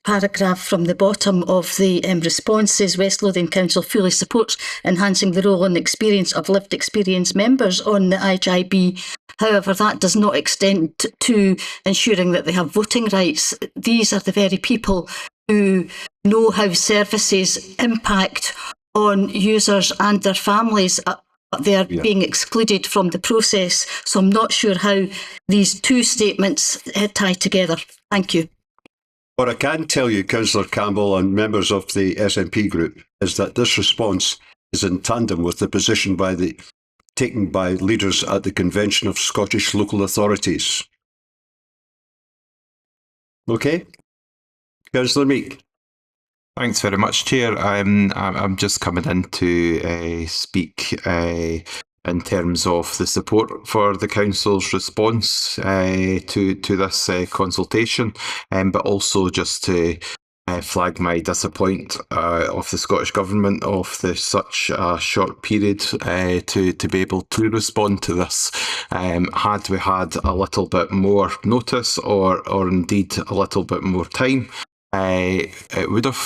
Paragraph from the bottom of the response says West Lothian Council fully supports enhancing the role and experience of lived experience members on the IJB. However, that does not extend to ensuring that they have voting rights. These are the very people who know how services impact on users and their families. They are being excluded from the process. So I'm not sure how these two statements tie together. Thank you. What I can tell you, Councillor Campbell and members of the SNP group, is that this response is in tandem with the position taken by leaders at the Convention of Scottish Local Authorities. Okay? Councillor Meek. Thanks very much, Chair. I'm just coming in to speak in terms of the support for the Council's response to this consultation, but also just to flag my disappointment of the Scottish Government of such a short period to be able to respond to this. Had we had a little bit more notice or indeed a little bit more time, it would have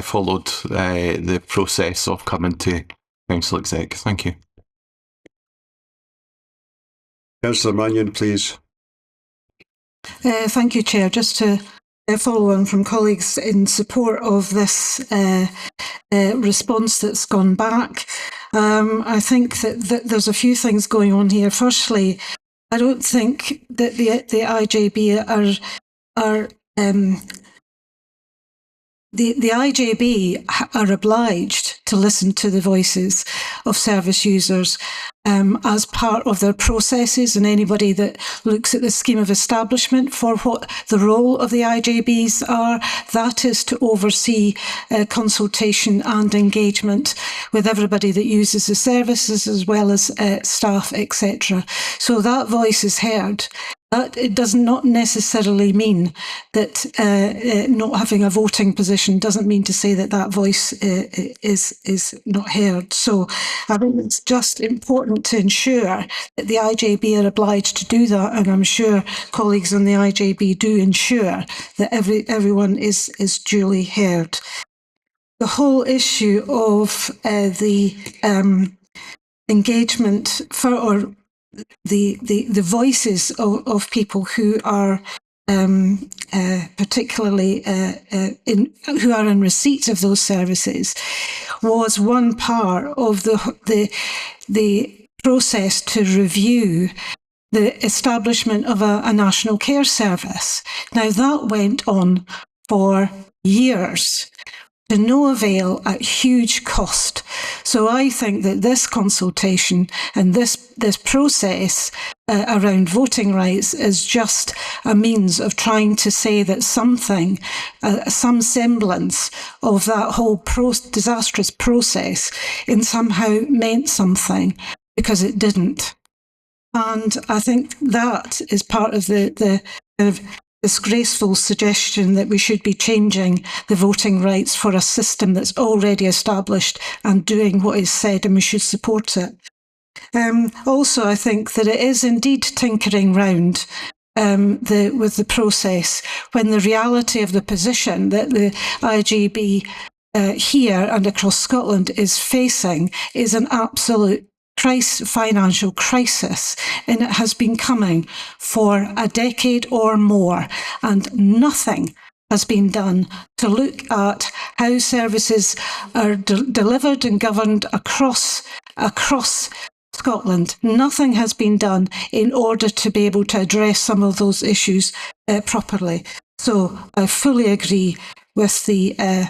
followed the process of coming to Council Exec. Thank you. Councillor Mannion, please. Thank you, Chair. Just to follow on from colleagues in support of this response that's gone back, I think that there's a few things going on here. Firstly, I don't think that the IJB are the IJB are obliged to listen to the voices of service users as part of their processes, and anybody that looks at the scheme of establishment for what the role of the IJBs are, that is to oversee consultation and engagement with everybody that uses the services as well as staff, etc. So that voice is heard. But it does not necessarily mean that not having a voting position doesn't mean to say that that voice is not heard. So I think it's just important to ensure that the IJB are obliged to do that, and I'm sure colleagues on the IJB do ensure that everyone is duly heard. The whole issue of the engagement for or the voices of people who are particularly who are in receipt of those services was one part of the process to review the establishment of a national care service. Now that went on for years, to no avail, at huge cost. So I think that this consultation and this process around voting rights is just a means of trying to say that something, some semblance of that whole disastrous process somehow meant something, because it didn't. And I think that is part of the kind of disgraceful suggestion that we should be changing the voting rights for a system that's already established and doing what is said, and we should support it. Also, I think that it is indeed tinkering round with the process, when the reality of the position that the IJB here and across Scotland is facing is an absolute financial crisis, and it has been coming for a decade or more, and nothing has been done to look at how services are delivered and governed across Scotland. Nothing has been done in order to be able to address some of those issues properly. So I fully agree with the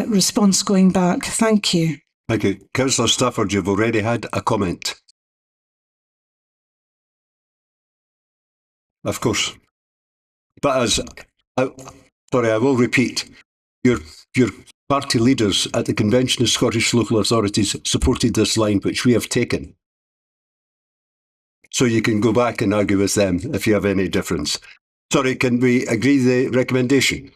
response going back. Thank you. Thank you. Councillor Stafford, you've already had a comment. Of course. But I will repeat, your party leaders at the Convention of Scottish Local Authorities supported this line, which we have taken. So you can go back and argue with them if you have any difference. Sorry, can we agree the recommendation?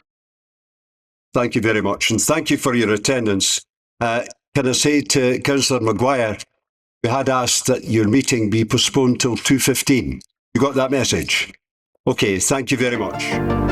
Thank you very much, and thank you for your attendance. Can I say to Councillor Maguire, we had asked that your meeting be postponed till 2:15. You got that message? Okay, thank you very much.